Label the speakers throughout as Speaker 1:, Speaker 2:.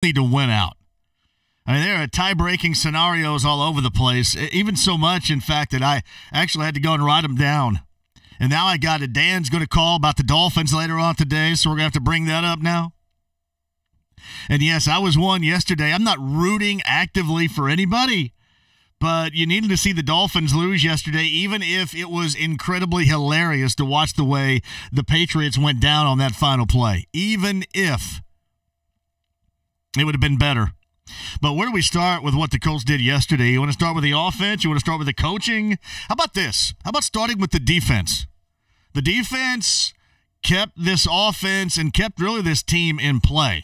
Speaker 1: need to win out. I mean, there are tie-breaking scenarios all over the place, even so much, in fact, that I actually had to go and write them down. And now I got it. Dan's going to call about the Dolphins later on today, so we're going to have to bring that up now. And, yes, I was one yesterday. I'm not rooting actively for anybody, but you needed to see the Dolphins lose yesterday, even if it was incredibly hilarious to watch the way the Patriots went down on that final play. Even if it would have been better. But where do we start with what the Colts did yesterday? You want to start with the offense? You want to start with the coaching? How about this? How about starting with the defense? The defense kept this offense and kept really this team in play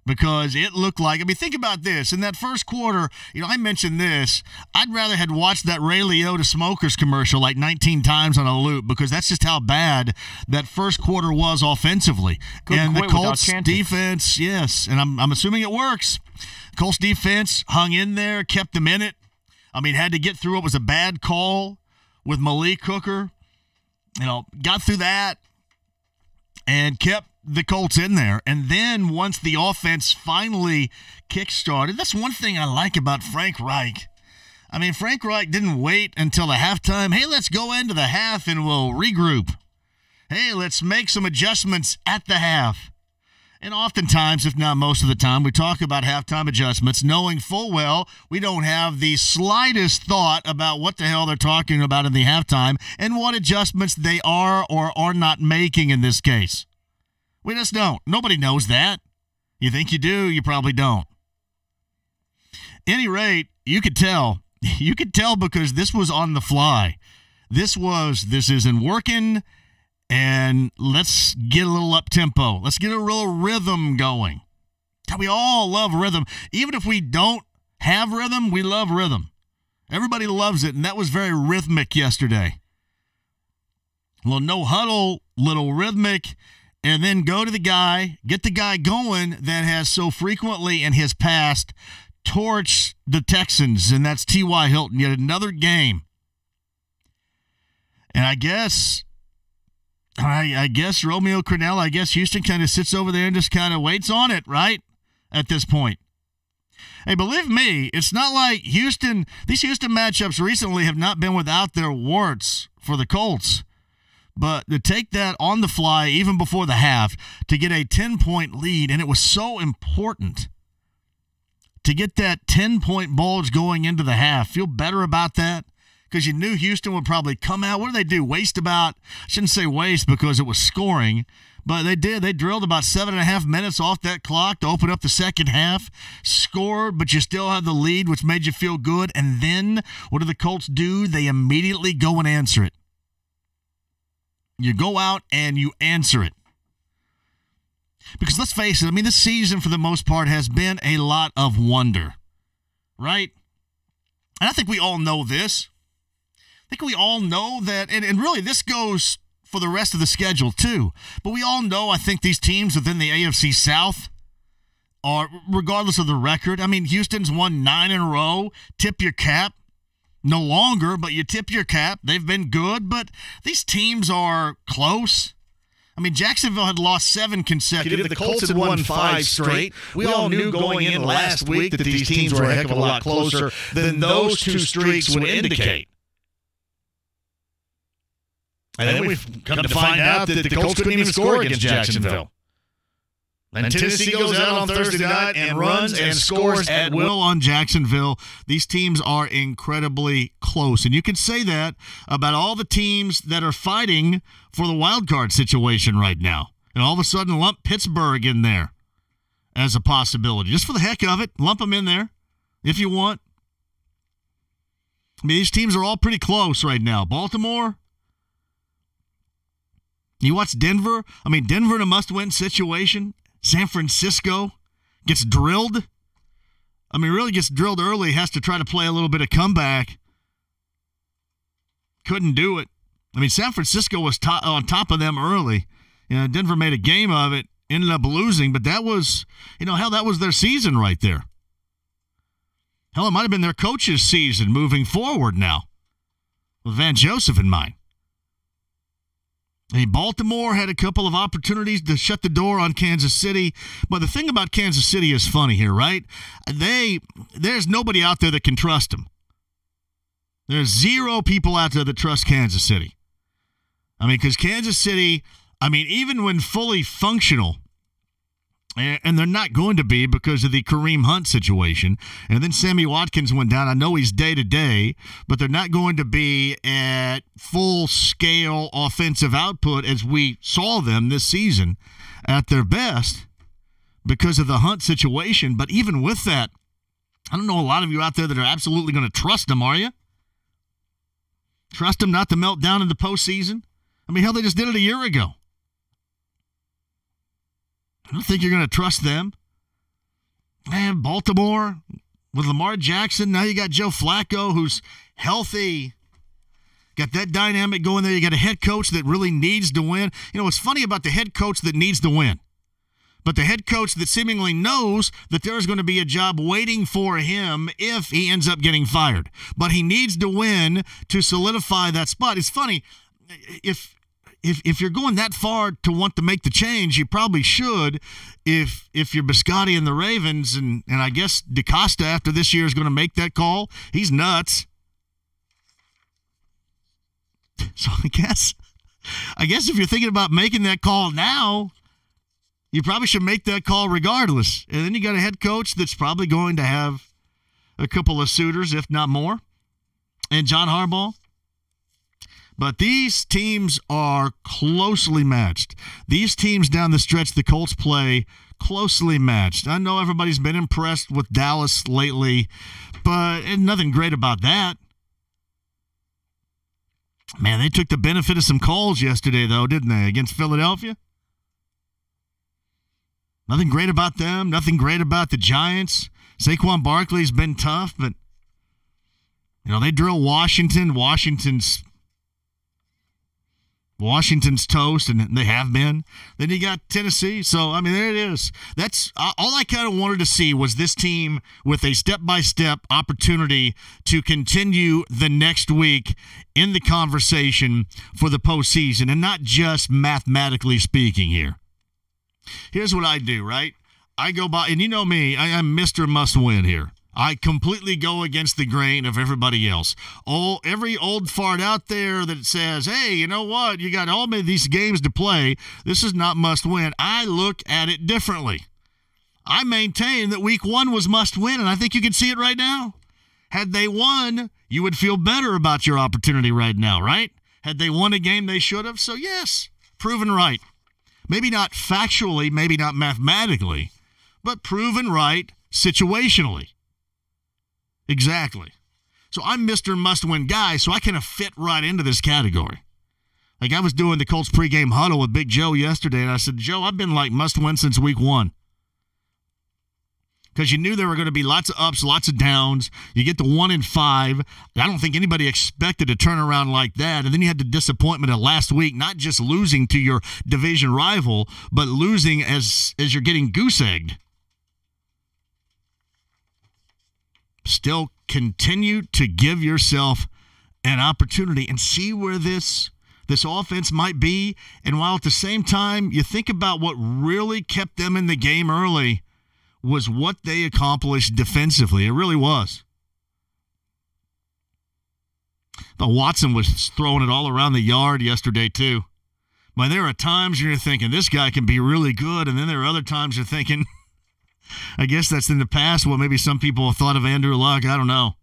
Speaker 1: because it looked like, I mean, think about this. In that first quarter, I mentioned this. I'd rather had watched that Ray Liotta Smokers commercial like 19 times on a loop because that's just how bad that first quarter was offensively. And the Colts defense, yes, and I'm assuming it works. Colts defense hung in there, kept them in it. I mean, had to get through what was a bad call with Malik Hooker. Got through that and kept the Colts in there. And then once the offense finally kick-started, that's one thing I like about Frank Reich. I mean, Frank Reich didn't wait until the halftime. Hey, let's go into the half and we'll regroup. Hey, let's make some adjustments at the half. And oftentimes, if not most of the time, we talk about halftime adjustments, knowing full well we don't have the slightest thought about what the hell they're talking about in the halftime and what adjustments they are or are not making in this case. We just don't. Nobody knows that. You think you do, you probably don't. Any rate, you could tell. You could tell because this was on the fly. This isn't working. And let's get a little up-tempo. Let's get a real rhythm going. We all love rhythm. Even if we don't have rhythm, we love rhythm. Everybody loves it, and that was very rhythmic yesterday. A little no-huddle, little rhythmic, and then go to the guy, get the guy going that has so frequently in his past torched the Texans, and that's T.Y. Hilton. Yet another game. And I guess Romeo Crennel, Houston kind of sits over there and just kind of waits on it, right, at this point. Hey, believe me, it's not like these Houston matchups recently have not been without their warts for the Colts. But to take that on the fly, even before the half, to get a 10-point lead, and it was so important to get that 10-point bulge going into the half. Feel better about that? Because you knew Houston would probably come out. What did they do? I shouldn't say waste because it was scoring, but they did. They drilled about 7.5 minutes off that clock to open up the second half, scored, but you still had the lead, which made you feel good. And then what do the Colts do? They immediately go and answer it. You go out and you answer it. Because let's face it, I mean, this season for the most part has been a lot of wonder, right? And I think we all know this. I think we all know that, and really this goes for the rest of the schedule too, but we all know I think these teams within the AFC South are, regardless of the record, I mean, Houston's won 9 in a row, tip your cap, no longer, but you tip your cap, they've been good, but these teams are close. I mean, Jacksonville had lost 7 consecutive.
Speaker 2: The Colts had won 5 straight. We all knew going in last week that these teams were a heck of a lot closer than those 2 streaks would indicate. And then we've come to find out that the Colts couldn't even score against Jacksonville. And Tennessee goes out on Thursday night and runs and scores at will
Speaker 1: on Jacksonville. These teams are incredibly close. And you can say that about all the teams that are fighting for the wild card situation right now. And all of a sudden lump Pittsburgh in there as a possibility. Just for the heck of it, lump them in there if you want. I mean, these teams are all pretty close right now. Baltimore. You watch Denver. I mean, Denver in a must-win situation. San Francisco gets drilled. I mean, really gets drilled early. Has to try to play a little bit of comeback. Couldn't do it. I mean, San Francisco was on top of them early. Denver made a game of it. Ended up losing, but that was, hell, that was their season right there. Hell, it might have been their coach's season moving forward now. With Van Joseph in mind. Hey, Baltimore had a couple of opportunities to shut the door on Kansas City. But the thing about Kansas City is funny here, right? There's nobody out there that can trust them. There's zero people out there that trust Kansas City. I mean, because Kansas City, even when fully functional, and they're not going to be because of the Kareem Hunt situation. And then Sammy Watkins went down. I know he's day-to-day, but they're not going to be at full-scale offensive output as we saw them this season at their best because of the Hunt situation. But even with that, I don't know a lot of you out there that are absolutely going to trust them, are you? Trust them not to melt down in the postseason? Hell, they just did it a year ago. I don't think you're going to trust them. Man, Baltimore with Lamar Jackson. Now you got Joe Flacco, who's healthy. Got that dynamic going there. You got a head coach that really needs to win. What's funny about the head coach that needs to win, but the head coach that seemingly knows that there's going to be a job waiting for him if he ends up getting fired. But he needs to win to solidify that spot. It's funny, if you're going that far to want to make the change, you probably should. If you're Biscotti and the Ravens, and I guess DeCosta after this year is going to make that call, he's nuts. So I guess if you're thinking about making that call now, you probably should make that call regardless. And then you got a head coach that's probably going to have a couple of suitors, if not more, and John Harbaugh. But these teams are closely matched. These teams down the stretch the Colts play, closely matched. I know everybody's been impressed with Dallas lately, but nothing great about that. Man, they took the benefit of some calls yesterday, though, didn't they, against Philadelphia? Nothing great about them. Nothing great about the Giants. Saquon Barkley's been tough, but, they drill Washington. Washington's toast, and they have been. Then you got Tennessee. So, there it is. That's all I kind of wanted to see was this team with a step-by-step opportunity to continue the next week in the conversation for the postseason, and not just mathematically speaking here. Here's what I do, right? I go by, and you know me, I am Mr. Must-Win here. I completely go against the grain of everybody else. Every old fart out there that says, hey, you know what? You got all these games to play. This is not must win. I look at it differently. I maintain that week 1 was must win, and I think you can see it right now. Had they won, you would feel better about your opportunity right now, right? Had they won a game they should have? So, yes, proven right. Maybe not factually, maybe not mathematically, but proven right situationally. Exactly. So I'm Mr. Must-Win guy, so I kind of fit right into this category. Like I was doing the Colts pregame huddle with Big Joe yesterday, and I said, Joe, I've been like must-win since week 1. Because you knew there were going to be lots of ups, lots of downs. You get to 1-5. I don't think anybody expected a turnaround like that. And then you had the disappointment of last week, not just losing to your division rival, but losing as you're getting goose-egged. Still continue to give yourself an opportunity and see where this offense might be. And while at the same time you think about what really kept them in the game early was what they accomplished defensively. It really was. But Watson was throwing it all around the yard yesterday too. But there are times you're thinking this guy can be really good, and then there are other times you're thinking I guess that's in the past what maybe some people have thought of Andrew Luck. I don't know.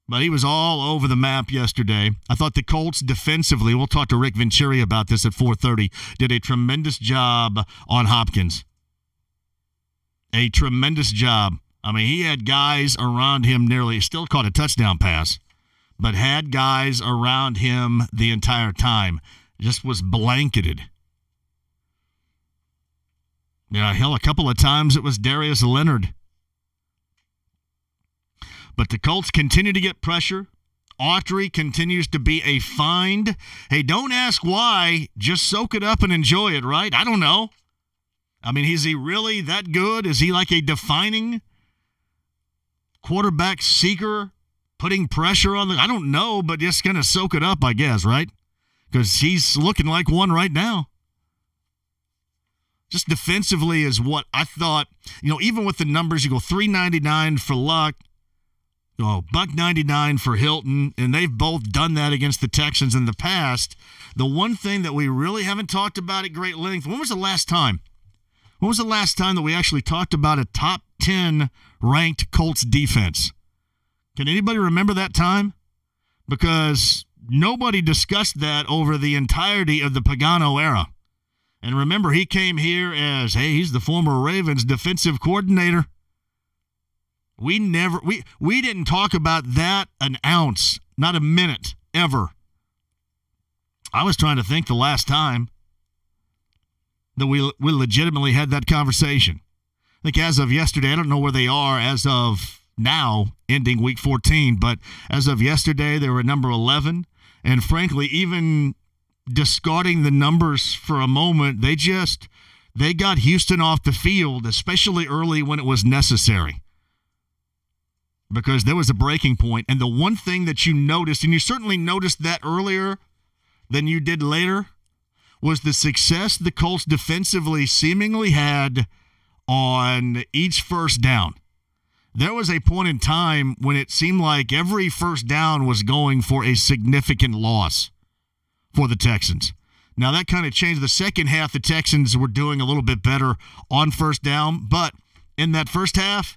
Speaker 1: But he was all over the map yesterday. I thought the Colts defensively, we'll talk to Rick Venturi about this at 4:30, did a tremendous job on Hopkins. A tremendous job. He had guys around him nearly, still caught a touchdown pass, but had guys around him the entire time. Just was blanketed. Hell, a couple of times it was Darius Leonard. But the Colts continue to get pressure. Autry continues to be a find. Hey, don't ask why. Just soak it up and enjoy it, right? I don't know. Is he really that good? Is he like a defining quarterback seeker, putting pressure on I don't know, but just going to soak it up, I guess, right? because he's looking like one right now. Just defensively is what I thought, even with the numbers, you go $399 for Luck, $1.99 for Hilton, and they've both done that against the Texans in the past. The one thing that we really haven't talked about at great length, when was the last time? When was the last time that we actually talked about a top 10 ranked Colts defense? Can anybody remember that time? Because nobody discussed that over the entirety of the Pagano era. And remember, he came here as, hey, he's the former Ravens defensive coordinator. We didn't talk about that an ounce, not a minute, ever. I was trying to think the last time that we legitimately had that conversation. I think as of yesterday, I don't know where they are as of now, ending week 14, but as of yesterday, they were number 11. And frankly, even discarding the numbers for a moment, they got Houston off the field, especially early when it was necessary, because there was a breaking point. And the one thing that you noticed, and you certainly noticed that earlier than you did later, was the success the Colts defensively seemingly had on each first down. There was a point in time when it seemed like every first down was going for a significant loss for the Texans. Now, that kind of changed. The second half, the Texans were doing a little bit better on first down, but in that first half,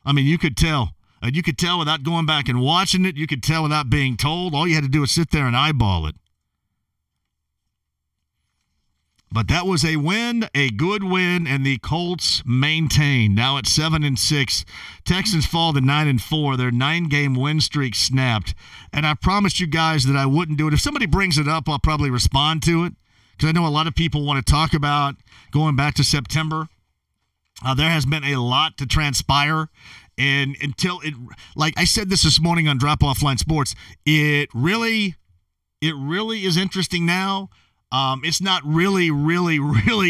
Speaker 1: you could tell. You could tell without going back and watching it. You could tell without being told. All you had to do was sit there and eyeball it. But that was a win, a good win, and the Colts maintain. Now at 7-6, Texans fall to 9-4. Their 9-game win streak snapped. And I promised you guys that I wouldn't do it. If somebody brings it up, I'll probably respond to it, because I know a lot of people want to talk about going back to September. There has been a lot to transpire. And until it, like I said this morning on Drop Off Line Sports, it really is interesting now. It's not really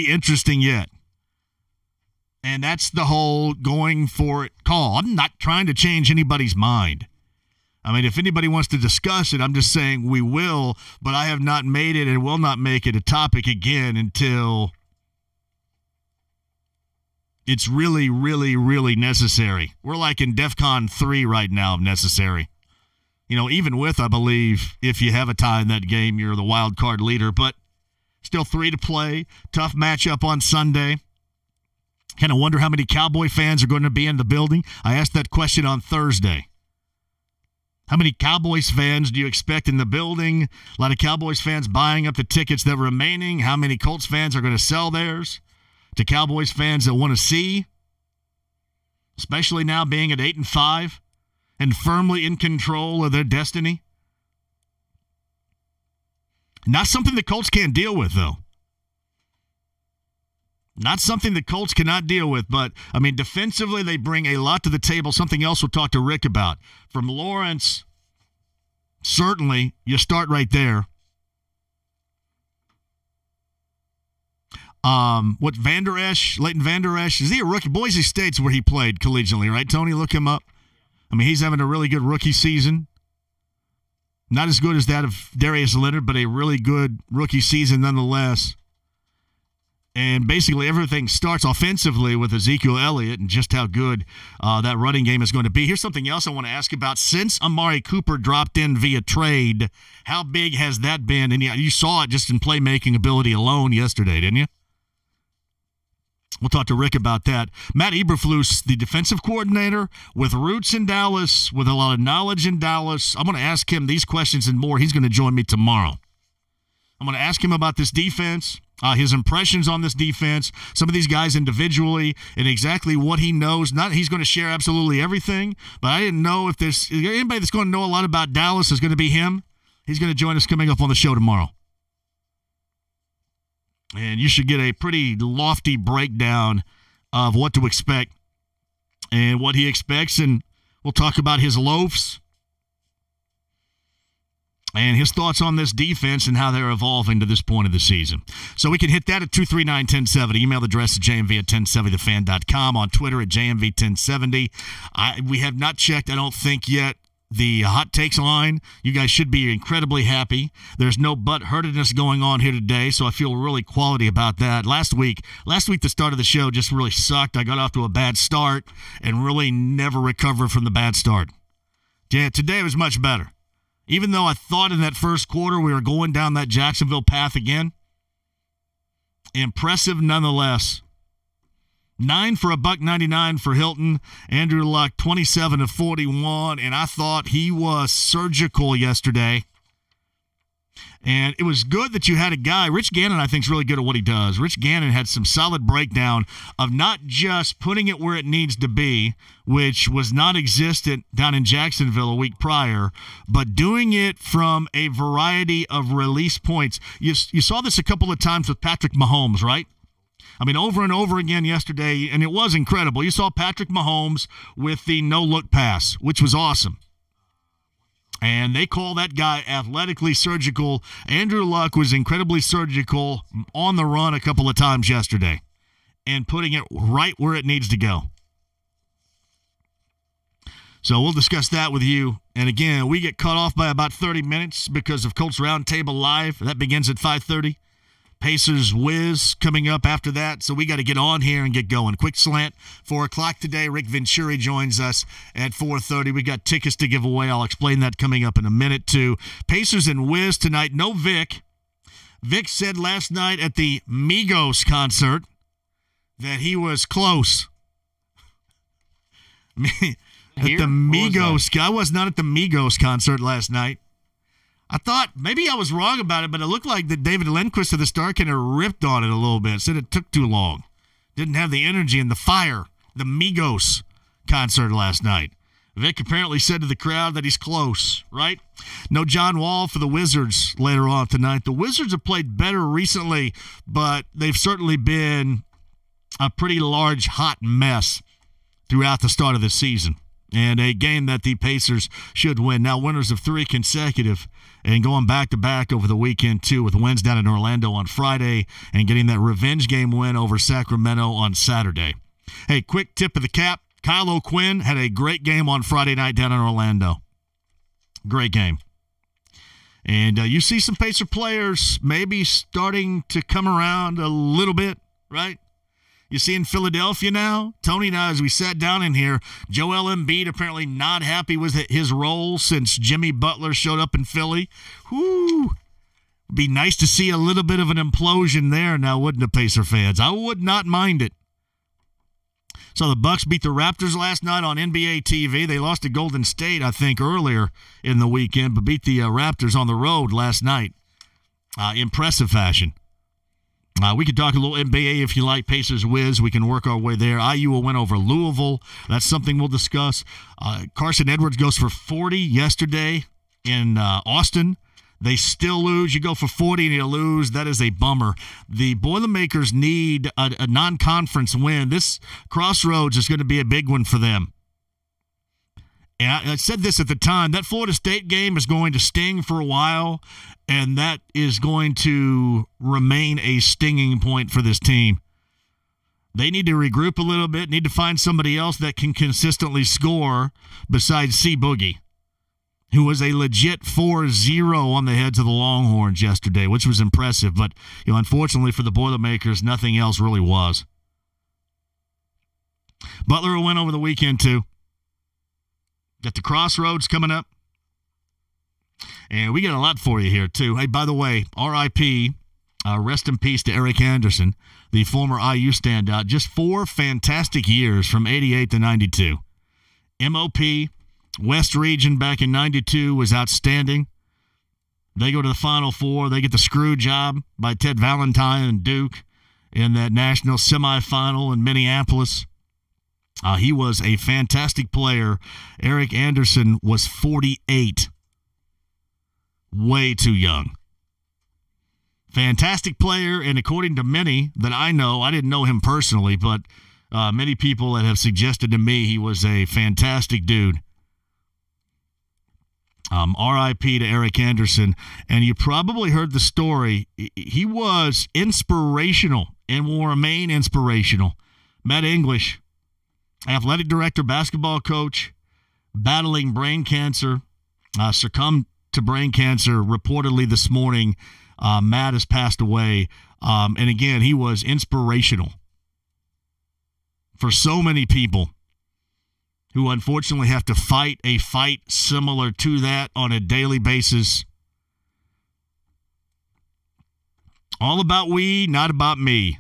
Speaker 1: interesting yet. And that's the whole going for it call. I'm not trying to change anybody's mind. If anybody wants to discuss it, I'm just saying we will, but I have not made it and will not make it a topic again until it's really necessary. We're like in DEFCON 3 right now of necessary. Even with, I believe, if you have a tie in that game, you're the wild card leader, but still 3 to play. Tough matchup on Sunday. Kind of wonder how many Cowboy fans are going to be in the building. I asked that question on Thursday. How many Cowboys fans do you expect in the building? A lot of Cowboys fans buying up the tickets that are remaining. How many Colts fans are going to sell theirs to Cowboys fans that want to see? Especially now being at 8-5 and firmly in control of their destiny. Not something the Colts can't deal with, though. Not something the Colts cannot deal with, but, defensively they bring a lot to the table. Something else we'll talk to Rick about. From Lawrence, certainly, you start right there. Leighton Vander Esch, is he a rookie? Boise State's where he played collegiately, right, Tony? Look him up. He's having a really good rookie season. Not as good as that of Darius Leonard, but a really good rookie season nonetheless. And basically everything starts offensively with Ezekiel Elliott and just how good that running game is going to be. Here's something else I want to ask about. Since Amari Cooper dropped in via trade, how big has that been? And you saw it just in playmaking ability alone yesterday, didn't you? We'll talk to Rick about that. Matt Eberflus, the defensive coordinator with roots in Dallas, with a lot of knowledge in Dallas. I'm going to ask him these questions and more. He's going to join me tomorrow. I'm going to ask him about this defense, his impressions on this defense, some of these guys individually, and exactly what he knows. Not he's going to share absolutely everything, but I didn't know if there's anybody that's going to know a lot about Dallas is going to be him. He's going to join us coming up on the show tomorrow. And you should get a pretty lofty breakdown of what to expect and what he expects. And we'll talk about his loafs and his thoughts on this defense and how they're evolving to this point of the season. So we can hit that at 239-1070. Email address at jmv@1070thefan.com. On Twitter at jmv1070. We have not checked, I don't think yet, the Hot Takes line. You guys should be incredibly happy. There's no butt-hurtedness going on here today, so I feel really quality about that. Last week, the start of the show just really sucked. I got off to a bad start and really never recovered from the bad start. Yeah, today was much better. Even though I thought in that first quarter we were going down that Jacksonville path again, impressive nonetheless. 9 for $1.99 for Hilton. Andrew Luck, 27 of 41, and I thought he was surgical yesterday. And it was good that you had a guy, Rich Gannon, I think, is really good at what he does. Rich Gannon had some solid breakdown of not just putting it where it needs to be, which was not existent down in Jacksonville a week prior, but doing it from a variety of release points. You saw this a couple of times with Patrick Mahomes, right? I mean, over and over again yesterday, and it was incredible. You saw Patrick Mahomes with the no-look pass, which was awesome. And they call that guy athletically surgical. Andrew Luck was incredibly surgical on the run a couple of times yesterday and putting it right where it needs to go. So we'll discuss that with you. And again, we get cut off by about 30 minutes because of Colts Roundtable Live. That begins at 5:30. Pacers Whiz coming up after that, so we got to get on here and get going. Quick slant, 4 o'clock today. Rick Venturi joins us at 4:30. We got tickets to give away. I'll explain that coming up in a minute, too. Pacers and Whiz tonight. No Vic. Vic said last night at the Migos concert that he was close. I was not at the Migos concert last night. I thought maybe I was wrong about it, but it looked like that David Lindquist of the Star kind of ripped on it a little bit, said it took too long. Didn't have the energy and the fire, the Migos concert last night. Vic apparently said to the crowd that he's close, right? No John Wall for the Wizards later on tonight. The Wizards have played better recently, but they've certainly been a pretty large, hot mess throughout the start of the season. And a game that the Pacers should win. Now winners of 3 consecutive and going back-to-back over the weekend, too, with wins down in Orlando on Friday and getting that revenge game win over Sacramento on Saturday. Hey, quick tip of the cap. Kyle O'Quinn had a great game on Friday night down in Orlando. Great game. And you see some Pacer players maybe starting to come around a little bit, right? You see in Philadelphia now, Tony and I, as we sat down in here, Joel Embiid apparently not happy with his role since Jimmy Butler showed up in Philly. Whoo! Be nice to see a little bit of an implosion there now, wouldn't it, Pacer fans? I would not mind it. So the Bucks beat the Raptors last night on NBA TV. They lost to Golden State, I think, earlier in the weekend, but beat the Raptors on the road last night. Impressive fashion. We could talk a little NBA if you like. Pacers Whiz. We can work our way there. IU will win over Louisville. That's something we'll discuss. Carson Edwards goes for 40 yesterday in Austin. They still lose. You go for 40 and you lose. That is a bummer. The Boilermakers need a non-conference win. This Crossroads is going to be a big one for them. And I said this at the time, that Florida State game is going to sting for a while, and that is going to remain a stinging point for this team. They need to regroup a little bit, need to find somebody else that can consistently score besides C. Boogie, who was a legit 4-0 on the heads of the Longhorns yesterday, which was impressive. But unfortunately for the Boilermakers, nothing else really was. Butler will win over the weekend, too. Got the Crossroads coming up. And we got a lot for you here, too. Hey, by the way, R.I.P., rest in peace to Eric Anderson, the former IU standout. Just 4 fantastic years from 88 to 92. MOP, West Region back in 92 was outstanding. They go to the Final Four. They get the screw job by Ted Valentine and Duke in that national semifinal in Minneapolis. He was a fantastic player. Eric Anderson was 48. Way too young. Fantastic player, and according to many that I know, I didn't know him personally, but many people that have suggested to me he was a fantastic dude. R.I.P. to Eric Anderson. And you probably heard the story. He was inspirational and will remain inspirational. Matt English, athletic director, basketball coach, battling brain cancer, succumbed to brain cancer reportedly this morning. Matt has passed away. And again, he was inspirational for so many people who unfortunately have to fight a fight similar to that on a daily basis. All about we, not about me.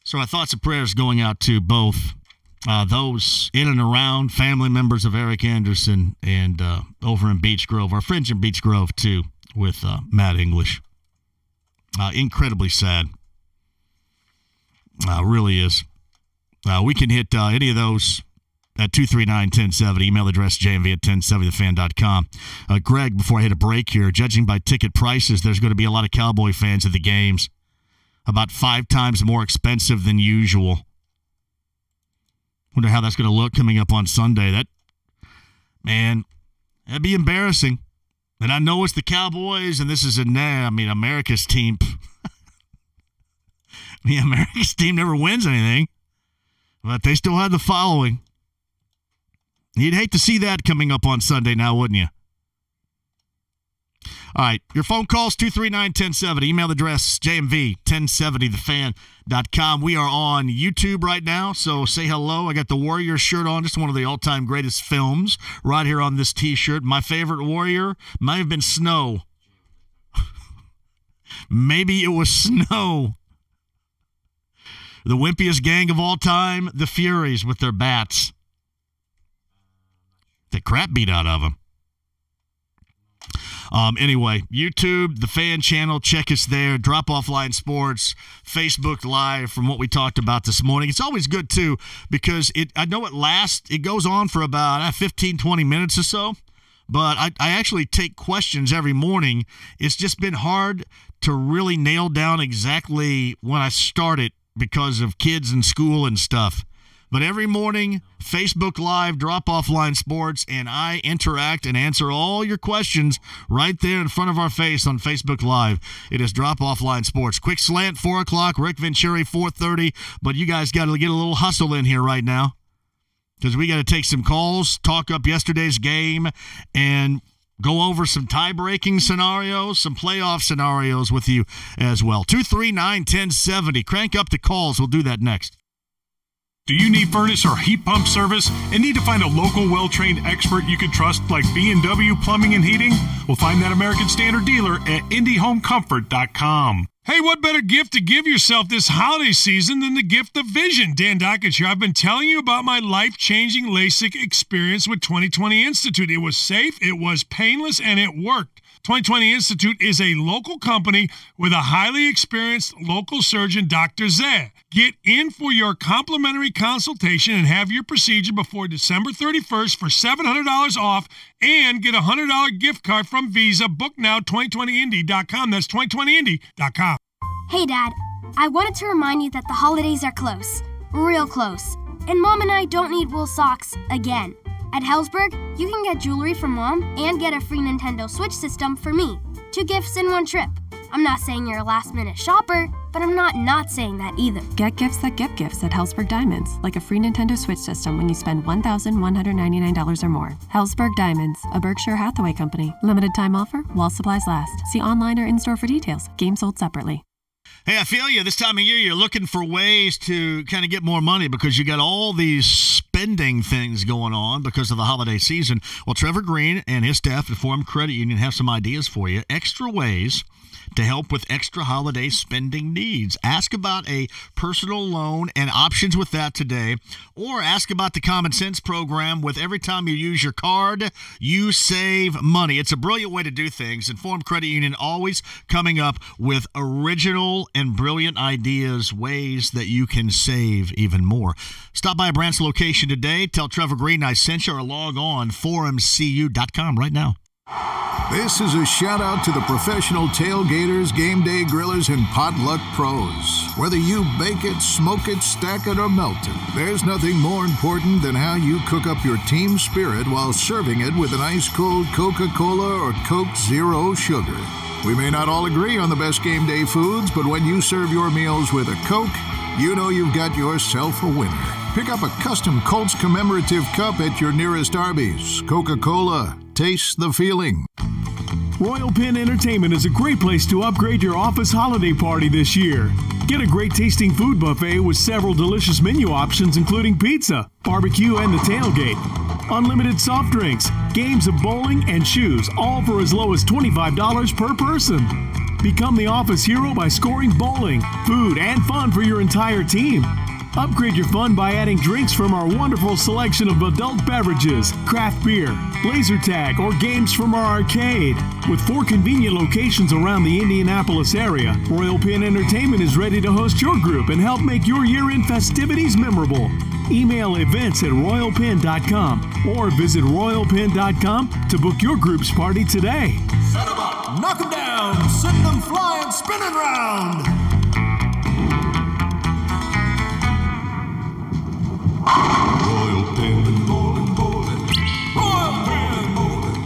Speaker 1: So our thoughts and prayers going out to both those in and around, family members of Eric Anderson, and over in Beech Grove, our friends in Beech Grove too, with Matt English. Incredibly sad. Really is. We can hit any of those at 239-1070. Email address jmv@1070thefan.com. Greg, before I hit a break here, judging by ticket prices, there's going to be a lot of Cowboy fans at the games. About 5 times more expensive than usual. Wonder how that's going to look coming up on Sunday. That'd be embarrassing. And I know it's the Cowboys, and this is America's team. America's team never wins anything, but they still have the following. You'd hate to see that coming up on Sunday now, wouldn't you? All right, your phone calls, 239-1070. Email address, jmv1070thefan.com. We are on YouTube right now, so say hello. I got the Warrior shirt on, just one of the all-time greatest films right here on this T-shirt. My favorite Warrior might have been Snow. Maybe it was Snow. The wimpiest gang of all time, the Furies with their bats. The crap beat out of them. Anyway, YouTube, the Fan channel, check us there. Drop Offline Sports, Facebook Live from what we talked about this morning. It's always good, too, because I know it goes on for about 15, 20 minutes or so, but I actually take questions every morning. It's just been hard to really nail down exactly when I start it because of kids in school and stuff. But every morning, Facebook Live, Drop Offline Sports, and I interact and answer all your questions right there in front of our face on Facebook Live. It is Drop Offline Sports. Quick slant, 4 o'clock, Rick Venturi, 4:30. But you guys got to get a little hustle in here right now because we got to take some calls, talk up yesterday's game, and go over some tie-breaking scenarios, some playoff scenarios with you as well. 239-1070. Crank up the calls. We'll do that next.
Speaker 3: Do you need furnace or heat pump service and need to find a local well-trained expert you can trust like B&W Plumbing and Heating? Well, find that American Standard dealer at IndyHomeComfort.com. Hey, what better gift to give yourself this holiday season than the gift of vision? Dan Dockett here. I've been telling you about my life-changing LASIK experience with 2020 Institute. It was safe, it was painless, and it worked. 2020 Institute is a local company with a highly experienced local surgeon, Dr. Zeh. Get in for your complimentary consultation and have your procedure before December 31st for $700 off and get a $100 gift card from Visa. Book now, 2020indy.com. That's 2020indy.com.
Speaker 4: Hey, Dad. I wanted to remind you that the holidays are close. Real close. And Mom and I don't need wool socks again. At Hellsberg, you can get jewelry for Mom and get a free Nintendo Switch system for me. 2 gifts in 1 trip. I'm not saying you're a last-minute shopper, but I'm not saying that either.
Speaker 5: Get gifts that give gifts at Hellsberg Diamonds, like a free Nintendo Switch system when you spend $1,199 or more. Hellsberg Diamonds, a Berkshire Hathaway company. Limited time offer while supplies last. See online or in-store for details. Game sold separately.
Speaker 1: Hey, I feel you. This time of year, you're looking for ways to kind of get more money because you got all these spending things going on because of the holiday season. Well, Trevor Green and his staff at Forum Credit Union have some ideas for you. Extra ways to help with extra holiday spending needs. Ask about a personal loan and options with that today, or ask about the Common Sense program with every time you use your card, you save money. It's a brilliant way to do things, and Forum Credit Union always coming up with original and brilliant ideas, ways that you can save even more. Stop by a branch location today. Tell Trevor Green I sent you, or log on forumcu.com right now.
Speaker 6: This is a shout-out to the professional tailgaters, game day grillers, and potluck pros. Whether you bake it, smoke it, stack it, or melt it, there's nothing more important than how you cook up your team spirit while serving it with an ice-cold Coca-Cola or Coke Zero Sugar. We may not all agree on the best game day foods, but when you serve your meals with a Coke, you know you've got yourself a winner. Pick up a custom Colts commemorative cup at your nearest Arby's. Coca-Cola, taste the feeling.
Speaker 3: Royal Pin Entertainment is a great place to upgrade your office holiday party this year. Get a great tasting food buffet with several delicious menu options including pizza, barbecue, and the tailgate. Unlimited soft drinks, games of bowling, and shoes, all for as low as $25 per person. Become the office hero by scoring bowling, food, and fun for your entire team. Upgrade your fun by adding drinks from our wonderful selection of adult beverages, craft beer, laser tag, or games from our arcade. With 4 convenient locations around the Indianapolis area, Royal Pin Entertainment is ready to host your group and help make your year-end festivities memorable. Email events@royalpin.com or visit royalpin.com to book your group's party today.
Speaker 7: Set 'em up, knock 'em down, send them flying, spinning round. Royal Pin bowling, bowling. Royal Pin bowling.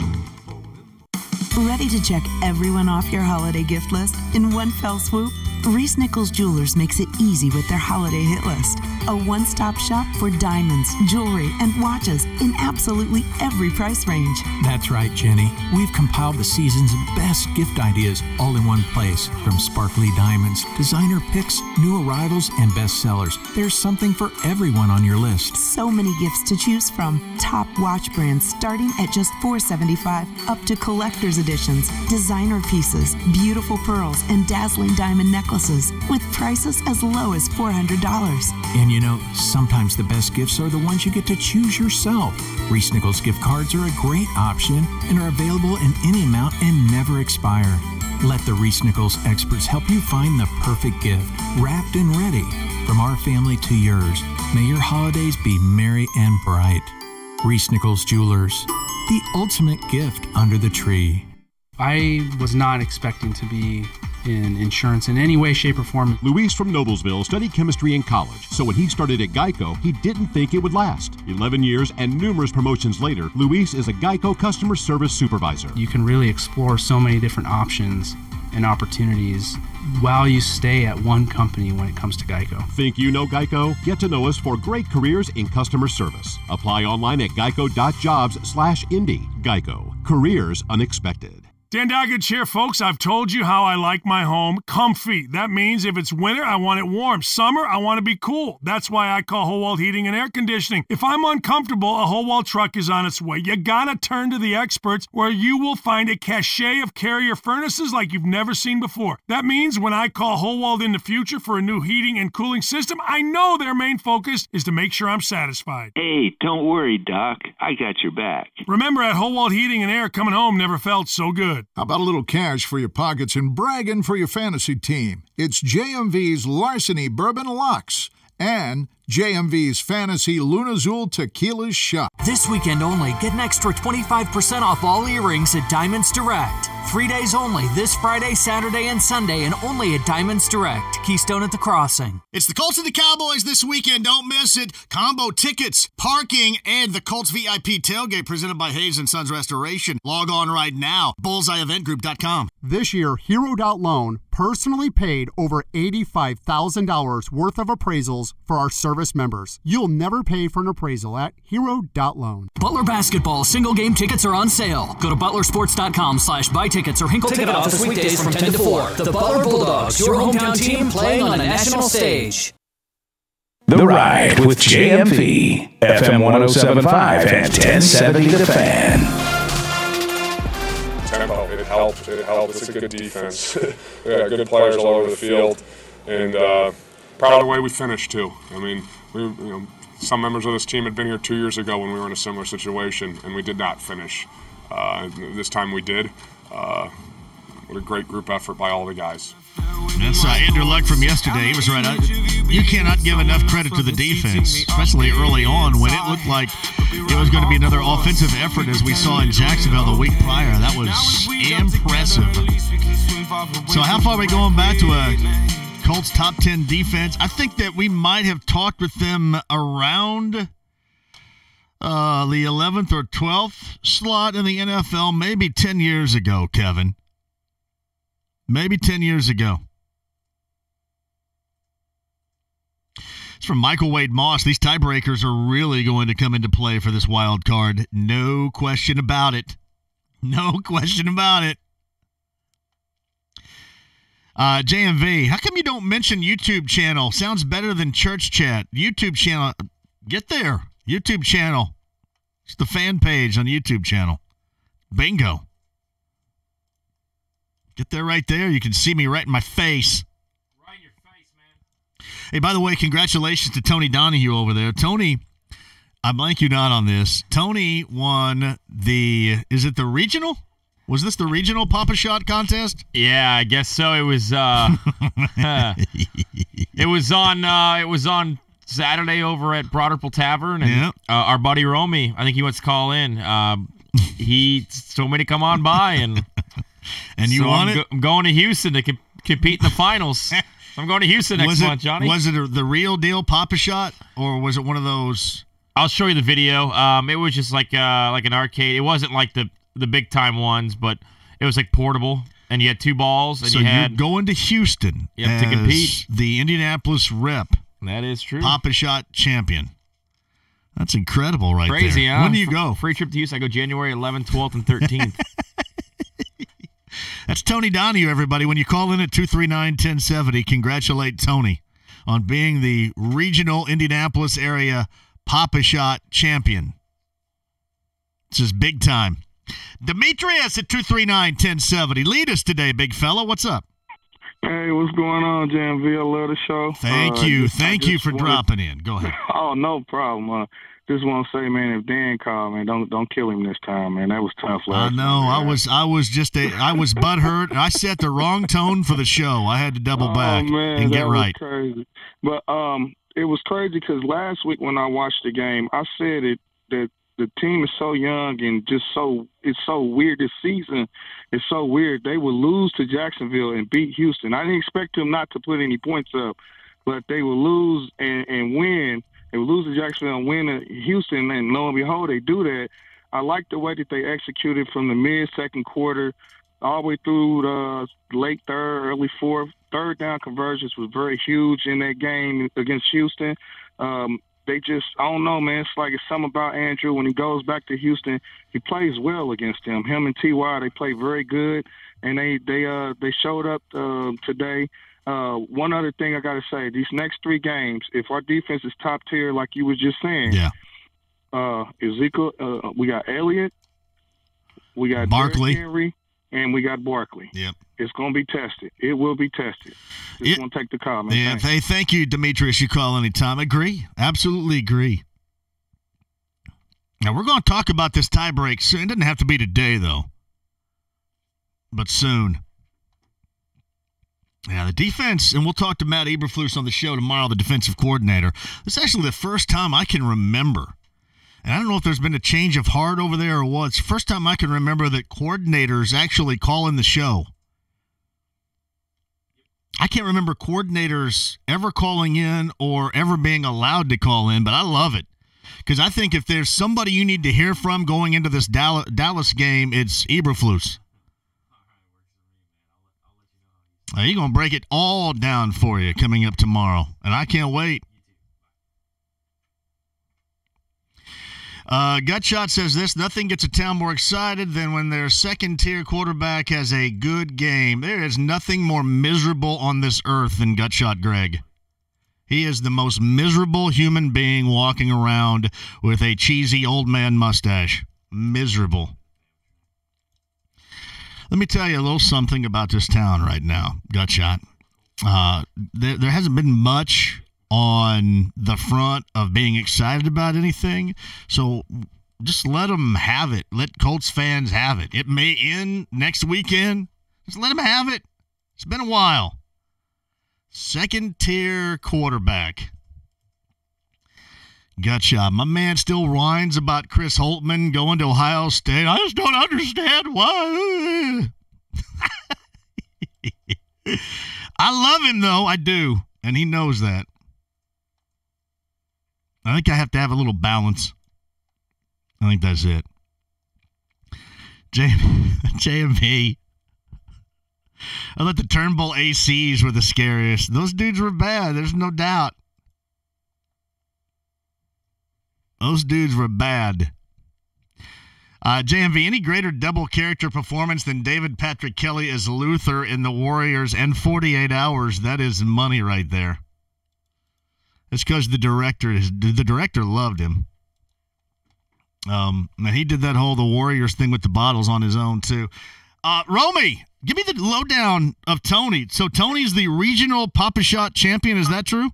Speaker 8: Ready to check everyone off your holiday gift list in one fell swoop? Reese Nichols Jewelers makes it easy with their holiday hit list. A one-stop shop for diamonds, jewelry, and watches in absolutely every price range.
Speaker 9: That's right, Jenny. We've compiled the season's best gift ideas all in one place. From sparkly diamonds, designer picks, new arrivals, and bestsellers. There's something for everyone on your list.
Speaker 8: So many gifts to choose from. Top watch brands starting at just $475, up to collector's editions, designer pieces, beautiful pearls, and dazzling diamond necklaces with prices as low as $400.
Speaker 9: And you know, sometimes the best gifts are the ones you get to choose yourself. Reese Nichols gift cards are a great option and are available in any amount and never expire. Let the Reese Nichols experts help you find the perfect gift, wrapped and ready. From our family to yours, may your holidays be merry and bright. Reese Nichols Jewelers, the ultimate gift under the tree.
Speaker 10: I was not expecting to be in insurance in any way, shape, or form.
Speaker 11: Luis from Noblesville studied chemistry in college, so when he started at Geico, he didn't think it would last. 11 years and numerous promotions later, Luis is a Geico customer service supervisor.
Speaker 10: You can really explore so many different options and opportunities while you stay at one company when it comes to Geico.
Speaker 11: Think you know Geico? Get to know us for great careers in customer service. Apply online at geico.jobs/Indy. Geico. Careers unexpected.
Speaker 3: Dan Doggett here, folks. I've told you how I like my home comfy. That means if it's winter, I want it warm. Summer, I want to be cool. That's why I call Howald Heating and Air Conditioning. If I'm uncomfortable, a Howald truck is on its way. You gotta turn to the experts where you will find a cachet of Carrier furnaces like you've never seen before. That means when I call Howald in the future for a new heating and cooling system, I know their main focus is to make sure I'm satisfied.
Speaker 12: Hey, don't worry, Doc. I got your back.
Speaker 3: Remember, at Howald Heating and Air, coming home never felt so good.
Speaker 6: How about a little cash for your pockets and bragging for your fantasy team? It's JMV's Larceny Bourbon Locks and JMV's Fantasy Lunazul Tequila Shot.
Speaker 13: This weekend only, get an extra 25% off all earrings at Diamonds Direct. 3 days only, this Friday, Saturday, and Sunday, and only at Diamonds Direct, Keystone at the Crossing.
Speaker 1: It's the Colts and the Cowboys this weekend. Don't miss it. Combo tickets, parking, and the Colts VIP Tailgate presented by Hayes & Sons Restoration. Log on right now, bullseyeeventgroup.com.
Speaker 14: This year, Hero.Loan personally paid over $85,000 worth of appraisals for our service members. You'll never pay for an appraisal at Hero.Loan.
Speaker 13: Butler basketball single game tickets are on sale. Go to butlersports.com/buy tickets or Hinkle Ticket Office weekdays from 10 to 4. The Butler Bulldogs, your hometown team playing on a national stage.
Speaker 2: The Ride with JMV, FM 107.5 and 1070 The Fan.
Speaker 15: Tempo, it helped. It's a good defense. We got good players all over the field, and proud of the way we finished too. I mean, some members of this team had been here 2 years ago when we were in a similar situation, and we did not finish. This time we did. What a great group effort by all the guys.
Speaker 1: That's Andrew Luck from yesterday. He was right. You cannot give enough credit to the defense, especially early on when it looked like it was going to be another offensive effort as we saw in Jacksonville the week prior. That was impressive. So how far are we going back to a Colts top 10 defense? I think that we might have talked with them around the 11th or 12th slot in the NFL maybe 10 years ago, Kevin. Maybe 10 years ago. It's from Michael Wade Moss. These tiebreakers are really going to come into play for this wild card. No question about it. No question about it. JMV, how come you don't mention YouTube channel? Sounds better than church chat. YouTube channel. Get there. YouTube channel. It's the fan page on YouTube channel. Bingo. Get there right there. You can see me right in my face.
Speaker 16: Right in your face, man.
Speaker 1: Hey, by the way, congratulations to Tony Donahue over there. Tony, I blank you not on this. Tony won is it the regional? Was this the regional Papa Shot contest?
Speaker 16: Yeah, I guess so. It was it was on Saturday over at Broderpool Tavern, and our buddy Romy, I think he wants to call in. He told me to come on by, and
Speaker 1: you won it?
Speaker 16: I'm going to Houston to compete in the finals. So I'm going to Houston next month, Johnny.
Speaker 1: Was it the real deal Papa Shot, or was it one of those?
Speaker 16: I'll show you the video. It was just like an arcade. It wasn't like the big time ones, but it was like portable, and you had 2 balls, and
Speaker 1: you're going to Houston
Speaker 16: to compete.
Speaker 1: The Indianapolis rep.
Speaker 16: That is true.
Speaker 1: Papa Shot champion. That's incredible, right?
Speaker 16: Crazy,
Speaker 1: there.
Speaker 16: Huh?
Speaker 1: When do you go?
Speaker 16: Free trip to Houston. I go January 11th, 12th, and 13th.
Speaker 1: That's Tony Donahue, everybody. When you call in at 239-1070, congratulate Tony on being the regional Indianapolis area Papa Shot champion. This is big time. Demetrius at 239-1070. Lead us today, big fella. What's up?
Speaker 17: Hey, what's going on, JMV? I love the show.
Speaker 1: Thank you. Thank you for dropping in. Go ahead.
Speaker 17: Oh, no problem. Just want to say, man, if Dan called, man, don't kill him this time, man. That was tough last
Speaker 1: I know.
Speaker 17: night,
Speaker 1: I was butthurt, and I set the wrong tone for the show. I had to double back and get right.
Speaker 17: Crazy. But it was crazy because last week when I watched the game, I said that the team is so young and it's so weird this season. It's so weird. They would lose to Jacksonville and beat Houston. I didn't expect them not to put any points up, but they would lose and win. They would lose to Jacksonville and win to Houston, and lo and behold, they do that. I like the way that they executed from the mid-second quarter all the way through the late third, early fourth. Third down conversions was very huge in that game against Houston. They just, I don't know, man. It's like it's something about Andrew. When he goes back to Houston, he plays well against them. Him and T.Y., they play very good, and they showed up today. One other thing I got to say, these next 3 games, if our defense is top tier, like you was just saying, Ezekiel, we got Elliott, we got
Speaker 1: Barkley,
Speaker 17: Henry, and we got Barkley.
Speaker 1: Yep.
Speaker 17: It's going to be tested. It will be tested. Just want to take the call, man.
Speaker 1: Yeah, thank you, Demetrius. You call anytime. Agree. Absolutely agree. Now, we're going to talk about this tie break soon. It doesn't have to be today, though, but soon. Yeah, the defense, and we'll talk to Matt Eberflus on the show tomorrow, the defensive coordinator. This is actually the first time I can remember, and I don't know if there's been a change of heart over there or what. It's the first time I can remember that coordinators actually call in the show. I can't remember coordinators ever calling in or ever being allowed to call in, but I love it. Because I think if there's somebody you need to hear from going into this Dallas game, it's Eberflus. He's going to break it all down for you coming up tomorrow, and I can't wait. Gutshot says this: nothing gets a town more excited than when their second-tier quarterback has a good game. There is nothing more miserable on this earth than Gutshot Greg. He is the most miserable human being walking around with a cheesy old man mustache. Miserable. Let me tell you a little something about this town right now, Gutshot. There hasn't been much on the front of being excited about anything, so just let them have it. Let Colts fans have it. It may end next weekend. Just let them have it. It's been a while. Second-tier quarterback. Gutshot. My man still whines about Chris Holtman going to Ohio State. I just don't understand why. I love him, though. I do. And he knows that. I think I have to have a little balance. I think that's it. JMV. I thought the Turnbull ACs were the scariest. Those dudes were bad. There's no doubt. Those dudes were bad. JMV, any greater double character performance than David Patrick Kelly as Luther in The Warriors and 48 Hours? That is money right there. It's because the director loved him. And he did that whole The Warriors thing with the bottles on his own, too. Romy, give me the lowdown of Tony. So Tony's the regional Papa Shot champion. Is that true?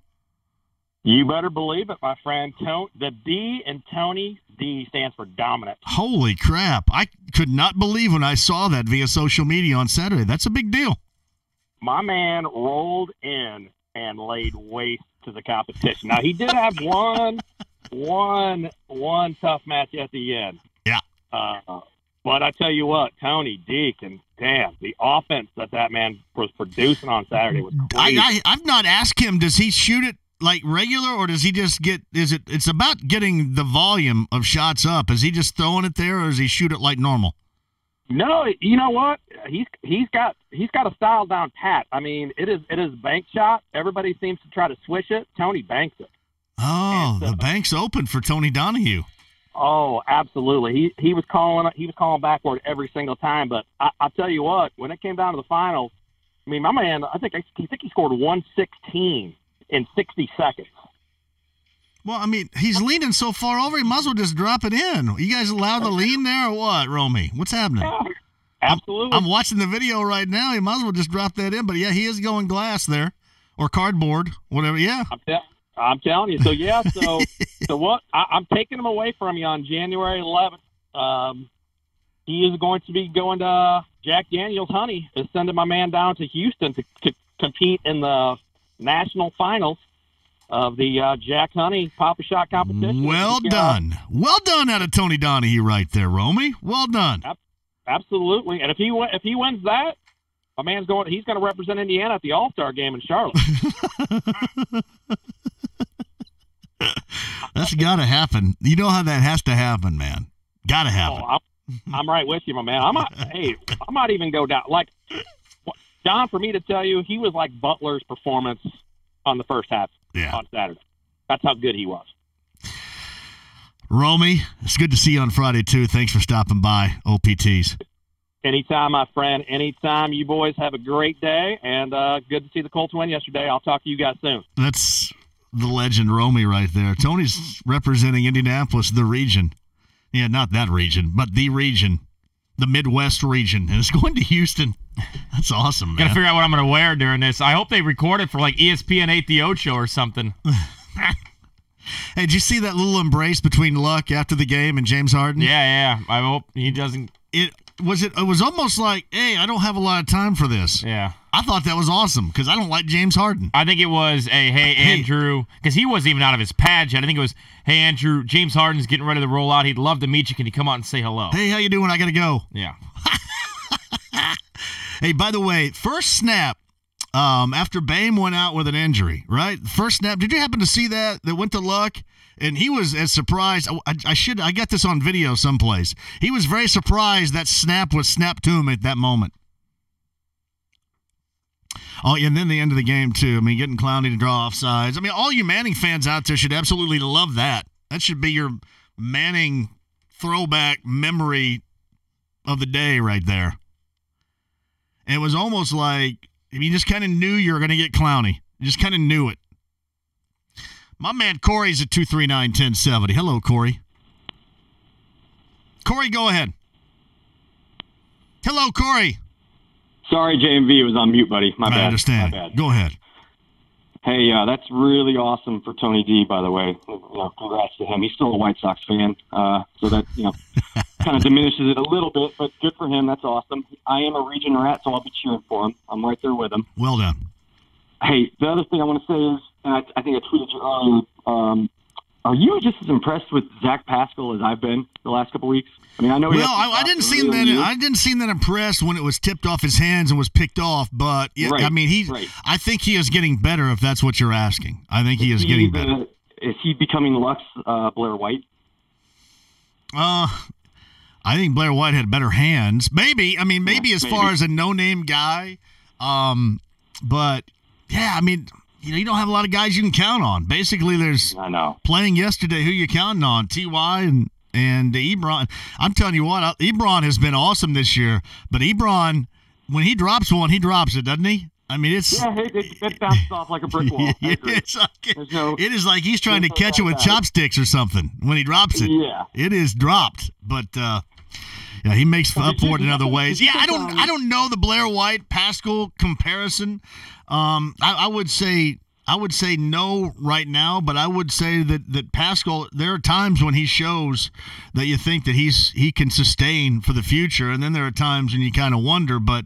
Speaker 18: You better believe it, my friend. The D in Tony, D stands for dominant.
Speaker 1: Holy crap. I could not believe when I saw that via social media on Saturday. That's a big deal.
Speaker 18: My man rolled in and laid waste to the competition. Now, he did have one tough match at the end.
Speaker 1: Yeah.
Speaker 18: But I tell you what, Tony Deke, and damn, the offense that man was producing on Saturday was crazy.
Speaker 1: I've not asked him, does he shoot it like regular, or does he just it's about getting the volume of shots up. Is he just throwing it there, or does he shoot it like normal?
Speaker 18: No, you know what? He's got a style down pat. I mean, it is bank shot. Everybody seems to try to swish it. Tony banks it.
Speaker 1: Oh, the bank's open for Tony Donahue.
Speaker 18: Oh, absolutely. He was calling backward every single time. But I'll tell you what, when it came down to the finals, I mean, my man, I think he scored 116 in 60 seconds.
Speaker 1: Well, I mean, he's leaning so far over, he might as well just drop it in. You guys allow the lean there or what, Romy? What's happening?
Speaker 18: Yeah, absolutely.
Speaker 1: I'm watching the video right now. He might as well just drop that in. But, yeah, he is going glass there or cardboard, whatever. Yeah.
Speaker 18: I'm telling you. So, yeah, so what? I'm taking him away from you on January 11th. He is going to be going to Jack Daniels Honey is sending my man down to Houston to compete in the national finals of the Jack Honey Papa Shot competition.
Speaker 1: Well done. Well done out of Tony Donahue right there, Romy. Well done.
Speaker 18: Absolutely. And if he wins that, my man's he's going to represent Indiana at the All-Star game in Charlotte.
Speaker 1: That's got to happen. You know how that has to happen, man. Got to happen.
Speaker 18: Oh, I'm right with you, my man. I might even go down. Like, John, for me to tell you, he was like Butler's performance on the first half on Saturday. That's how good he was.
Speaker 1: Romy, it's good to see you on Friday, too. Thanks for stopping by, OPTs.
Speaker 18: Anytime, my friend. Anytime. You boys have a great day, and good to see the Colts win yesterday. I'll talk to you guys soon.
Speaker 1: That's the legend Romy right there. Tony's representing Indianapolis, the region. Yeah, not that region, but the region. The Midwest region, and it's going to Houston. That's awesome, man.
Speaker 16: Got to figure out what I'm going to wear during this. I hope they record it for like ESPN 8 The Ocho or something.
Speaker 1: Hey, did you see that little embrace between Luck after the game and James Harden?
Speaker 16: Yeah. I hope he doesn't.
Speaker 1: It was almost like, hey, I don't have a lot of time for this.
Speaker 16: Yeah.
Speaker 1: I thought that was awesome because I don't like James Harden.
Speaker 16: I think it was a, hey, Andrew, because he wasn't even out of his pad yet. I think it was, hey, Andrew, James Harden's getting ready to roll out. He'd love to meet you. Can you come out and say hello?
Speaker 1: Hey, how you doing? I got to go.
Speaker 16: Yeah.
Speaker 1: Hey, by the way, first snap after Bame went out with an injury, right? First snap. Did you happen to see that went to Luck? And he was as surprised. I got this on video someplace. He was very surprised that snap was snapped to him at that moment. Oh, and then the end of the game, too. I mean, getting Clowney to draw offsides. I mean, all you Manning fans out there should absolutely love that. That should be your Manning throwback memory of the day right there. And it was almost like you just kind of knew you were going to get Clowney. You just kind of knew it. My man Corey's at 239-1070. Hello, Corey. Corey, go ahead. Hello, Corey.
Speaker 19: Sorry, JMV, it was on mute, buddy. My bad.
Speaker 1: I understand.
Speaker 19: My bad.
Speaker 1: Go ahead.
Speaker 19: Hey, that's really awesome for Tony D, by the way. Congrats to him. He's still a White Sox fan, so that kind of diminishes it a little bit, but good for him. That's awesome. I am a region rat, so I'll be cheering for him. I'm right there with him.
Speaker 1: Well done.
Speaker 19: Hey, the other thing I want to say is, and I think I tweeted you earlier, are you just as impressed with Zach Pascal as I've been the last couple weeks? I mean, I know.
Speaker 1: Well, I didn't seem that. I didn't seem that impressed when it was tipped off his hands and was picked off. But
Speaker 19: right,
Speaker 1: I mean, I think he is getting better. If that's what you're asking, I think he is getting better.
Speaker 19: Is he becoming Lux Blair White?
Speaker 1: I think Blair White had better hands. Maybe. I mean, maybe as far as a no-name guy. But yeah, I mean, you don't have a lot of guys you can count on. Basically, there's playing yesterday who you counting on, T.Y. and Ebron. I'm telling you what, Ebron has been awesome this year. But Ebron, when he drops one, he drops it, doesn't he? I mean, it's
Speaker 19: it bounces off like a brick wall.
Speaker 1: It is like he's trying to catch it with chopsticks or something when he drops it.
Speaker 19: Yeah,
Speaker 1: it is dropped, but he makes up for it in other ways. Yeah, I don't know the Blair White Pascal comparison. I would say no right now, but I would say that Pascal, there are times when he shows that you think that he can sustain for the future, and then there are times when you kind of wonder. But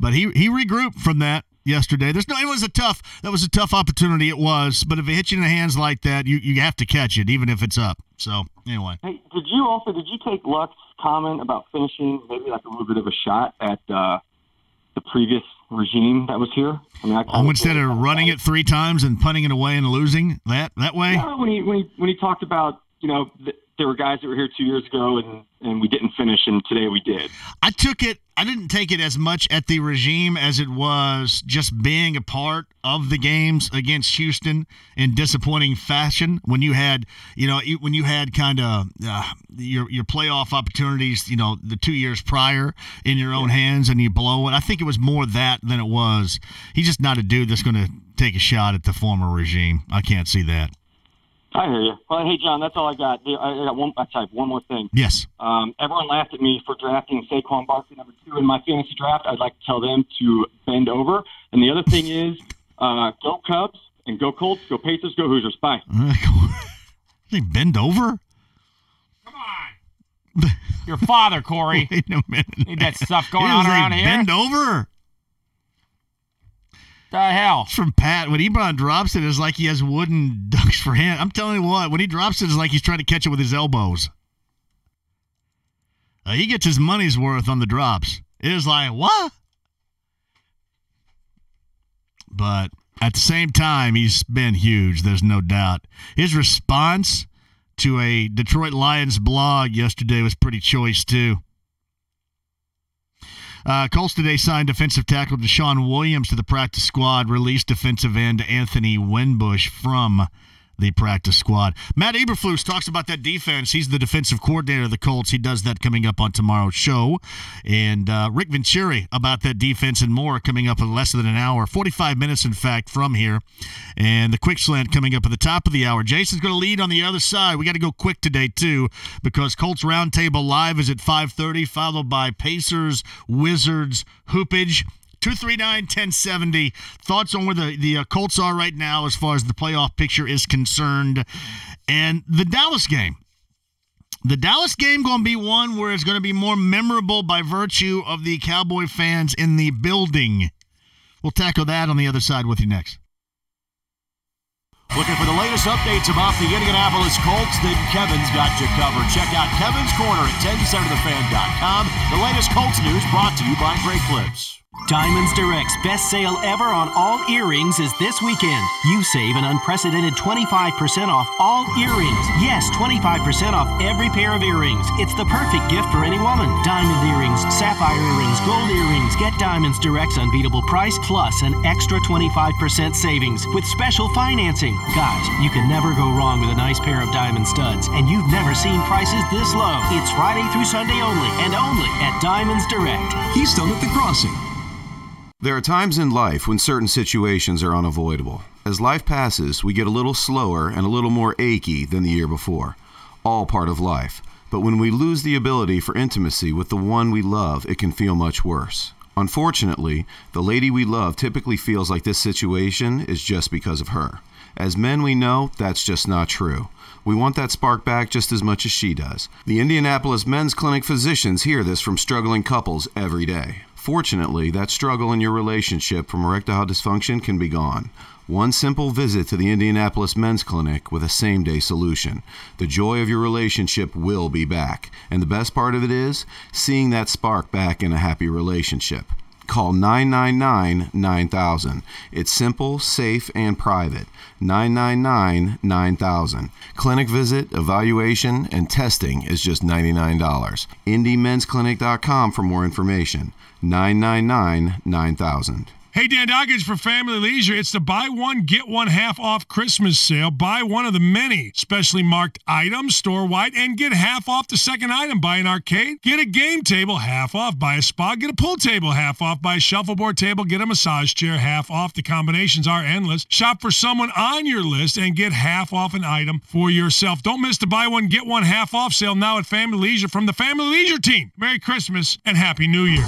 Speaker 1: he regrouped from that yesterday. It was a tough opportunity. It was, but if it hits you in the hands like that, you have to catch it, even if it's up. So anyway,
Speaker 19: hey, did you take Luck's comment about finishing maybe like a little bit of a shot at the previous regime that was here? I mean,
Speaker 1: instead of running it 3 times and punting it away and losing that way.
Speaker 19: Yeah, when he talked about there were guys that were here 2 years ago and we didn't finish, and today we did.
Speaker 1: I didn't take it as much at the regime as it was just being a part of the games against Houston in disappointing fashion. When you had kind of your playoff opportunities, the 2 years prior in your own hands, and you blow it. I think it was more that than it was. He's just not a dude that's going to take a shot at the former regime. I can't see that.
Speaker 19: I hear you. Well, hey, John, that's all I got. I have one more thing.
Speaker 1: Yes.
Speaker 19: Everyone laughed at me for drafting Saquon Barkley number 2 in my fantasy draft. I'd like to tell them to bend over. And the other thing is, go Cubs and go Colts, go Pacers, go Hoosiers. Bye.
Speaker 1: They bend over?
Speaker 16: Come on. Your father, Corey.
Speaker 1: Wait a minute.
Speaker 16: Need that stuff going on around here?
Speaker 1: Bend over?
Speaker 16: The hell?
Speaker 1: From Pat, when Ebron drops it, it's like he has wooden ducks for hand. I'm telling you what, when he drops it, it's like he's trying to catch it with his elbows. He gets his money's worth on the drops. It is like, what? But at the same time, he's been huge, there's no doubt. His response to a Detroit Lions blog yesterday was pretty choice, too. Colts today signed defensive tackle Deshaun Williams to the practice squad, released defensive end Anthony Winbush from the practice squad. Matt Eberflus talks about that defense. He's the defensive coordinator of the Colts. He does that coming up on tomorrow's show. And Rick Venturi about that defense and more coming up in less than an hour, 45 minutes, in fact, from here. And the quick slant coming up at the top of the hour. Jason's going to lead on the other side. We got to go quick today, too, because Colts Roundtable Live is at 5:30, followed by Pacers, Wizards, Hoopage. 239-1070. Thoughts on where the Colts are right now as far as the playoff picture is concerned. And the Dallas game. The Dallas game going to be one where it's going to be more memorable by virtue of the Cowboy fans in the building. We'll tackle that on the other side with you next.
Speaker 7: Looking for the latest updates about the Indianapolis Colts? Then Kevin's got you covered. Check out Kevin's Corner at 1070thefan.com. The latest Colts news brought to you by Great Clips.
Speaker 20: Diamonds Direct's best sale ever on all earrings is this weekend. You save an unprecedented 25% off all earrings. Yes, 25% off every pair of earrings. It's the perfect gift for any woman. Diamond earrings, sapphire earrings, gold earrings. Get Diamonds Direct's unbeatable price plus an extra 25% savings with special financing. Guys, you can never go wrong with a nice pair of diamond studs, and you've never seen prices this low. It's Friday through Sunday only, and only at Diamonds Direct.
Speaker 21: Keystone at the Crossing. There are times in life when certain situations are unavoidable. As life passes, we get a little slower and a little more achy than the year before. All part of life. But when we lose the ability for intimacy with the one we love, it can feel much worse. Unfortunately, the lady we love typically feels like this situation is just because of her. As men, we know that's just not true. We want that spark back just as much as she does. The Indianapolis Men's Clinic physicians hear this from struggling couples every day. Fortunately, that struggle in your relationship from erectile dysfunction can be gone. One simple visit to the Indianapolis Men's Clinic with a same-day solution. The joy of your relationship will be back. And the best part of it is seeing that spark back in a happy relationship. Call 999-9000. It's simple, safe, and private. 999-9000. Clinic visit, evaluation, and testing is just $99. IndyMen'sClinic.com for more information. 999-9000.
Speaker 3: Hey, Dan Doggage for Family Leisure. It's the buy one, get one half off Christmas sale. Buy one of the many specially marked items store-wide and get half off the second item. Buy an arcade, get a game table, half off. Buy a spa, get a pool table, half off. Buy a shuffleboard table, get a massage chair, half off. The combinations are endless. Shop for someone on your list and get half off an item for yourself. Don't miss the buy one, get one half off sale now at Family Leisure from the Family Leisure team. Merry Christmas and Happy New Year.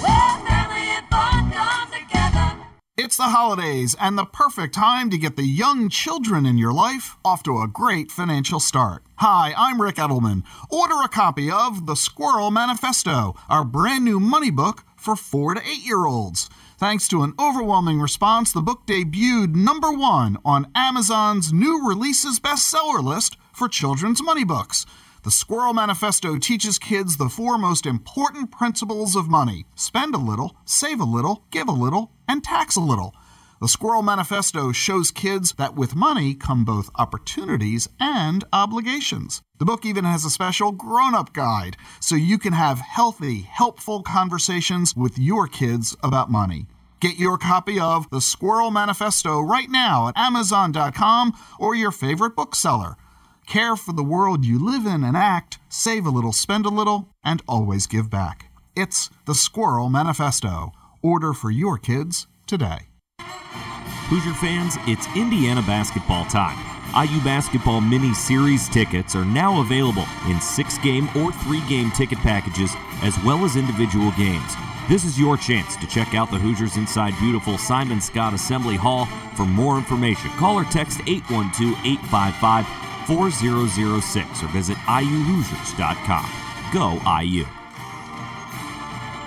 Speaker 4: It's the holidays and the perfect time to get the young children in your life off to a great financial start. Hi, I'm Rick Edelman. Order a copy of The Squirrel Manifesto, our brand new money book for 4 to 8-year-olds. Thanks to an overwhelming response, the book debuted #1 on Amazon's new releases bestseller list for children's money books. The Squirrel Manifesto teaches kids the 4 most important principles of money: spend a little, save a little, give a little, and tax a little. The Squirrel Manifesto shows kids that with money come both opportunities and obligations. The book even has a special grown-up guide so you can have healthy, helpful conversations with your kids about money. Get your copy of The Squirrel Manifesto right now at Amazon.com or your favorite bookseller. Care for the world you live in and act, save a little, spend a little, and always give back. It's The Squirrel Manifesto. Order for your kids today.
Speaker 22: Hoosier fans, it's Indiana basketball time. IU Basketball Mini Series tickets are now available in 6-game or 3-game ticket packages, as well as individual games. This is your chance to check out the Hoosiers inside beautiful Simon Scott Assembly Hall. For more information, call or text 812-855-4006 or visit iuhoosiers.com. Go IU.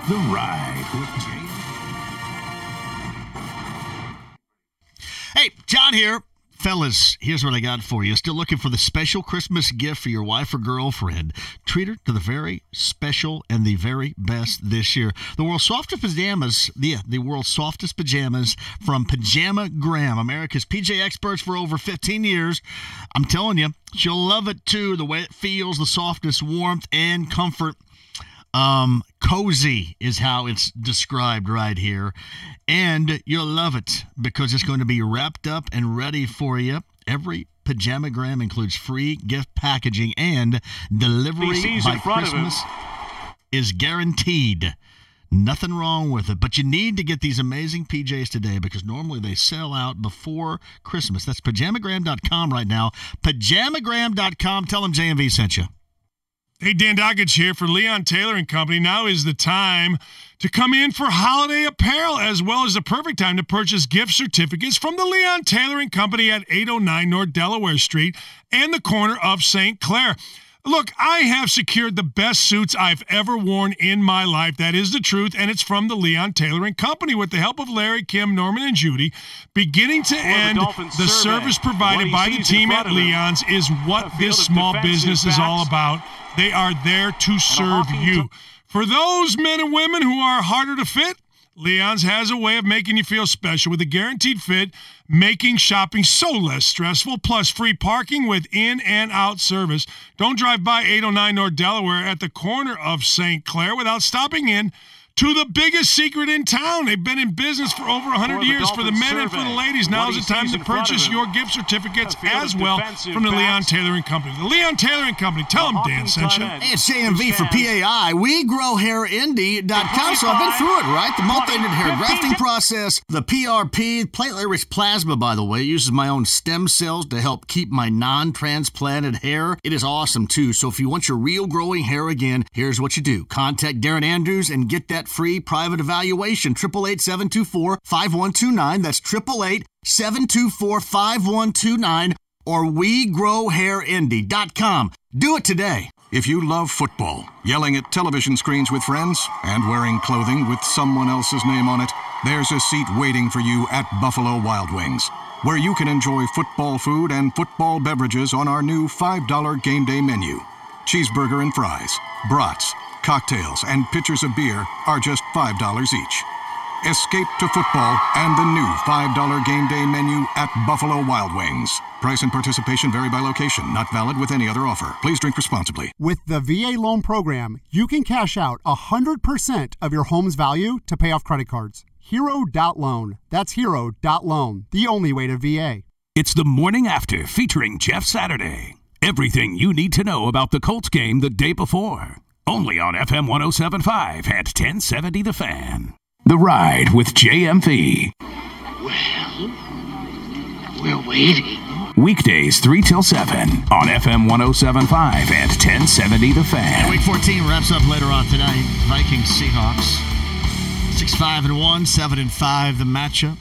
Speaker 6: The Ride with JMV.
Speaker 1: Hey, John here. Fellas, here's what I got for you. Still looking for the special Christmas gift for your wife or girlfriend? Treat her to the very special and the very best this year. The world's softest pajamas, the world's softest pajamas from Pajamagram, America's PJ experts for over 15 years. I'm telling you, she'll love it too. The way it feels, the softness, warmth, and comfort. Cozy is how it's described right here. And you'll love it because it's going to be wrapped up and ready for you. Every Pajamagram includes free gift packaging and delivery by Christmas is guaranteed. Nothing wrong with it. But you need to get these amazing PJs today because normally they sell out before Christmas. That's Pajamagram.com right now. Pajamagram.com. Tell them JMV sent you.
Speaker 3: Hey, Dan Doggage here for Leon Taylor & Company. Now is the time to come in for holiday apparel, as well as the perfect time to purchase gift certificates from the Leon Taylor & Company at 809 North Delaware Street and the corner of St. Clair. Look, I have secured the best suits I've ever worn in my life. That is the truth, and it's from the Leon Taylor & Company with the help of Larry, Kim, Norman, and Judy. Beginning to end, the service provided by the team at Leon's is what this small business is all about. They are there to serve you. For those men and women who are harder to fit, Leon's has a way of making you feel special with a guaranteed fit, making shopping so less stressful, plus free parking with in and out service. Don't drive by 809 North Delaware at the corner of St. Clair without stopping in to the biggest secret in town. They've been in business for over 100 years for the men and for the ladies. Now is the time to purchase your gift certificates as well from the Leon Taylor & Company. The Leon Taylor & Company. Tell them Dan sent you.
Speaker 1: Hey, it's JMV for PAI. WeGrowHairIndy.com. So I've been through it, right? The multi-ended hair grafting process, the PRP, platelet-rich plasma, by the way, uses my own stem cells to help keep my non-transplanted hair. It is awesome, too. So if you want your real growing hair again, here's what you do. Contact Darren Andrews and get that free private evaluation. 888-724-5129. That's 888-724-5129 or WeGrowHairIndy.com. Do it today.
Speaker 6: If you love football, yelling at television screens with friends, and wearing clothing with someone else's name on it, there's a seat waiting for you at Buffalo Wild Wings, where you can enjoy football food and football beverages on our new $5 game day menu. Cheeseburger and fries, brats, cocktails, and pitchers of beer are just $5 each. Escape to football and the new $5 game day menu at Buffalo Wild Wings. Price and participation vary by location. Not valid with any other offer. Please drink responsibly.
Speaker 14: With the VA loan program, you can cash out 100% of your home's value to pay off credit cards. hero.loan. That's hero.loan, the only way to VA.
Speaker 5: It's the Morning After featuring Jeff Saturday. Everything you need to know about the Colts game the day before. Only on FM 107.5 at 1070 The Fan. The Ride with JMV.
Speaker 8: Well, we're waiting.
Speaker 5: Weekdays 3 till 7 on FM 107.5 at 1070 The Fan.
Speaker 1: And Week 14 wraps up later on tonight. Vikings Seahawks. 6-5-1, 7-5 the matchup.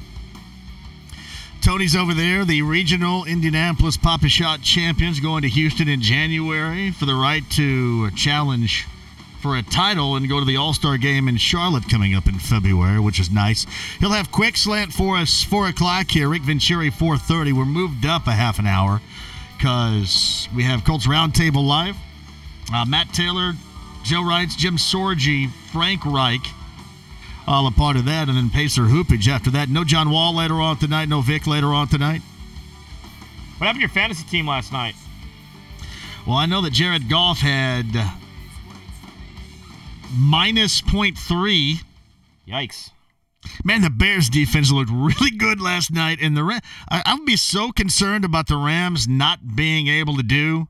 Speaker 1: Tony's over there, the regional Indianapolis Pop-A-Shot champions going to Houston in January for the right to challenge for a title and go to the All-Star game in Charlotte coming up in February, which is nice. He'll have Quick Slant for us 4 o'clock here. Rick Venturi 4:30. We're moved up a half an hour because we have Colts Roundtable Live. Matt Taylor, Joe Wrights, Jim Sorgi, Frank Reich, all a part of that, and then Pacer Hoopage after that. No John Wall later on tonight, no Vic later on tonight.
Speaker 16: What happened to your fantasy team last night?
Speaker 1: Well, I know that Jared Goff had minus 0.3.
Speaker 16: Yikes.
Speaker 1: Man, the Bears defense looked really good last night, and I would be so concerned about the Rams not being able to do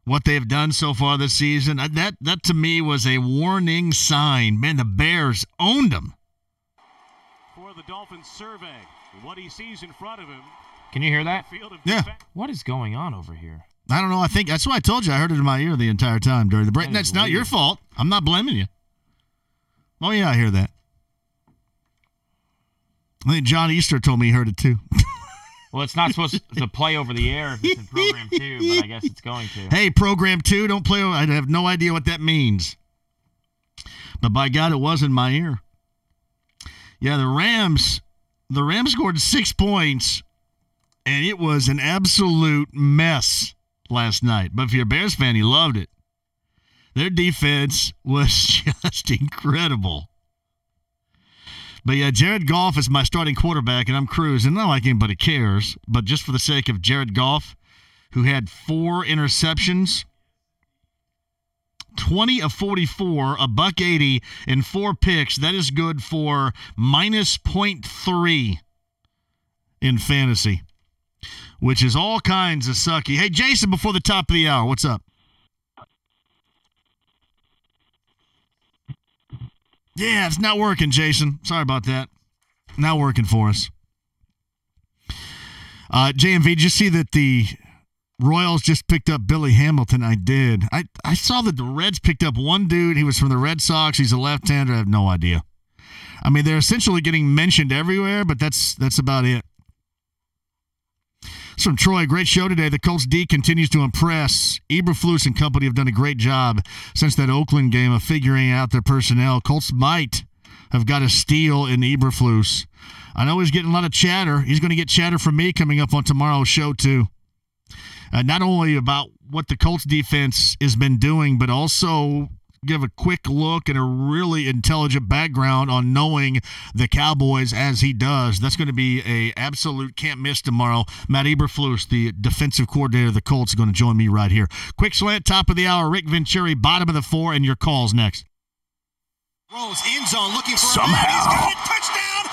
Speaker 1: what they have done so far this season. That to me was a warning sign. Man, the Bears owned them.
Speaker 11: For the Dolphins survey, what he sees in front of him.
Speaker 16: Can you hear that?
Speaker 1: Yeah.
Speaker 16: What is going on over here?
Speaker 1: I don't know. I think that's why I told you I heard it in my ear the entire time during the break. That's not your fault. I'm not blaming you. Oh, yeah, I hear that. I think John Easter told me he heard it too.
Speaker 16: Well, it's not supposed to play over the air if it's in Program 2, but I guess it's going to.
Speaker 1: Hey, Program 2, don't play. I have no idea what that means. But by God, it was in my ear. Yeah, the Rams scored 6 points, and it was an absolute mess last night. But if you're a Bears fan, you loved it. Their defense was just incredible. But yeah, Jared Goff is my starting quarterback, and I'm cruising. Not like anybody cares, but just for the sake of Jared Goff, who had 4 interceptions, 20 of 44, a $180, and 4 picks. That is good for minus 0.3 in fantasy, which is all kinds of sucky. Hey, Jason, before the top of the hour, what's up? Yeah, it's not working, Jason. Sorry about that. Not working for us. JMV, did you see that the Royals just picked up Billy Hamilton? I did. I saw that the Reds picked up one dude. He was from the Red Sox. He's a left-hander. I have no idea. I mean, they're essentially getting mentioned everywhere, but that's about it. It's from Troy. Great show today. The Colts D continues to impress. Eberflus and company have done a great job since that Oakland game of figuring out their personnel. Colts might have got a steal in Eberflus. I know he's getting a lot of chatter. He's going to get chatter from me coming up on tomorrow's show, too. Not only about what the Colts defense has been doing, but also give a quick look and a really intelligent background on knowing the Cowboys as he does. That's going to be a absolute can't miss tomorrow. Matt Eberflus, the defensive coordinator of the Colts, is going to join me right here. Quick slant, top of the hour. Rick Venturi, bottom of the 4, and your calls next.
Speaker 8: Rolls end zone looking for
Speaker 5: somehow,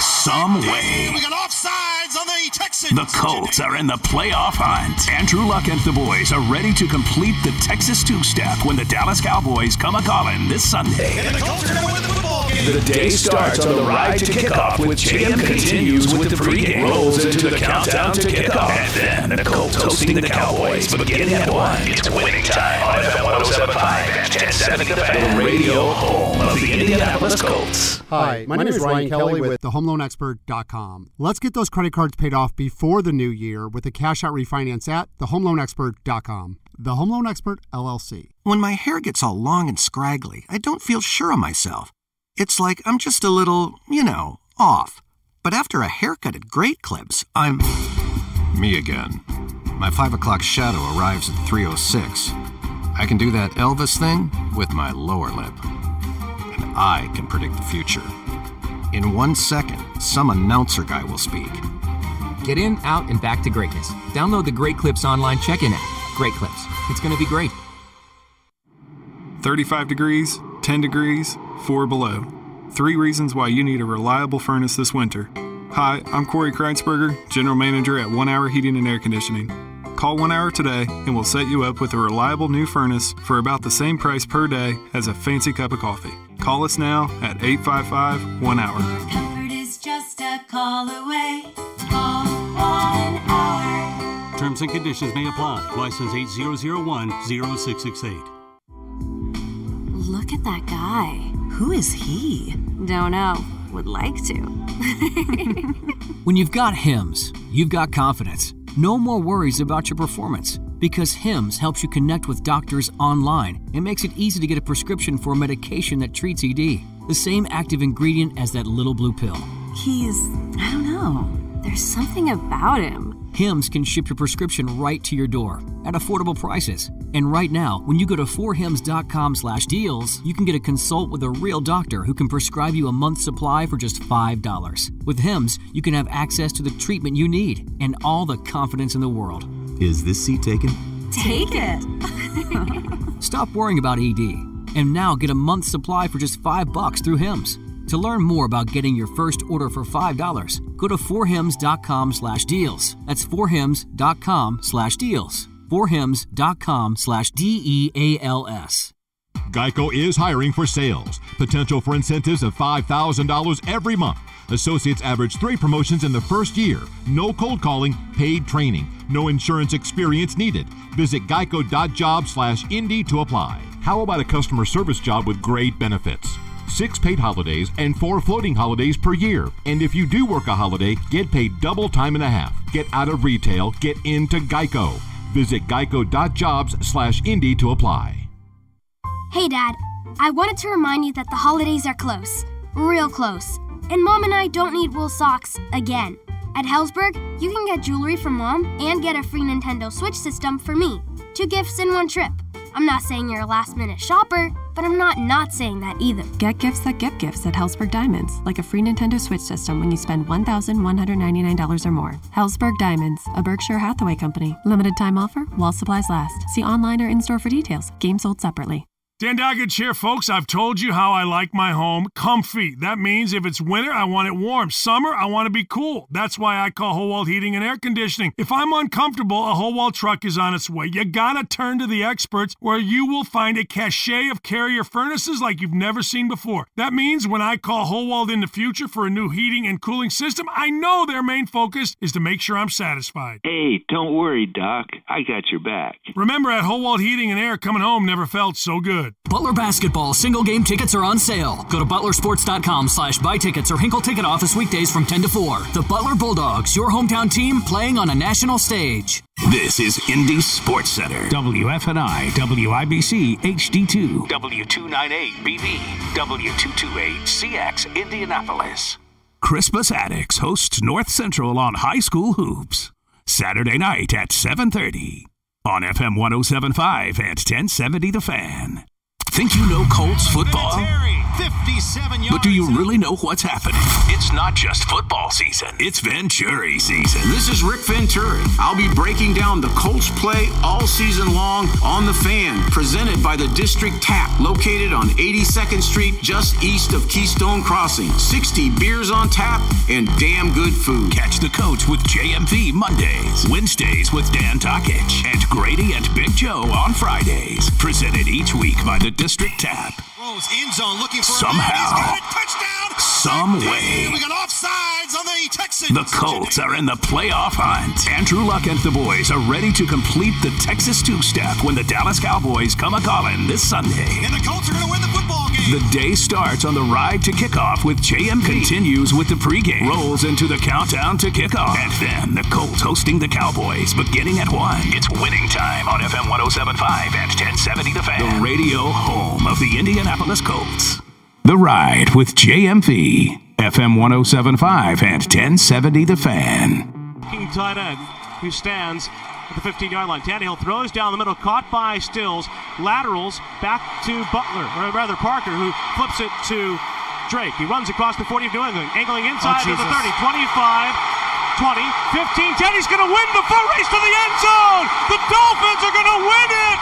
Speaker 5: some way,
Speaker 8: we got offsides on the Texans.
Speaker 5: The Colts are in the playoff hunt. Andrew Luck and the boys are ready to complete the Texas two-step when the Dallas Cowboys come a-calling this Sunday.
Speaker 8: And the Colts are going to win the football game.
Speaker 5: The day starts on the ride to kickoff with JM continues with the pregame, rolls into the countdown to kickoff, and then the Colts hosting the Cowboys beginning at 1. It's winning time on FM 107.5 and 1070 The Fan, the radio home of the Indianapolis Colts.
Speaker 14: Hi, my name is Ryan Kelly with thehomeloanexpert.com. Let's get those credit cards paid off before the new year with a cash-out refinance at thehomeloanexpert.com. The Home Loan Expert, LLC.
Speaker 23: When my hair gets all long and scraggly, I don't feel sure of myself. It's like I'm just a little, off. But after a haircut at Great Clips, I'm...
Speaker 21: Me again. My 5 o'clock shadow arrives at 3:06. I can do that Elvis thing with my lower lip. And I can predict the future. In 1 second, some announcer guy will speak.
Speaker 24: Get in, out, and back to greatness. Download the Great Clips online check-in app. Great Clips. It's going to be great.
Speaker 25: 35 degrees, 10 degrees, 4 below.
Speaker 9: 3 reasons why you need a reliable furnace this winter. Hi, I'm Corey Kreitzberger, General Manager at 1 Hour Heating and Air Conditioning. Call 1 Hour today and we'll set you up with a reliable new furnace for about the same price per day as a fancy cup of coffee. Call us now at 855-1-HOUR.
Speaker 10: Comfort is just a call away. Call 1 Hour.
Speaker 12: Terms and conditions may apply. License 8001-0668.
Speaker 13: Look at that guy. Who is he? Don't know. Would like to.
Speaker 25: When you've got Hims, you've got confidence. No more worries about your performance because Hims helps you connect with doctors online and makes it easy to get a prescription for a medication that treats ED. The same active ingredient as that little blue pill.
Speaker 13: I don't know. There's something about him.
Speaker 25: Hims can ship your prescription right to your door at affordable prices. And right now, when you go to 4hims.com/deals, you can get a consult with a real doctor who can prescribe you a month's supply for just $5. With Hims, you can have access to the treatment you need and all the confidence in the world.
Speaker 26: Is this seat taken?
Speaker 13: Take it.
Speaker 25: Stop worrying about ED. And now get a month's supply for just $5 through Hims. To learn more about getting your first order for $5, go to 4hims.com/deals. That's 4hims.com/deals. 4hims.com/DEALS.
Speaker 11: Geico is hiring for sales. Potential for incentives of $5,000 every month. Associates average 3 promotions in the first year. No cold calling, paid training. No insurance experience needed. Visit geico.job/Indy to apply. How about a customer service job with great benefits? 6 paid holidays and 4 floating holidays per year. And if you do work a holiday, get paid double time and a half. Get out of retail, get into Geico. Visit geico.jobs/Indy to apply.
Speaker 27: Hey, Dad. I wanted to remind you that the holidays are close. Real close. And Mom and I don't need wool socks again. At Hellsberg, you can get jewelry for Mom and get a free Nintendo Switch system for me. 2 gifts in 1 trip. I'm not saying you're a last-minute shopper, but I'm not saying that either.
Speaker 28: Get gifts that get gifts at Hellsberg Diamonds, like a free Nintendo Switch system when you spend $1,199 or more. Hellsberg Diamonds, a Berkshire Hathaway company. Limited time offer while supplies last. See online or in-store for details. Game sold separately.
Speaker 3: Dan Doggett here, folks. I've told you how I like my home comfy. That means if it's winter, I want it warm. Summer, I want to be cool. That's why I call Howald Heating and Air Conditioning. If I'm uncomfortable, a Howald truck is on its way. You gotta turn to the experts where you will find a cachet of Carrier furnaces like you've never seen before. That means when I call Howald in the future for a new heating and cooling system, I know their main focus is to make sure I'm satisfied.
Speaker 29: Hey, don't worry, Doc. I got your back.
Speaker 3: Remember, at Howald Heating and Air, coming home never felt so good.
Speaker 25: Butler basketball single game tickets are on sale. Go to butlersports.com/buy tickets or Hinkle Ticket Office weekdays from 10 to 4. The Butler Bulldogs, your hometown team playing on a national stage.
Speaker 5: This is Indy Sports Center.
Speaker 30: WFNI, WIBC, HD2,
Speaker 5: W298BV, W228CX, Indianapolis.
Speaker 30: Crispus Attucks hosts North Central on High School Hoops. Saturday night at 7:30 on FM 107.5 and 1070 The Fan.
Speaker 5: Think you know Colts football?
Speaker 30: 57 yards.
Speaker 5: But do you really know what's happening? It's not just football season. It's Venturi season.
Speaker 31: This is Rick Venturi. I'll be breaking down the Colts play all season long on The Fan, presented by the District Tap, located on 82nd Street, just east of Keystone Crossing. 60 beers on tap and damn good food.
Speaker 5: Catch the coach with JMV Mondays, Wednesdays with Dan Takich, and Grady and Big Joe on Fridays. Presented each week by the District Tap.
Speaker 8: Rose end zone looking for
Speaker 5: Somehow,
Speaker 8: touchdown.
Speaker 5: some way,
Speaker 8: we got offsides on the Texans.
Speaker 5: the Colts are in the playoff hunt. Andrew Luck and the boys are ready to complete the Texas two-step when the Dallas Cowboys come a-calling this Sunday.
Speaker 8: And the Colts are going to win the football game.
Speaker 5: The day starts on the ride to kickoff with JMV. Continues with the pregame, rolls into the countdown to kickoff, and then the Colts hosting the Cowboys beginning at 1. It's winning time on FM 107.5 and 1070 The Fan. The radio home of the Indianapolis Colts. The Ride with JMV, FM 107.5 and 1070 The Fan.
Speaker 32: King tight end who stands at the 15-yard line. Tannehill throws down the middle, caught by Stills, laterals back to Butler, or rather Parker, who flips it to Drake. He runs across the 40 of New England, angling inside to the 30, 25, 20, 15, 10. He's going to win the foot race to the end zone. The Dolphins are going to win it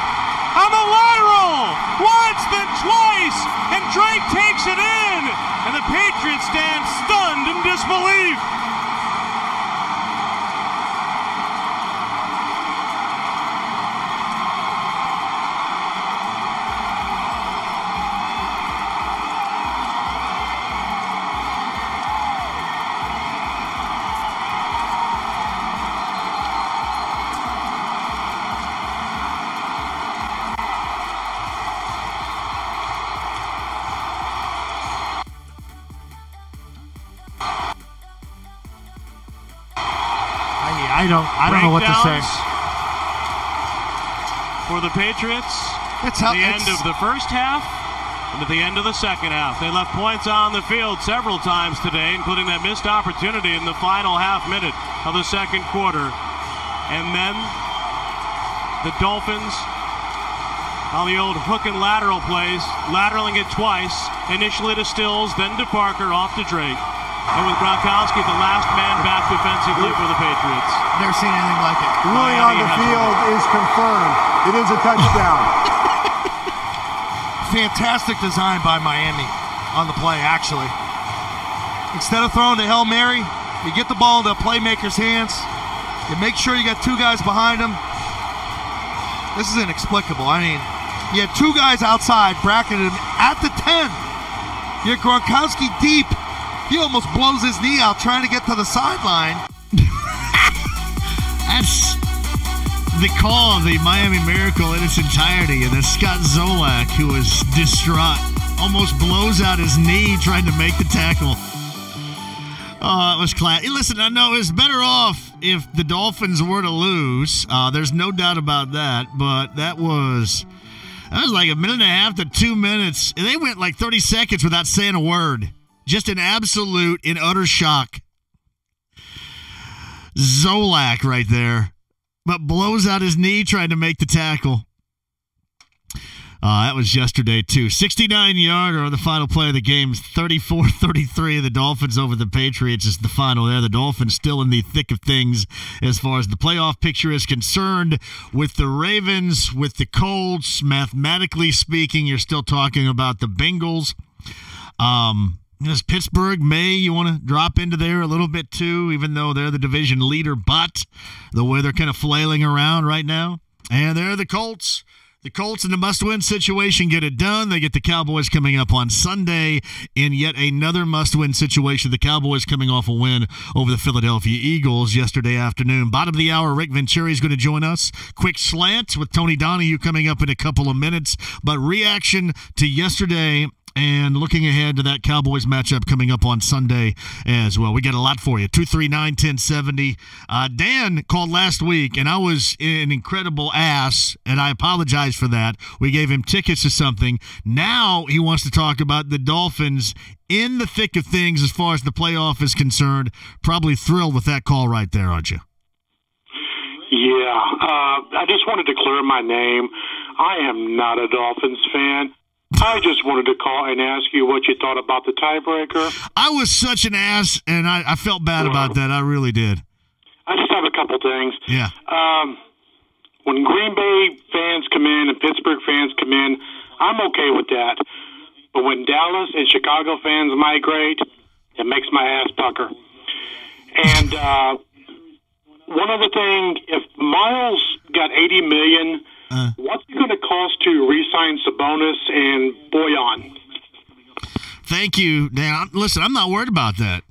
Speaker 32: on the lateral. Once, then twice, and Drake takes it in. And the
Speaker 2: I don't know what to say.
Speaker 32: For the Patriots,
Speaker 2: it's
Speaker 32: the end of the first half and at the end of the second half. They left points on the field several times today, including that missed opportunity in the final half minute of the second quarter. And then the Dolphins on the old hook and lateral plays, lateraling it twice, initially to Stills, then to Parker, off to Drake. And with Gronkowski, the last man back defensively for the Patriots.
Speaker 2: Never seen anything like it.
Speaker 4: Ruling on the field is confirmed. It is a touchdown.
Speaker 2: Fantastic design by Miami on the play, actually. Instead of throwing to Hail Mary, you get the ball into a playmaker's hands. You make sure you got two guys behind him. This is inexplicable. I mean, you had two guys outside bracketed at the 10. You had Gronkowski deep. He almost blows his knee out trying to get to the sideline.
Speaker 1: That's the call of the Miami Miracle in its entirety. And then Scott Zolak, who was distraught, almost blows out his knee trying to make the tackle. Oh, it was class. Listen, I know it's better off if the Dolphins were to lose. There's no doubt about that. But that was like a minute and a half to 2 minutes. And they went like 30 seconds without saying a word. Just an absolute and utter shock. Zolak right there. But blows out his knee trying to make the tackle. That was yesterday, too. 69-yarder on the final play of the game. 34-33. The Dolphins over the Patriots is the final there. The Dolphins still in the thick of things as far as the playoff picture is concerned. With the Ravens, with the Colts, mathematically speaking, you're still talking about the Bengals. Does Pittsburgh, you want to drop into there a little bit too, even though they're the division leader, but the way they're kind of flailing around right now. And they're the Colts. The Colts in the must-win situation get it done. They get the Cowboys coming up on Sunday in yet another must-win situation. The Cowboys coming off a win over the Philadelphia Eagles yesterday afternoon. Bottom of the hour, Rick Venturi is going to join us. Quick slant with Tony Donahue coming up in a couple of minutes. But reaction to yesterday and looking ahead to that Cowboys matchup coming up on Sunday as well. We got a lot for you. 239-1070. Dan called last week, and I was an incredible ass, and I apologize for that. We gave him tickets to something. Now he wants to talk about the Dolphins in the thick of things as far as the playoff is concerned. Probably thrilled with that call right there, aren't you?
Speaker 6: Yeah. I just wanted to clear my name. I am not a Dolphins fan. I just wanted to call and ask you what you thought about the tiebreaker.
Speaker 1: I was such an ass, and I felt bad about that. I really did.
Speaker 6: I just have a couple things.
Speaker 1: Yeah.
Speaker 6: When Green Bay fans come in and Pittsburgh fans come in, I'm okay with that. But when Dallas and Chicago fans migrate, it makes my ass pucker. And one other thing, if Miles got $80 million, what's it going to cost to re-sign Sabonis and Boyan?
Speaker 1: Thank you, Dan. Listen, I'm not worried about that.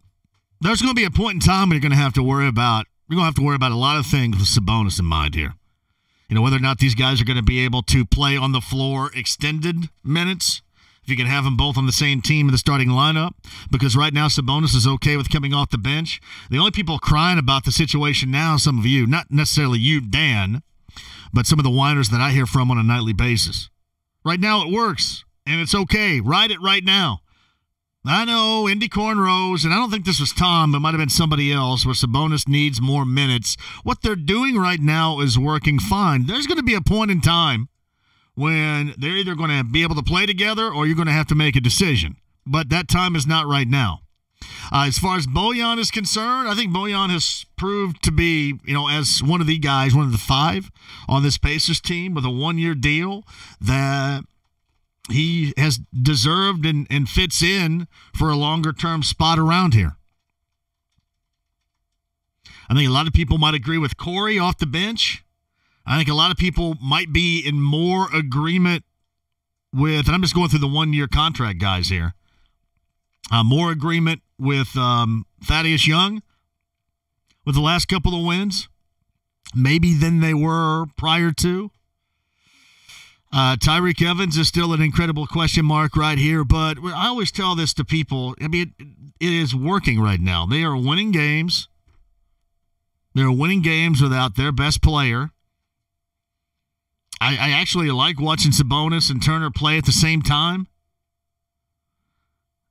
Speaker 1: There's going to be a point in time when you're going to have to worry about. You're going to have to worry about a lot of things with Sabonis in mind here. You know, whether or not these guys are going to be able to play on the floor extended minutes. If you can have them both on the same team in the starting lineup, because right now Sabonis is okay with coming off the bench. The only people crying about the situation now, some of you, not necessarily you, Dan, but some of the whiners that I hear from on a nightly basis. Right now it works, and it's okay. Ride it right now. I know, Indy Cornrows, and I don't think this was Tom, it might have been somebody else, where Sabonis needs more minutes. What they're doing right now is working fine. There's going to be a point in time when they're either going to be able to play together or you're going to have to make a decision. But that time is not right now. As far as Bojan is concerned, I think Bojan has proved to be, you know, as one of the guys, one of the five on this Pacers team with a one-year deal that he has deserved and fits in for a longer-term spot around here. I think a lot of people might agree with Corey off the bench. I think a lot of people might be in more agreement with, and I'm just going through the one-year contract guys here, more agreement with Thaddeus Young with the last couple of wins, maybe than they were prior to. Tyreek Evans is still an incredible question mark right here, but I always tell this to people. I mean, it is working right now. They are winning games. They're winning games without their best player. I actually like watching Sabonis and Turner play at the same time.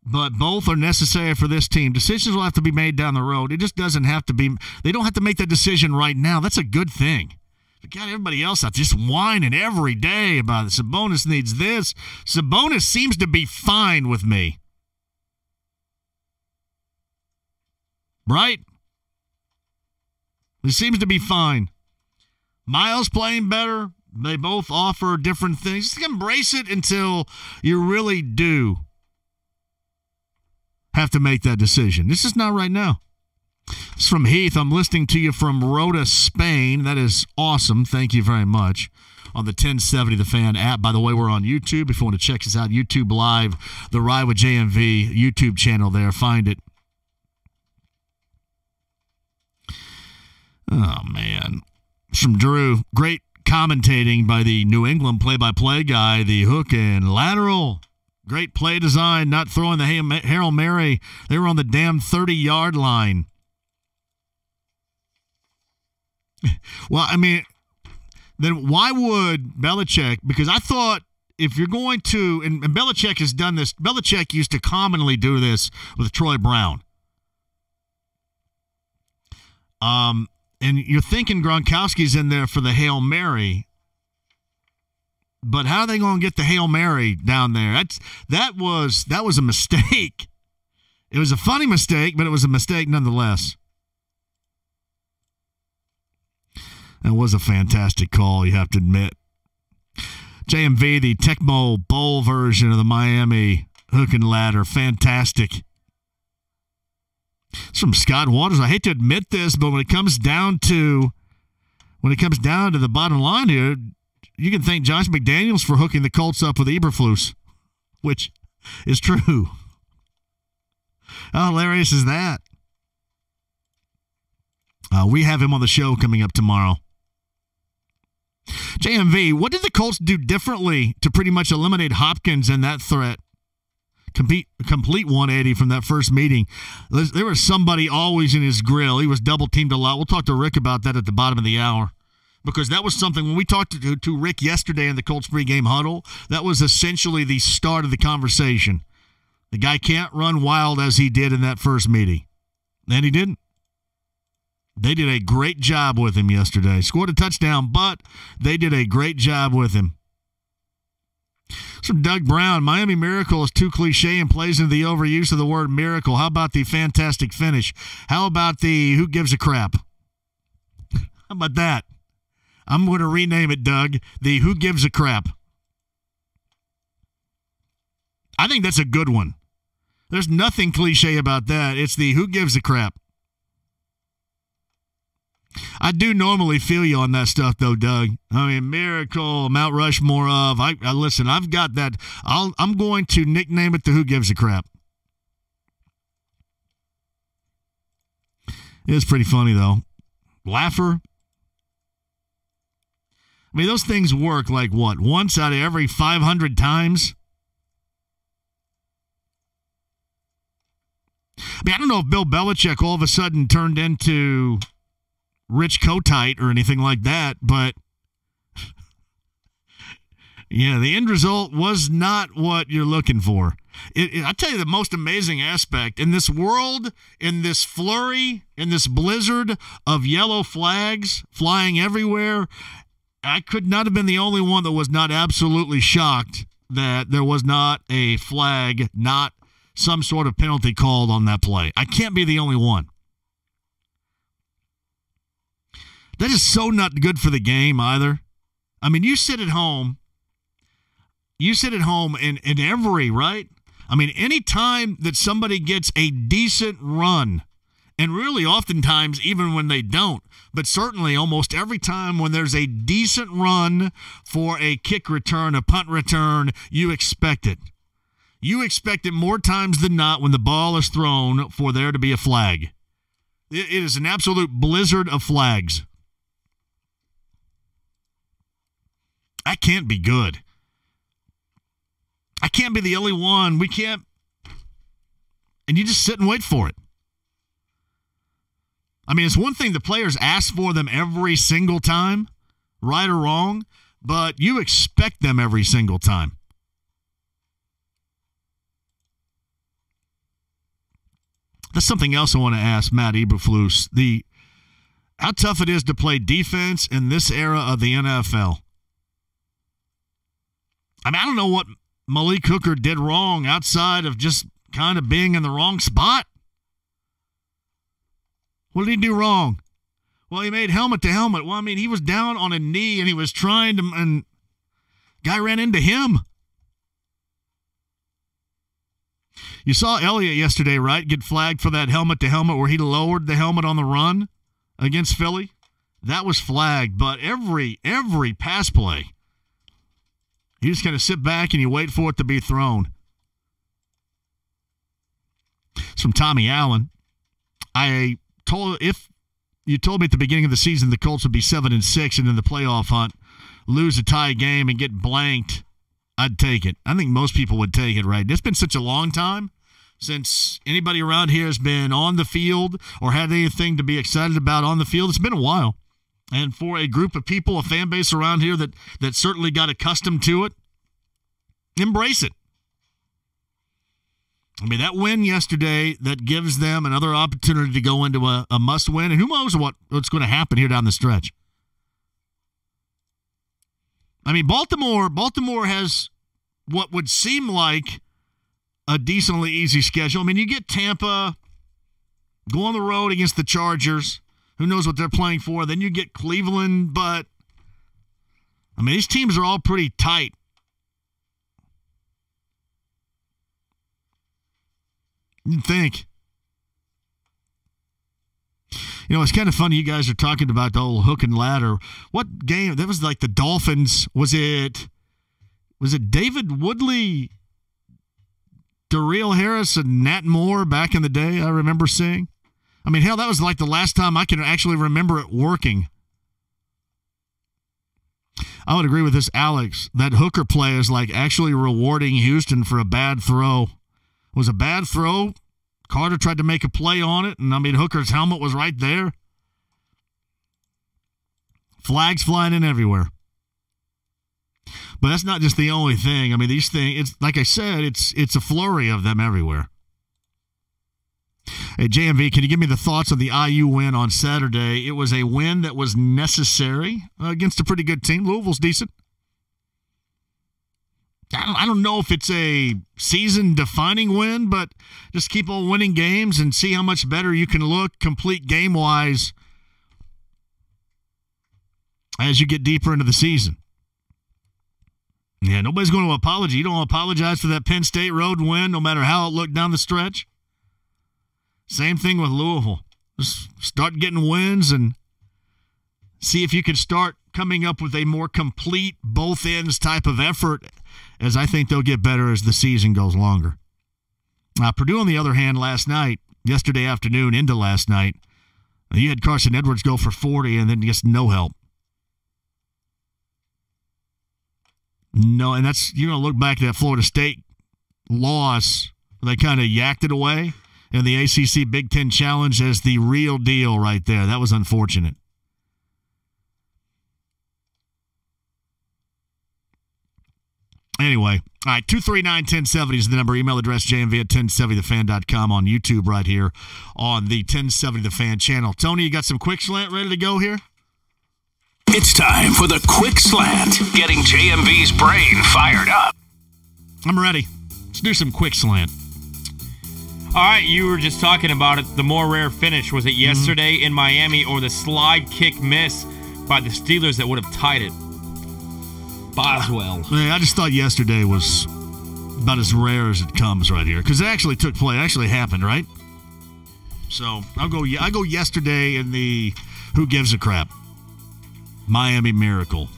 Speaker 1: But both are necessary for this team. Decisions will have to be made down the road. It just doesn't have to be – they don't have to make that decision right now. That's a good thing. But got everybody else out just whining every day about it. Sabonis needs this. Sabonis seems to be fine with me. Right? He seems to be fine. Miles playing better. They both offer different things. Just embrace it until you really do have to make that decision. This is not right now. This is from Heath. I'm listening to you from Rota, Spain. That is awesome. Thank you very much. On the 1070 The Fan app. By the way, we're on YouTube. If you want to check us out, YouTube Live, the Ride with JMV YouTube channel there. Find it. Oh, man. It's from Drew. Great commentating by the New England play-by-play guy. The hook and lateral. Great play design, not throwing the Hail Mary. They were on the damn 30-yard line. Well, I mean, then why would Belichick, because I thought if you're going to, and Belichick has done this, Belichick used to commonly do this with Troy Brown. And you're thinking Gronkowski's in there for the Hail Mary, but how are they going to get the Hail Mary down there? That was a mistake. It was a funny mistake, but it was a mistake nonetheless. That was a fantastic call, you have to admit. JMV, the Tecmo Bowl version of the Miami hook and ladder, fantastic. It's from Scott Waters. I hate to admit this, but when it comes down to the bottom line here, you can thank Josh McDaniels for hooking the Colts up with Eberflus, which is true. How hilarious is that? We have him on the show coming up tomorrow. JMV, what did the Colts do differently to pretty much eliminate Hopkins and that threat? Complete 180 from that first meeting. There was somebody always in his grill. He was double-teamed a lot. We'll talk to Rick about that at the bottom of the hour, because that was something when we talked to Rick yesterday in the Colts pregame huddle, that was essentially the start of the conversation. The guy can't run wild as he did in that first meeting, and he didn't. They did a great job with him yesterday. Scored a touchdown, but they did a great job with him. It's from Doug Brown. Miami Miracle is too cliche and plays into the overuse of the word miracle. How about the fantastic finish? How about the who gives a crap? How about that? I'm going to rename it, Doug, the who gives a crap. I think that's a good one. There's nothing cliche about that. It's the who gives a crap. I do normally feel you on that stuff, though, Doug. I mean, Miracle, Mount Rushmore of. I listen, I've got that. I'm going to nickname it the who gives a crap. It's pretty funny, though. Laugher. I mean, those things work like what? Once out of every 500 times? I mean, I don't know if Bill Belichick all of a sudden turned into Rich Kotite or anything like that, but yeah, the end result was not what you're looking for. I tell you, the most amazing aspect in this world, in this flurry, in this blizzard of yellow flags flying everywhere, I could not have been the only one that was not absolutely shocked that there was not a flag, not some sort of penalty called on that play. I can't be the only one. That is so not good for the game either. I mean, you sit at home in every, right? I mean, any time that somebody gets a decent run, and really oftentimes even when they don't, but certainly almost every time when there's a decent run for a kick return, a punt return, you expect it. You expect it more times than not when the ball is thrown for there to be a flag. It is an absolute blizzard of flags. I can't be good. I can't be the only one. We can't. And you just sit and wait for it. I mean, it's one thing the players ask for them every single time, right or wrong, but you expect them every single time. That's something else I want to ask Matt Eberflus. How tough it is to play defense in this era of the NFL. I mean, I don't know what Malik Hooker did wrong outside of just kind of being in the wrong spot. What did he do wrong? Well, he made helmet to helmet. Well, I mean, he was down on a knee and he was trying to, and guy ran into him. You saw Elliott yesterday, right? Get flagged for that helmet to helmet where he lowered the helmet on the run against Philly. That was flagged, but every pass play, you just kind of sit back and you wait for it to be thrown. It's from Tommy Allen. If you told me at the beginning of the season the Colts would be 7-6 and in the playoff hunt, lose a tie game and get blanked, I'd take it. I think most people would take it, right? It's been such a long time since anybody around here has been on the field or had anything to be excited about on the field. It's been a while. And for a group of people, a fan base around here that certainly got accustomed to it, embrace it. I mean, that win yesterday, that gives them another opportunity to go into a must-win, and who knows what's going to happen here down the stretch. I mean, Baltimore has what would seem like a decently easy schedule. I mean, you get Tampa, go on the road against the Chargers. Who knows what they're playing for? Then you get Cleveland, but, I mean, these teams are all pretty tight. You'd think. You know, it's kind of funny you guys are talking about the old hook and ladder. What game? That was like the Dolphins. Was it David Woodley, Darrell Harris, and Nat Moore back in the day I remember seeing? I mean, hell, that was like the last time I can actually remember it working. I would agree with this, Alex. That hooker play is like actually rewarding Houston for a bad throw. It was a bad throw. Carter tried to make a play on it, and I mean, Hooker's helmet was right there. Flags flying in everywhere. But that's not just the only thing. I mean, these things, it's like I said, it's a flurry of them everywhere. Hey, JMV, can you give me the thoughts on the IU win on Saturday? It was a win that was necessary against a pretty good team. Louisville's decent. I don't know if it's a season-defining win, but just keep on winning games and see how much better you can look complete game-wise as you get deeper into the season. Yeah, nobody's going to apologize. You don't apologize for that Penn State road win, no matter how it looked down the stretch. Same thing with Louisville. Just start getting wins and see if you can start coming up with a more complete, both ends type of effort, as I think they'll get better as the season goes longer. Purdue, on the other hand, yesterday afternoon into last night, you had Carson Edwards go for 40 and then just no help. No, and that's, look back at that Florida State loss. They kind of yacked it away, and the ACC Big Ten Challenge as the real deal right there. That was unfortunate. Anyway, all right, 239-1070 is the number. Email address, JMV at 1070thefan.com, on YouTube right here on the 1070 The Fan channel. Tony, you got some quick slant ready to go here?
Speaker 30: It's time for the quick slant, getting JMV's brain fired up.
Speaker 1: I'm ready. Let's do some quick slant.
Speaker 7: All right, you were just talking about it. The more rare finish, was it yesterday in Miami or the slide kick miss by the Steelers that would have tied it? Boswell.
Speaker 1: Yeah, I just thought yesterday was about as rare as it comes right here, because it actually took place. It actually happened, right? So I go yesterday in the who gives a crap. Miami Miracle.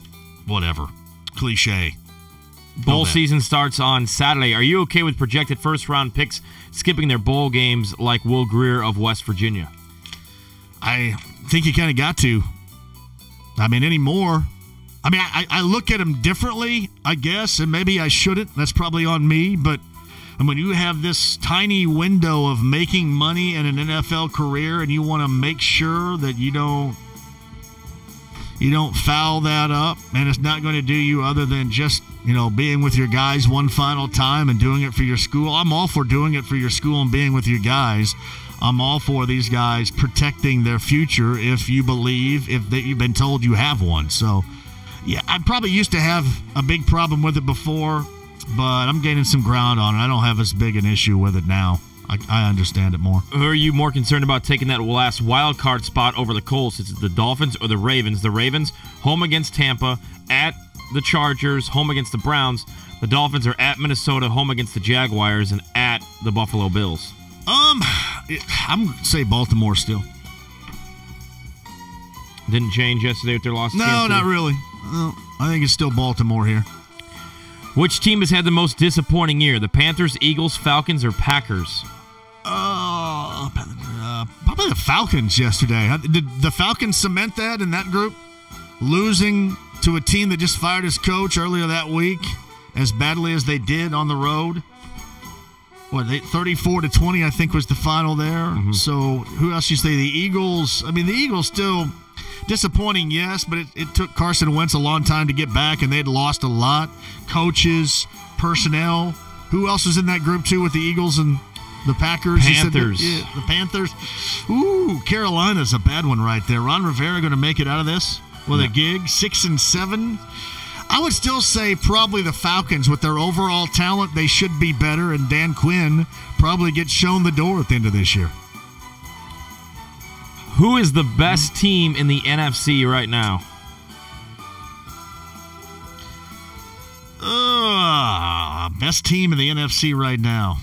Speaker 1: Whatever. Cliche.
Speaker 7: Bowl season starts on Saturday. Are you okay with projected first-round picks skipping their bowl games like Will Grier of West Virginia?
Speaker 1: I think you kind of got to. I mean, anymore. I mean, I look at them differently, I guess, and maybe I shouldn't. That's probably on me. But And when you have this tiny window of making money in an NFL career and you want to make sure that you don't foul that up, and it's not going to do you other than just, being with your guys one final time and doing it for your school. I'm all for doing it for your school and being with your guys. I'm all for these guys protecting their future if you believe, that you've been told you have one. So, yeah, I probably used to have a big problem with it before, but I'm gaining some ground on it. I don't have as big an issue with it now. I understand it more.
Speaker 7: Who are you more concerned about taking that last wild card spot over the Colts? Is it the Dolphins or the Ravens? The Ravens, home against Tampa, at the Chargers, home against the Browns. The Dolphins are at Minnesota, home against the Jaguars, and at the Buffalo Bills.
Speaker 1: I'm going to say Baltimore still.
Speaker 7: Didn't change yesterday with their loss?
Speaker 1: No, not really. No, I think it's still Baltimore here.
Speaker 7: Which team has had the most disappointing year? The Panthers, Eagles, Falcons, or Packers?
Speaker 1: Probably the Falcons yesterday. Did the Falcons cement that in that group? Losing to a team that just fired his coach earlier that week as badly as they did on the road. 34-20, I think, was the final there. Mm-hmm. So who else you say? The Eagles. I mean, the Eagles still disappointing, yes, but it took Carson Wentz a long time to get back, and they'd lost a lot. Coaches, personnel. Who else was in that group, too, with the Eagles and the Packers?
Speaker 7: Panthers.
Speaker 1: The Panthers. Ooh, Carolina's a bad one right there. Ron Rivera going to make it out of this with a gig, 6-7. I would still say probably the Falcons with their overall talent. They should be better, and Dan Quinn probably gets shown the door at the end of this year.
Speaker 7: Who is the best team in the NFC right now?
Speaker 1: Best team in the NFC right now.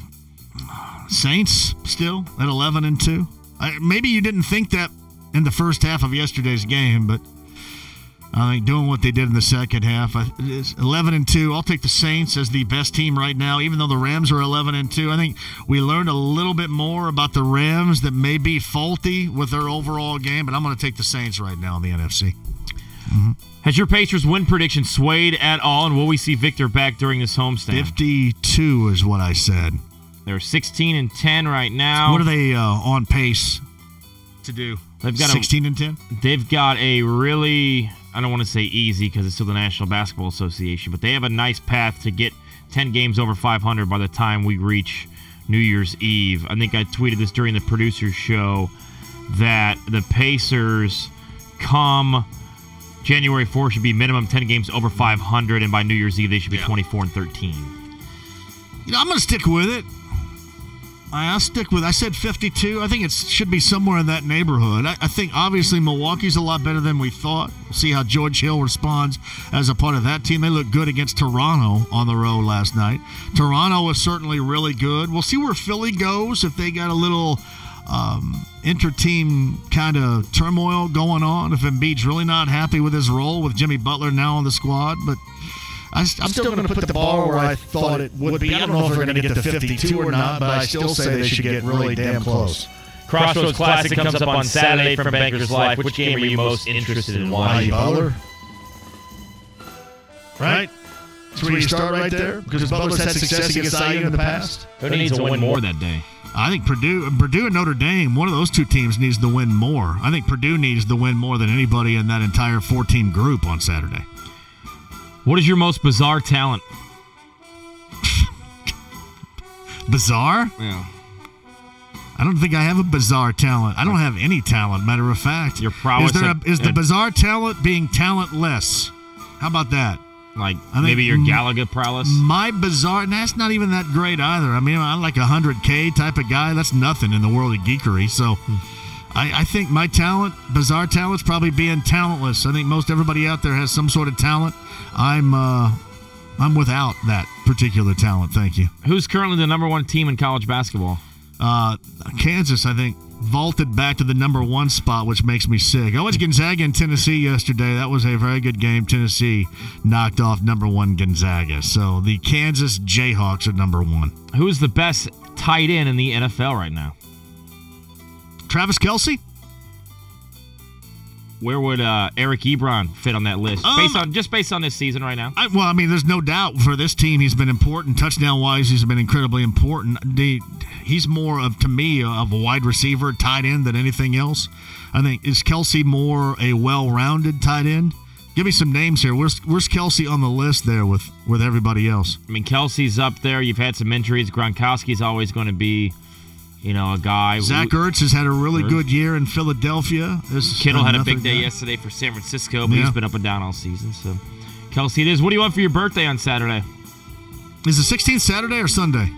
Speaker 1: Saints still at 11-2. Maybe you didn't think that in the first half of yesterday's game, but I think doing what they did in the second half, it's 11-2. I'll take the Saints as the best team right now, even though the Rams are 11-2. I think we learned a little bit more about the Rams that may be faulty with their overall game, but I'm going to take the Saints right now in the NFC. Mm-hmm.
Speaker 7: Has your Pacers win prediction swayed at all, and will we see Victor back during this homestand?
Speaker 1: 52 is what I said.
Speaker 7: They're 16-10 right now.
Speaker 1: What are they on pace to do?
Speaker 7: They've got
Speaker 1: 16-10.
Speaker 7: They've got a really, I don't want to say easy because it's still the National Basketball Association, but they have a nice path to get 10 games over 500 by the time we reach New Year's Eve. I think I tweeted this during the producer's show that the Pacers come January 4th should be minimum 10 games over 500, and by New Year's Eve they should be 24-13.
Speaker 1: I'm going to stick with it. I'll stick with. I said 52. I think it should be somewhere in that neighborhood. I think obviously Milwaukee's a lot better than we thought. We'll see how George Hill responds as a part of that team. They looked good against Toronto on the road last night. Toronto was certainly really good. We'll see where Philly goes if they got a little inter-team kind of turmoil going on. If Embiid's really not happy with his role with Jimmy Butler now on the squad, but I'm still going to put the bar where I thought it would be. I don't know if they're going to get to 52 or not, but I still say they should get really damn close.
Speaker 7: Crossroads Classic comes up on Saturday from Bankers Life. Which game are you most interested in watching?
Speaker 1: Butler. Right? That's where you start right there? Because Butler's had success against IU in the past.
Speaker 7: Who needs to win more that day?
Speaker 1: I think Purdue and Notre Dame, one of those two teams needs to win more. I think Purdue needs to win more than anybody in that entire 4-team group on Saturday.
Speaker 7: What is your most bizarre talent?
Speaker 1: Bizarre?
Speaker 7: Yeah.
Speaker 1: I don't think I have a bizarre talent. I don't have any talent, matter of fact.
Speaker 7: Your prowess
Speaker 1: is the bizarre talent being talentless? How about that?
Speaker 7: Like maybe your Gallagher prowess?
Speaker 1: My bizarre, that's not even that great either. I mean, I'm like a 100K type of guy. That's nothing in the world of geekery. So I think my talent, bizarre talent's probably being talentless. I think most everybody out there has some sort of talent. I'm without that particular talent. Thank you.
Speaker 7: Who's currently the number one team in college basketball?
Speaker 1: Kansas, I think, vaulted back to the number one spot, which makes me sick. I watched Gonzaga and Tennessee yesterday. That was a very good game. Tennessee knocked off number one Gonzaga. So the Kansas Jayhawks are number one.
Speaker 7: Who's the best tight end in the NFL right now?
Speaker 1: Travis Kelce?
Speaker 7: where would Eric Ebron fit on that list? Based on this season right now?
Speaker 1: There's no doubt for this team he's been important. Touchdown-wise, he's been incredibly important. He's more of, to me, of a wide receiver, tight end than anything else. I think, is Kelsey more a well-rounded tight end? Give me some names here. Where's Kelsey on the list there with everybody else?
Speaker 7: Kelsey's up there. You've had some injuries. Gronkowski's always going to be, a guy.
Speaker 1: Zach Ertz has had a really good year in Philadelphia.
Speaker 7: Kittle had a big day yesterday for San Francisco, but he's been up and down all season. So, Kelsey, it is. What do you want for your birthday on Saturday?
Speaker 1: Is the 16th Saturday or Sunday?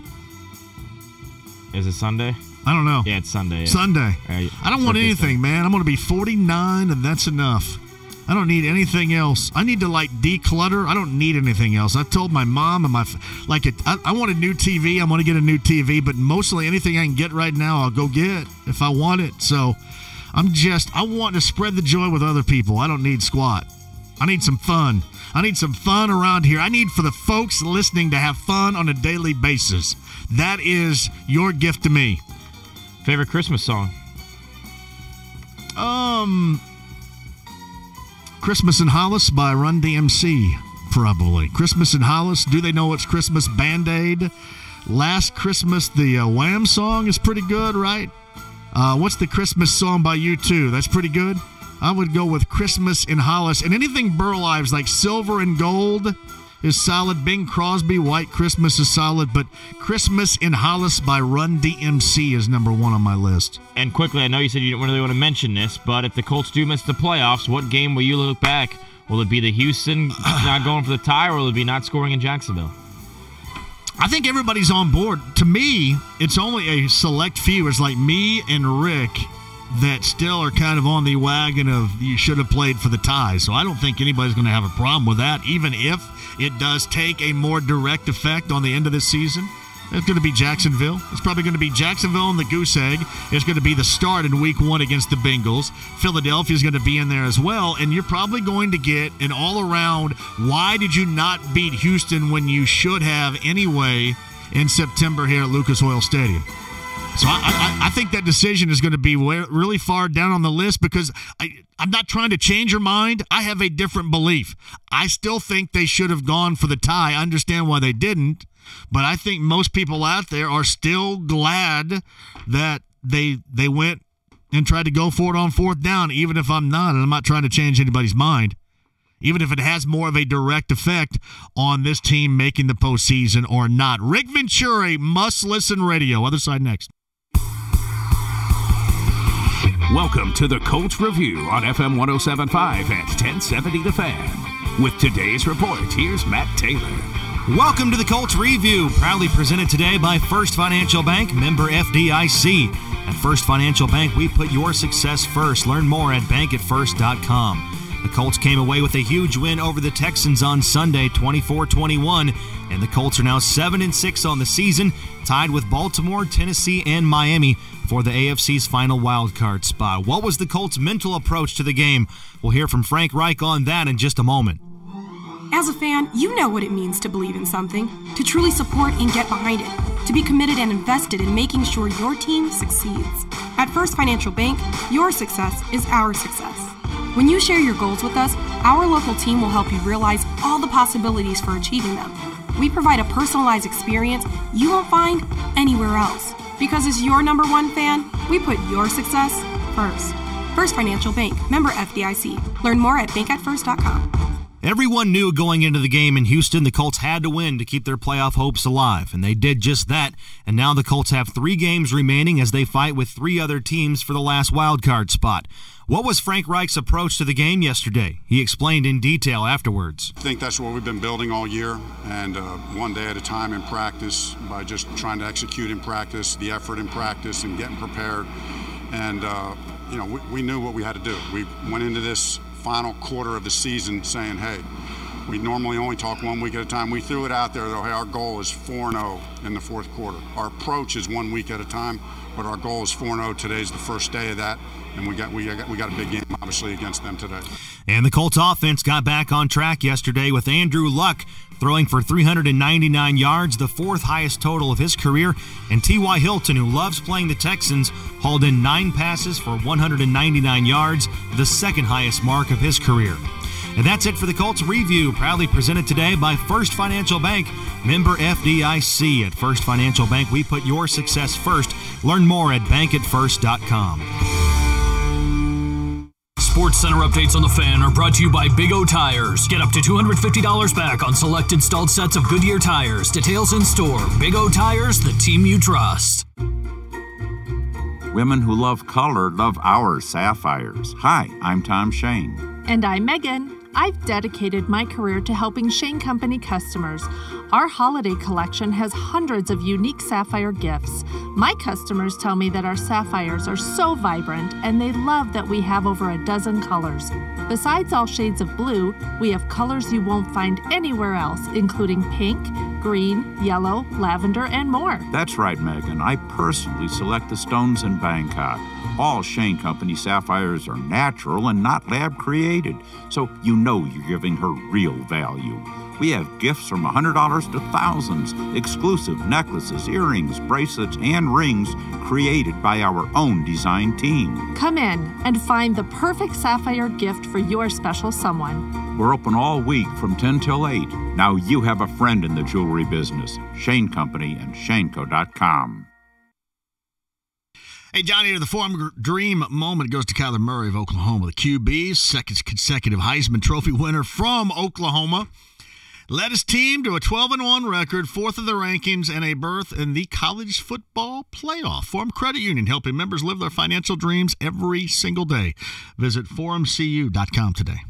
Speaker 7: Is it Sunday?
Speaker 1: I don't know.
Speaker 7: Yeah, it's Sunday. Yeah.
Speaker 1: Sunday. I don't want anything, man. I'm going to be 49, and that's enough. I don't need anything else. I need to declutter. I don't need anything else. I told my mom and I want a new TV. I'm going to get a new TV, but mostly anything I can get right now, I'll go get if I want it. So I want to spread the joy with other people. I don't need squat. I need some fun. I need some fun around here. I need for the folks listening to have fun on a daily basis. That is your gift to me.
Speaker 7: Favorite Christmas song?
Speaker 1: Christmas in Hollis by Run DMC, probably. Christmas in Hollis. Do They Know It's Christmas? Band-Aid. Last Christmas, the Wham song is pretty good, right? What's the Christmas song by U2? That's pretty good. I would go with Christmas in Hollis. And anything Burl Ives, like Silver and Gold, is solid. Bing Crosby, White Christmas is solid. But Christmas in Hollis by Run DMC is number one on my list.
Speaker 7: And quickly, I know you said you didn't really want to mention this, but if the Colts do miss the playoffs, what game will you look back? Will it be the Houston not going for the tie, or will it be not scoring in Jacksonville?
Speaker 1: I think everybody's on board. To me, it's only a select few. It's like me and Rick that still are kind of on the wagon of you should have played for the tie. So I don't think anybody's going to have a problem with that, even if it does take a more direct effect on the end of this season. It's going to be Jacksonville. It's probably going to be Jacksonville and the Goose Egg. It's going to be the start in Week 1 against the Bengals. Philadelphia's going to be in there as well, and you're probably going to get an all-around, why did you not beat Houston when you should have anyway in September here at Lucas Oil Stadium? So I think that decision is going to be really far down on the list because I'm not trying to change your mind. I have a different belief. I still think they should have gone for the tie. I understand why they didn't, but I think most people out there are still glad that they went and tried to go for it on fourth down, even if I'm not, and I'm not trying to change anybody's mind, even if it has more of a direct effect on this team making the postseason or not. Rick Venturi, Must Listen Radio. Other side next.
Speaker 30: Welcome to the Colts Review on FM 107.5 at 1070 The Fan. With today's report, here's Matt Taylor.
Speaker 14: Welcome to the Colts Review, proudly presented today by First Financial Bank, member FDIC. At First Financial Bank, we put your success first. Learn more at bankatfirst.com. The Colts came away with a huge win over the Texans on Sunday, 24-21, and the Colts are now 7-6 on the season, tied with Baltimore, Tennessee, and Miami for the AFC's final wildcard spot. What was the Colts' mental approach to the game? We'll hear from Frank Reich on that in just a moment.
Speaker 15: As a fan, you know what it means to believe in something, to truly support and get behind it, to be committed and invested in making sure your team succeeds. At First Financial Bank, your success is our success. When you share your goals with us, our local team will help you realize all the possibilities for achieving them. We provide a personalized experience you won't find anywhere else. Because as your number one fan, we put your success first. First Financial Bank, member FDIC. Learn more at bankatfirst.com.
Speaker 14: Everyone knew going into the game in Houston the Colts had to win to keep their playoff hopes alive, and they did just that. And now the Colts have 3 games remaining as they fight with 3 other teams for the last wildcard spot. What was Frank Reich's approach to the game yesterday? He explained in detail afterwards.
Speaker 16: I think that's what we've been building all year, and one day at a time in practice by just trying to execute in practice, the effort in practice, and getting prepared. And, we knew what we had to do. We went into this final quarter of the season saying, hey, We normally only talk 1 week at a time. We threw it out there, though. Hey, our goal is 4-0 in the fourth quarter. Our approach is 1 week at a time, but our goal is 4-0. Today's the first day of that, and we got a big game, obviously, against them today.
Speaker 14: And the Colts offense got back on track yesterday with Andrew Luck throwing for 399 yards, the fourth highest total of his career, and T.Y. Hilton, who loves playing the Texans, hauled in 9 passes for 199 yards, the second highest mark of his career. And that's it for the Colts Review, proudly presented today by First Financial Bank, member FDIC. At First Financial Bank, we put your success first. Learn more at bankatfirst.com.
Speaker 9: Sports Center updates on the Fan are brought to you by Big O Tires. Get up to $250 back on select installed sets of Goodyear tires. Details in store. Big O Tires, the team you trust.
Speaker 10: Women who love color love our sapphires. Hi, I'm Tom Shane.
Speaker 12: And I'm Megan. I've dedicated my career to helping Shane Company customers. Our holiday collection has hundreds of unique sapphire gifts. My customers tell me that our sapphires are so vibrant, and they love that we have over a dozen colors. Besides all shades of blue, we have colors you won't find anywhere else, including pink, green, yellow, lavender, and more.
Speaker 10: That's right, Megan. I personally select the stones in Bangkok. All Shane Company sapphires are natural and not lab created, so you know you're giving her real value. We have gifts from $100 to thousands, exclusive necklaces, earrings, bracelets, and rings created by our own design team.
Speaker 12: Come in and find the perfect sapphire gift for your special someone.
Speaker 10: We're open all week from 10 till 8. Now you have a friend in the jewelry business. Shane Company and ShaneCo.com.
Speaker 1: Hey, Johnny, the Forum Dream moment goes to Kyler Murray of Oklahoma. The QB, second consecutive Heisman Trophy winner from Oklahoma, led his team to a 12-1 record, fourth in the rankings, and a berth in the college football playoff. Forum Credit Union, helping members live their financial dreams every single day. Visit forumcu.com today.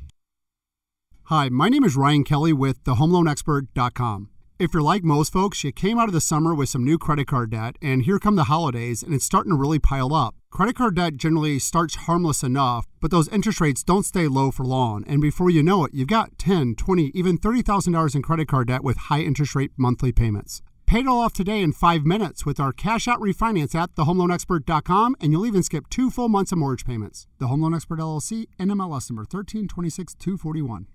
Speaker 17: Hi, my name is Ryan Kelly with thehomeloanexpert.com. If you're like most folks, you came out of the summer with some new credit card debt, and here come the holidays, and it's starting to really pile up. Credit card debt generally starts harmless enough, but those interest rates don't stay low for long, and before you know it, you've got $10,000, $20,000, even $30,000 in credit card debt with high interest rate monthly payments. Pay it all off today in 5 minutes with our cash out refinance at thehomeloanexpert.com, and you'll even skip 2 full months of mortgage payments. The Home Loan Expert LLC, NMLS number 1326241.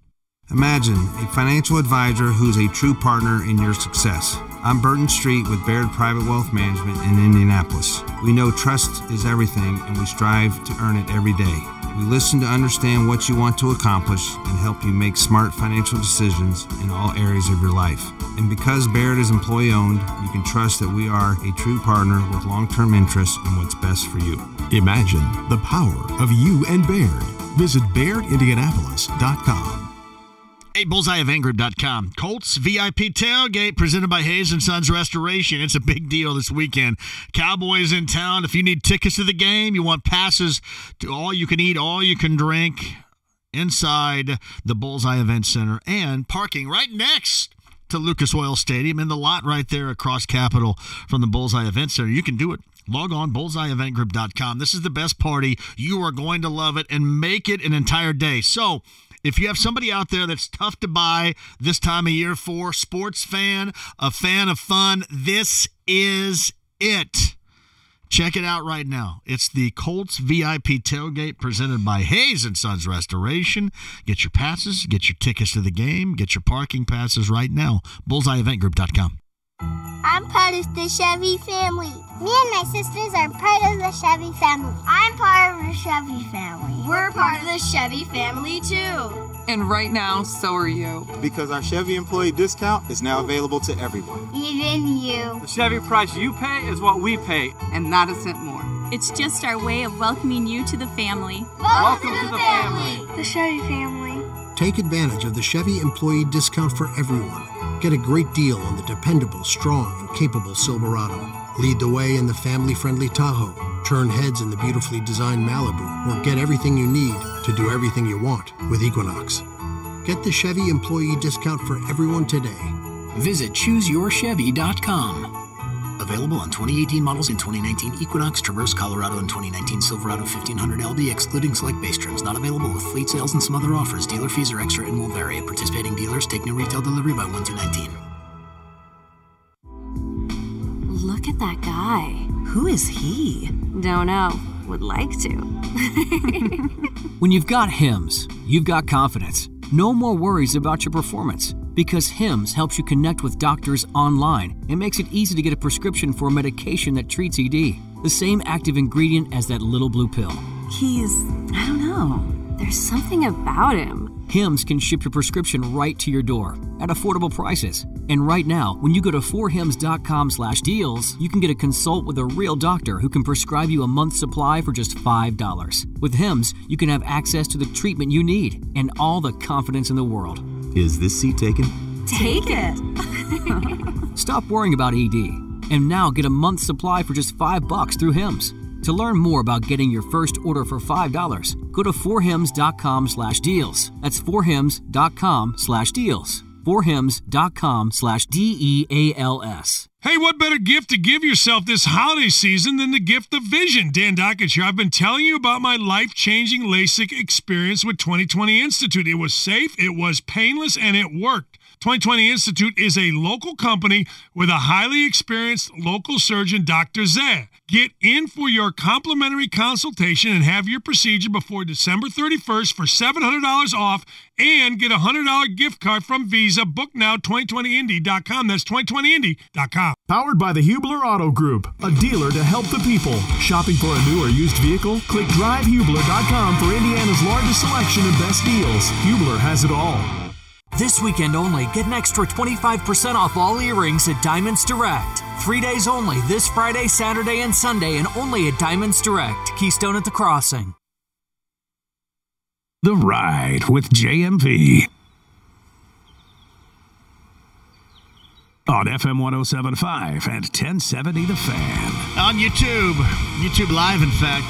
Speaker 18: Imagine a financial advisor who's a true partner in your success. I'm Burton Street with Baird Private Wealth Management in Indianapolis. We know trust is everything, and we strive to earn it every day. We listen to understand what you want to accomplish and help you make smart financial decisions in all areas of your life. And because Baird is employee-owned, you can trust that we are a true partner with long-term interests in what's best for you.
Speaker 19: Imagine the power of you and Baird. Visit BairdIndianapolis.com.
Speaker 1: Hey, bullseyeofangroup.com. Colts VIP Tailgate presented by Hayes & Sons Restoration. It's a big deal this weekend. Cowboys in town. If you need tickets to the game, you want passes to all you can eat, all you can drink inside the Bullseye Event Center, and parking right next to Lucas Oil Stadium in the lot right there across Capitol from the Bullseye Event Center. You can do it. Log on, bullseyeeventgroup.com. This is the best party. You are going to love it, and make it an entire day. So, if you have somebody out there that's tough to buy this time of year for, sports fan, a fan of fun, this is it. Check it out right now. It's the Colts VIP Tailgate presented by Hayes & Sons Restoration. Get your passes, get your tickets to the game, get your parking passes right now. BullseyeEventGroup.com.
Speaker 20: I'm part of the Chevy family. Me and my sisters are part of the Chevy family. I'm part of the Chevy family.
Speaker 21: We're part of the Chevy family, too.
Speaker 22: And right now, so are you.
Speaker 23: Because our Chevy employee discount is now available to everyone.
Speaker 20: Even you.
Speaker 24: The Chevy price you pay is what we pay, and not a cent more.
Speaker 26: It's just our way of welcoming you to the family.
Speaker 20: Welcome to the family.
Speaker 21: The Chevy family.
Speaker 33: Take advantage of the Chevy employee discount for everyone. Get a great deal on the dependable, strong, and capable Silverado. Lead the way in the family-friendly Tahoe. Turn heads in the beautifully designed Malibu, or get everything you need to do everything you want with Equinox. Get the Chevy employee discount for everyone today.
Speaker 25: Visit ChooseYourChevy.com.
Speaker 2: Available on 2018 models in 2019 Equinox, Traverse, Colorado, and 2019 Silverado 1500 LD, excluding select base trims. Not available with fleet sales and some other offers. Dealer fees are extra and will vary. At participating dealers, take new retail delivery by 1/2/19.
Speaker 3: Look at that guy. Who is he? Don't know. Would like to.
Speaker 25: When you've got Hims, you've got confidence. No more worries about your performance. Because Hims helps you connect with doctors online and makes it easy to get a prescription for a medication that treats ED. The same active ingredient as that little blue pill.
Speaker 3: I don't know. There's something about him.
Speaker 25: Hims can ship your prescription right to your door at affordable prices. And right now, when you go to 4hims.com/deals, you can get a consult with a real doctor who can prescribe you a month's supply for just $5. With Hims, you can have access to the treatment you need and all the confidence in the world.
Speaker 4: Is this seat taken?
Speaker 3: Take it.
Speaker 25: Stop worrying about ED. And now get a month's supply for just $5 through Hims. To learn more about getting your first order for $5, go to 4hims.com/deals. That's 4hims.com/deals. 4hims.com/DEALS.
Speaker 5: Hey, what better gift to give yourself this holiday season than the gift of vision? Dan Dockett here. I've been telling you about my life-changing LASIK experience with 2020 Institute. It was safe, it was painless, and it worked. 2020 Institute is a local company with a highly experienced local surgeon, Dr. Zeh. Get in for your complimentary consultation and have your procedure before December 31st for $700 off and get a $100 gift card from Visa. Book now, 2020indy.com. That's 2020indy.com.
Speaker 19: Powered by the Hubler Auto Group, a dealer to help the people. Shopping for a new or used vehicle? Click drivehubler.com for Indiana's largest selection and best deals. Hubler has it all.
Speaker 9: This weekend only, get an extra 25% off all earrings at Diamonds Direct. 3 days only, this Friday, Saturday, and Sunday, and only at Diamonds Direct, Keystone at the Crossing.
Speaker 30: The Ride with JMV. On FM 107.5 and 1070 The Fan.
Speaker 1: On YouTube Live, in fact,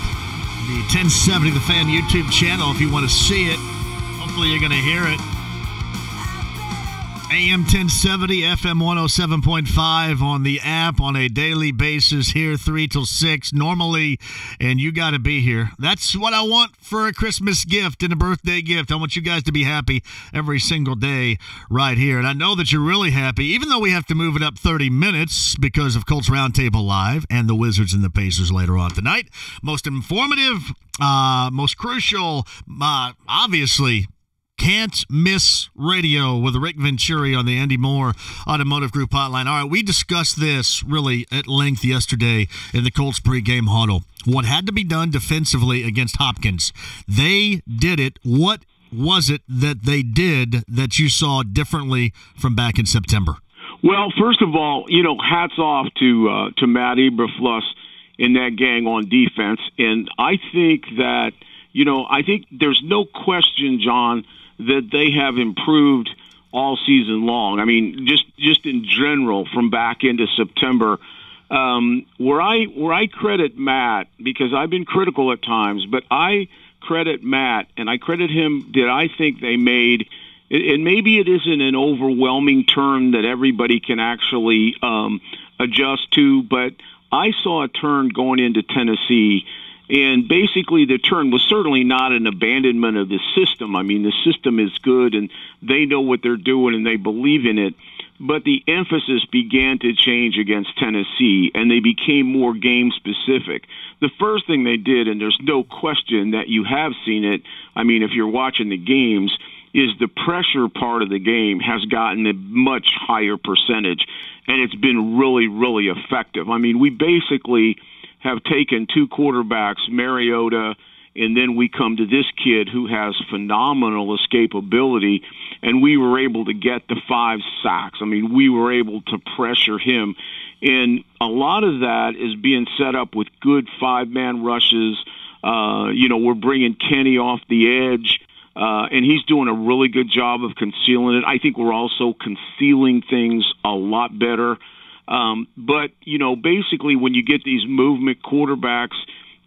Speaker 1: the 1070 The Fan YouTube channel if you want to see it. Hopefully you're going to hear it. AM 1070, FM 107.5 on the app on a daily basis here, 3 till 6 normally, and you got to be here. That's what I want for a Christmas gift and a birthday gift. I want you guys to be happy every single day right here, and I know that you're really happy, even though we have to move it up 30 minutes because of Colts Roundtable Live and the Wizards and the Pacers later on tonight. Most informative, most crucial, obviously, can't miss radio with Rick Venturi on the Andy Moore Automotive Group hotline. All right, we discussed this really at length yesterday in the Colts pregame huddle. What had to be done defensively against Hopkins. They did it. What was it that they did that you saw differently from back in September?
Speaker 6: Well, first of all, hats off to Matt Eberflus in that gang on defense. And I think that, I think there's no question, John, that they have improved all season long. I mean, just in general from back into September. Where I credit Matt, because I've been critical at times, but I credit Matt, and I credit him that I think they made, and maybe it isn't an overwhelming turn that everybody can actually adjust to, but I saw a turn going into Tennessee. And basically the turn was certainly not an abandonment of the system. I mean, the system is good, and they know what they're doing, and they believe in it. But the emphasis began to change against Tennessee, and they became more game-specific. The first thing they did, and there's no question that you have seen it, I mean, if you're watching the games, is the pressure part of the game has gotten a much higher percentage, and it's been really, really effective. I mean, we basically have taken two quarterbacks, Mariota, and then we come to this kid who has phenomenal escapability, and we were able to get the 5 sacks. I mean, we were able to pressure him. And a lot of that is being set up with good 5-man rushes. We're bringing Kenny off the edge, and he's doing a really good job of concealing it. I think we're also concealing things a lot better. But basically when you get these movement quarterbacks,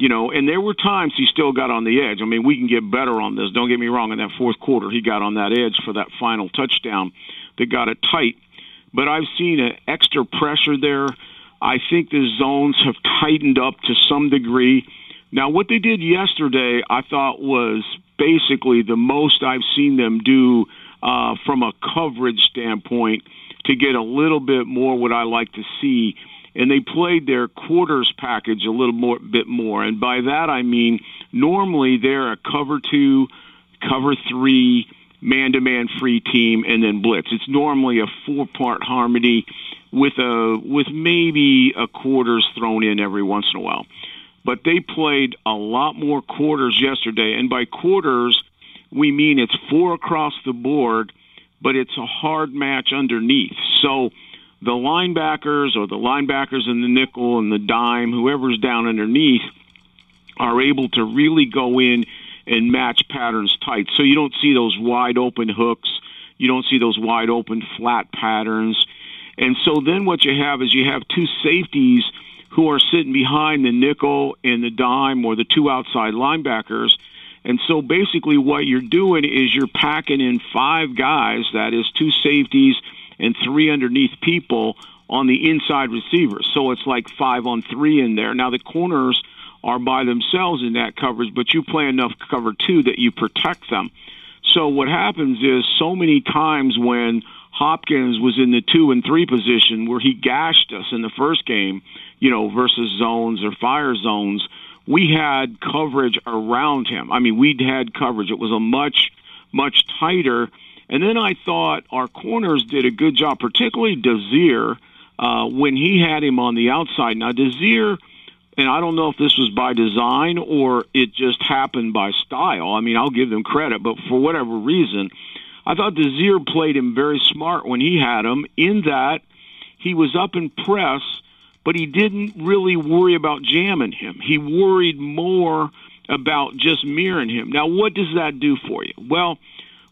Speaker 6: and there were times he still got on the edge. I mean, we can get better on this. Don't get me wrong. In that fourth quarter, he got on that edge for that final touchdown that got it tight. But I've seen an extra pressure there. I think the zones have tightened up to some degree. Now, what they did yesterday, I thought was basically the most I've seen them do from a coverage standpoint to get a little bit more what I like to see. And they played their quarters package a little bit more. And by that, I mean normally they're a cover 2, cover 3, man-to-man free team, and then blitz. It's normally a 4-part harmony with maybe a quarters thrown in every once in a while. But they played a lot more quarters yesterday. And by quarters, we mean it's 4 across the board, but it's a hard match underneath. So the linebackers or the linebackers in the nickel and the dime, whoever's down underneath, are able to really go in and match patterns tight. So you don't see those wide open hooks. You don't see those wide open flat patterns. And so then what you have is you have 2 safeties who are sitting behind the nickel and the dime or the 2 outside linebackers. And so basically what you're doing is you're packing in 5 guys, that is 2 safeties and 3 underneath people on the inside receivers. So it's like 5 on 3 in there. Now the corners are by themselves in that coverage, but you play enough cover 2 that you protect them. So what happens is so many times when Hopkins was in the 2 and 3 position where he gashed us in the first game, versus zones or fire zones, we had coverage around him. I mean, we'd had coverage. It was a much, much tighter. And then I thought our corners did a good job, particularly Desir, when he had him on the outside. Now, Desir, and I don't know if this was by design or it just happened by style. I mean, I'll give them credit, but for whatever reason, I thought Desir played him very smart when he had him, in that he was up in press, but he didn't really worry about jamming him. He worried more about just mirroring him. Now, what does that do for you? Well,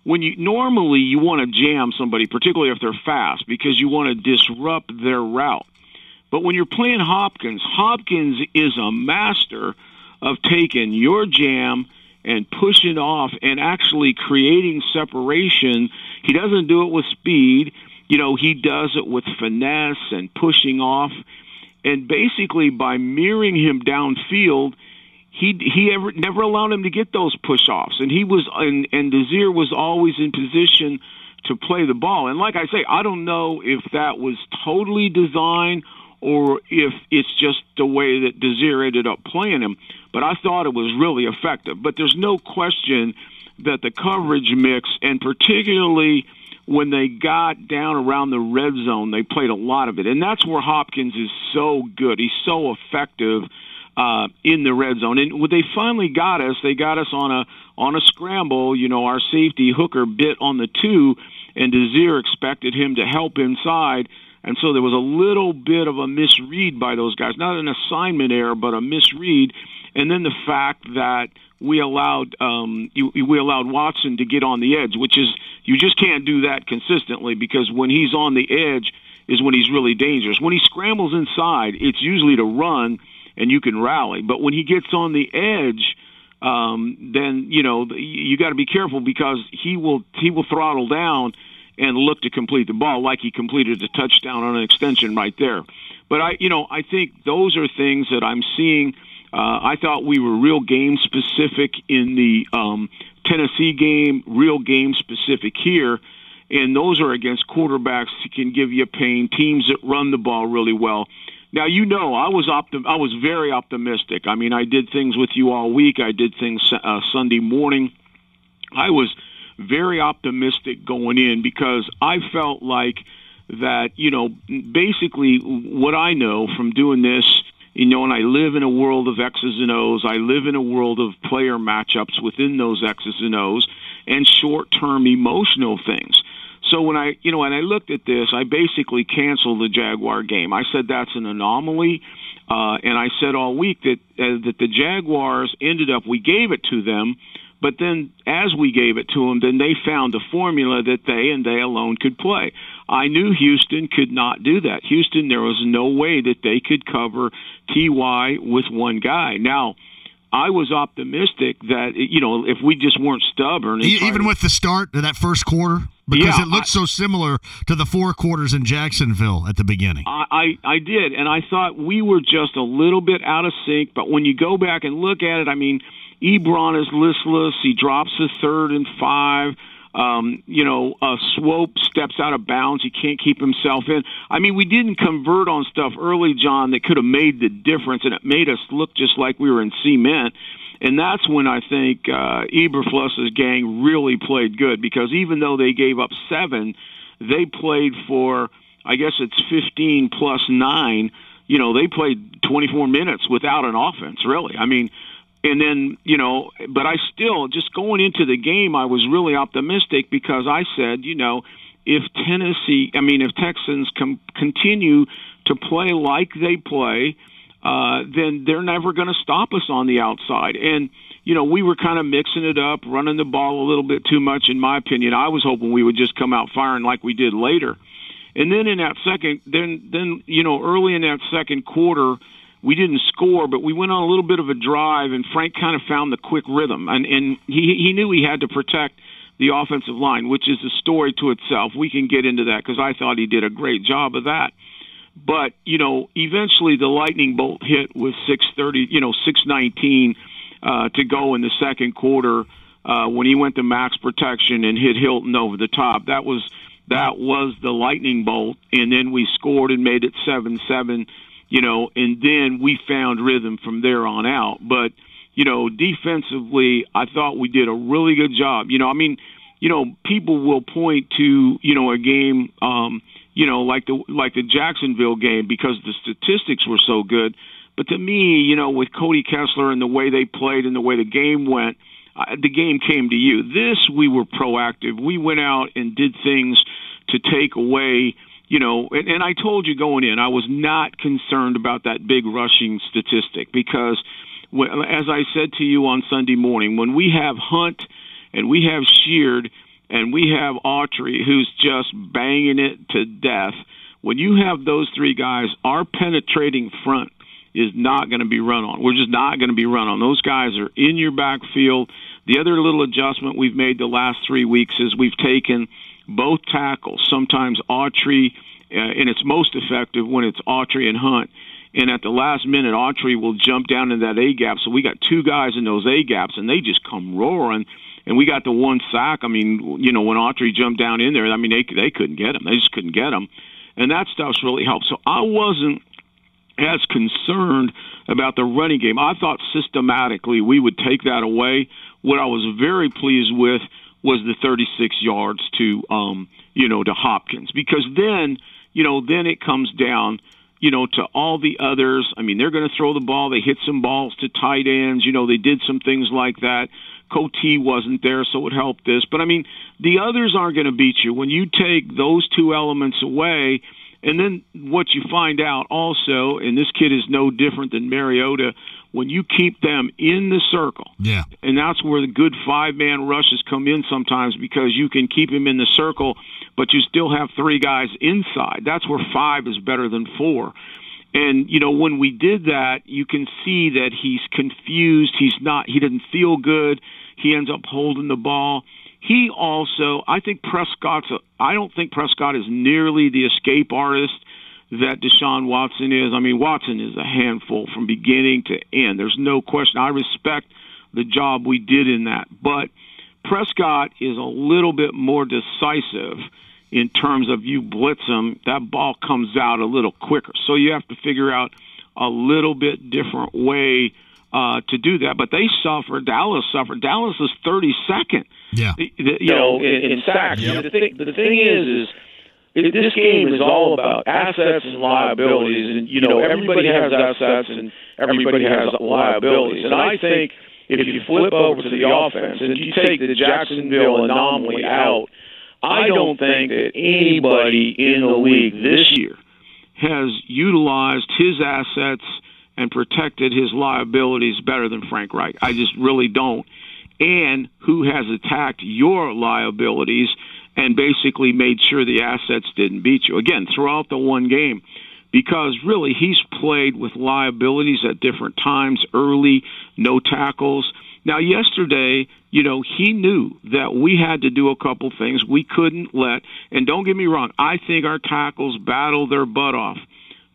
Speaker 6: when you want to jam somebody, particularly if they're fast, because you want to disrupt their route. But when you're playing Hopkins is a master of taking your jam and pushing off and actually creating separation. He doesn't do it with speed. He does it with finesse and pushing off. And basically by mirroring him downfield, he never allowed him to get those push-offs. And and Desir was always in position to play the ball. And like I say, I don't know if that was totally designed or if it's just the way that Desir ended up playing him. But I thought it was really effective. But there's no question that the coverage mix, and particularly when they got down around the red zone, they played a lot of it. And that's where Hopkins is so good. He's so effective in the red zone. And when they finally got us, they got us on a scramble. Our safety Hooker bit on the 2, and Desir expected him to help inside. And so there was a little bit of a misread by those guys. Not an assignment error, but a misread. And then the fact that we allowed Watson to get on the edge, which is, you just can't do that consistently, because when he's on the edge is when he's really dangerous. When he scrambles inside, it's usually to run and you can rally. But when he gets on the edge, then you got to be careful, because he will throttle down and look to complete the ball, like he completed a touchdown on an extension right there. But I think those are things that I'm seeing. I thought we were real game specific in the Tennessee game, real game specific here, and those are against quarterbacks who can give you pain, teams that run the ball really well. Now, I was very optimistic. I mean, I did things with you all week. I did things Sunday morning. I was very optimistic going in, because I felt like that, basically what I know from doing this, and I live in a world of X's and O's. I live in a world of player matchups within those X's and O's and short-term emotional things. So when I looked at this, I basically canceled the Jaguar game. I said that's an anomaly, and I said all week that the Jaguars we gave it to them, but then as we gave it to them, then they found a formula that they alone could play. I knew Houston could not do that. Houston, there was no way that they could cover T.Y. with one guy. Now, I was optimistic that, if we just weren't stubborn.
Speaker 1: Even with the start of that first quarter? Because it looked so similar to the 4 quarters in Jacksonville at the beginning.
Speaker 6: I did, and I thought we were just a little bit out of sync. But when you go back and look at it, I mean, Ebron is listless. He drops the 3rd and 5. Swope steps out of bounds. He can't keep himself in. I mean, we didn't convert on stuff early, John, that could have made the difference, and it made us look just like we were in cement. And that's when I think Eberfluss's gang really played good, because even though they gave up 7, they played for, I guess it's 15 plus 9. They played 24 minutes without an offense, really. I mean, and then, but I still, just going into the game, I was really optimistic, because I said, if Texans continue to play like they play, then they're never going to stop us on the outside. And, we were kind of mixing it up, running the ball a little bit too much, in my opinion. I was hoping we would just come out firing like we did later. And then in that early in that second quarter, we didn't score, but we went on a little bit of a drive, and Frank kind of found the quick rhythm. And he knew he had to protect the offensive line, which is a story to itself. We can get into that, because I thought he did a great job of that. But, eventually the lightning bolt hit with 6:19 to go in the second quarter when he went to max protection and hit Hilton over the top. That was the lightning bolt, and then we scored and made it 7-7, and then we found rhythm from there on out. But, defensively, I thought we did a really good job. People will point to, a game, like the Jacksonville game, because the statistics were so good. But to me, with Cody Kessler and the way they played and the way the game went, the game came to you. This, we were proactive. We went out and did things to take away, and I told you going in, I was not concerned about that big rushing statistic, because as I said to you on Sunday morning, when we have Hunt and we have Sheard and we have Autry, who's just banging it to death, when you have those 3 guys, our penetrating front is not going to be run on. We're just not going to be run on. Those guys are in your backfield. The other little adjustment we've made the last 3 weeks is we've taken both tackles, sometimes Autry, and it's most effective when it's Autry and Hunt. And at the last minute, Autry will jump down in that A-gap. So we got 2 guys in those A-gaps, and they just come roaring. And we got the 1 sack. I mean, when Autry jumped down in there, I mean, they couldn't get him. They just couldn't get him. And that stuff's really helped. So I wasn't as concerned about the running game. I thought systematically we would take that away. What I was very pleased with was the 36 yards to Hopkins, because then it comes down, to all the others. I mean, they're going to throw the ball. They hit some balls to tight ends. They did some things like that. Coty wasn't there, so it helped this. But, I mean, the others aren't going to beat you. When you take those 2 elements away, and then what you find out also, and this kid is no different than Mariota, when you keep them in the circle, and that's where the good 5-man rushes come in sometimes, because you can keep him in the circle, but you still have 3 guys inside. That's where 5 is better than 4. And, when we did that, you can see that he's confused. He doesn't feel good. He ends up holding the ball. He also, I don't think Prescott is nearly the escape artist that Deshaun Watson is. I mean, Watson is a handful from beginning to end. There's no question. I respect the job we did in that. But Prescott is a little bit more decisive in terms of you blitz him, that ball comes out a little quicker. So you have to figure out a little bit different way to do that. But they suffered. Dallas suffered. Dallas is 32nd.
Speaker 1: Yeah.
Speaker 4: In sacks. Yep. The thing is this game is all about assets and liabilities, and everybody has assets and everybody has liabilities. And I think if you flip over to the offense and you take the Jacksonville anomaly out, I don't think that anybody in the league this year
Speaker 6: has utilized his assets and protected his liabilities better than Frank Reich. I just really don't. And who has attacked your liabilities and basically made sure the assets didn't beat you. Again, throughout the one game, because really he's played with liabilities at different times, early, no tackles. Now, yesterday, he knew that we had to do a couple things. We couldn't let, and don't get me wrong, I think our tackles battled their butt off.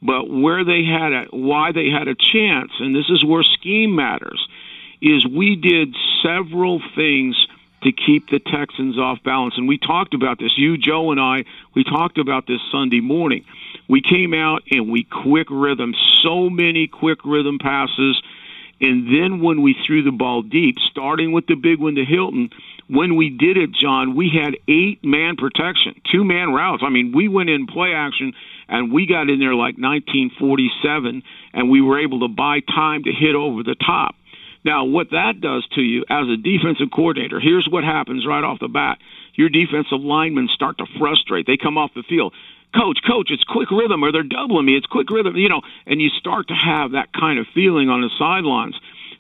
Speaker 6: But why they had a chance, and this is where scheme matters, is we did several things to keep the Texans off balance. And we talked about this. You, Joe, and I, we talked about this Sunday morning. We came out and we quick rhythm, so many quick rhythm passes. And then when we threw the ball deep, starting with the big one to Hilton, when we did it, John, we had 8-man protection, 2-man routes. I mean, we went in play action, and we got in there like 1947, and we were able to buy time to hit over the top. Now, what that does to you as a defensive coordinator, here's what happens right off the bat. Your defensive linemen start to frustrate. They come off the field. Coach, it's quick rhythm, or they're doubling me. It's quick rhythm, and you start to have that kind of feeling on the sidelines.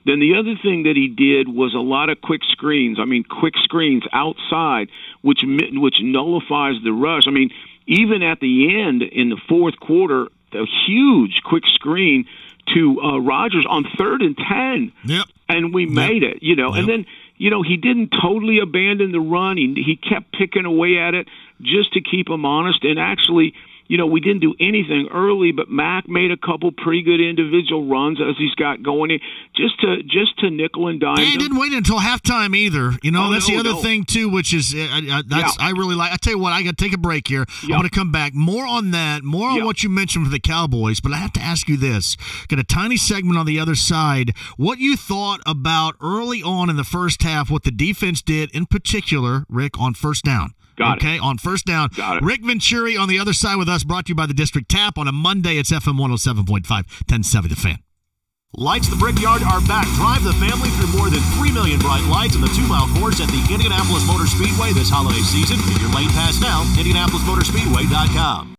Speaker 6: Then the other thing that he did was a lot of quick screens. I mean, quick screens outside, which nullifies the rush. I mean, even at the end in the fourth quarter, a huge quick screen to Rodgers on 3rd and 10.
Speaker 1: Yep.
Speaker 6: And we made it, Yep. And then, he didn't totally abandon the run. He kept picking away at it just to keep him honest. And actually, we didn't do anything early, but Mac made a couple pretty good individual runs as he's got going in, just to nickel and dime.
Speaker 1: He didn't wait until halftime either. That's the other thing too, which is I really like. I tell you what, I got to take a break here. I'm going to come back more on that, on what you mentioned for the Cowboys. But I have to ask you this: got a tiny segment on the other side. What you thought about early on in the first half, what the defense did in particular, Rick, on first down. On first down. Rick Venturi on the other side with us, brought to you by the District Tap on a Monday. It's FM 107.5, 1070 The Fan.
Speaker 7: Lights the Brickyard are back. Drive the family through more than 3 million bright lights in the 2-mile course at the Indianapolis Motor Speedway this holiday season. Get your lane pass now, IndianapolisMotorSpeedway.com.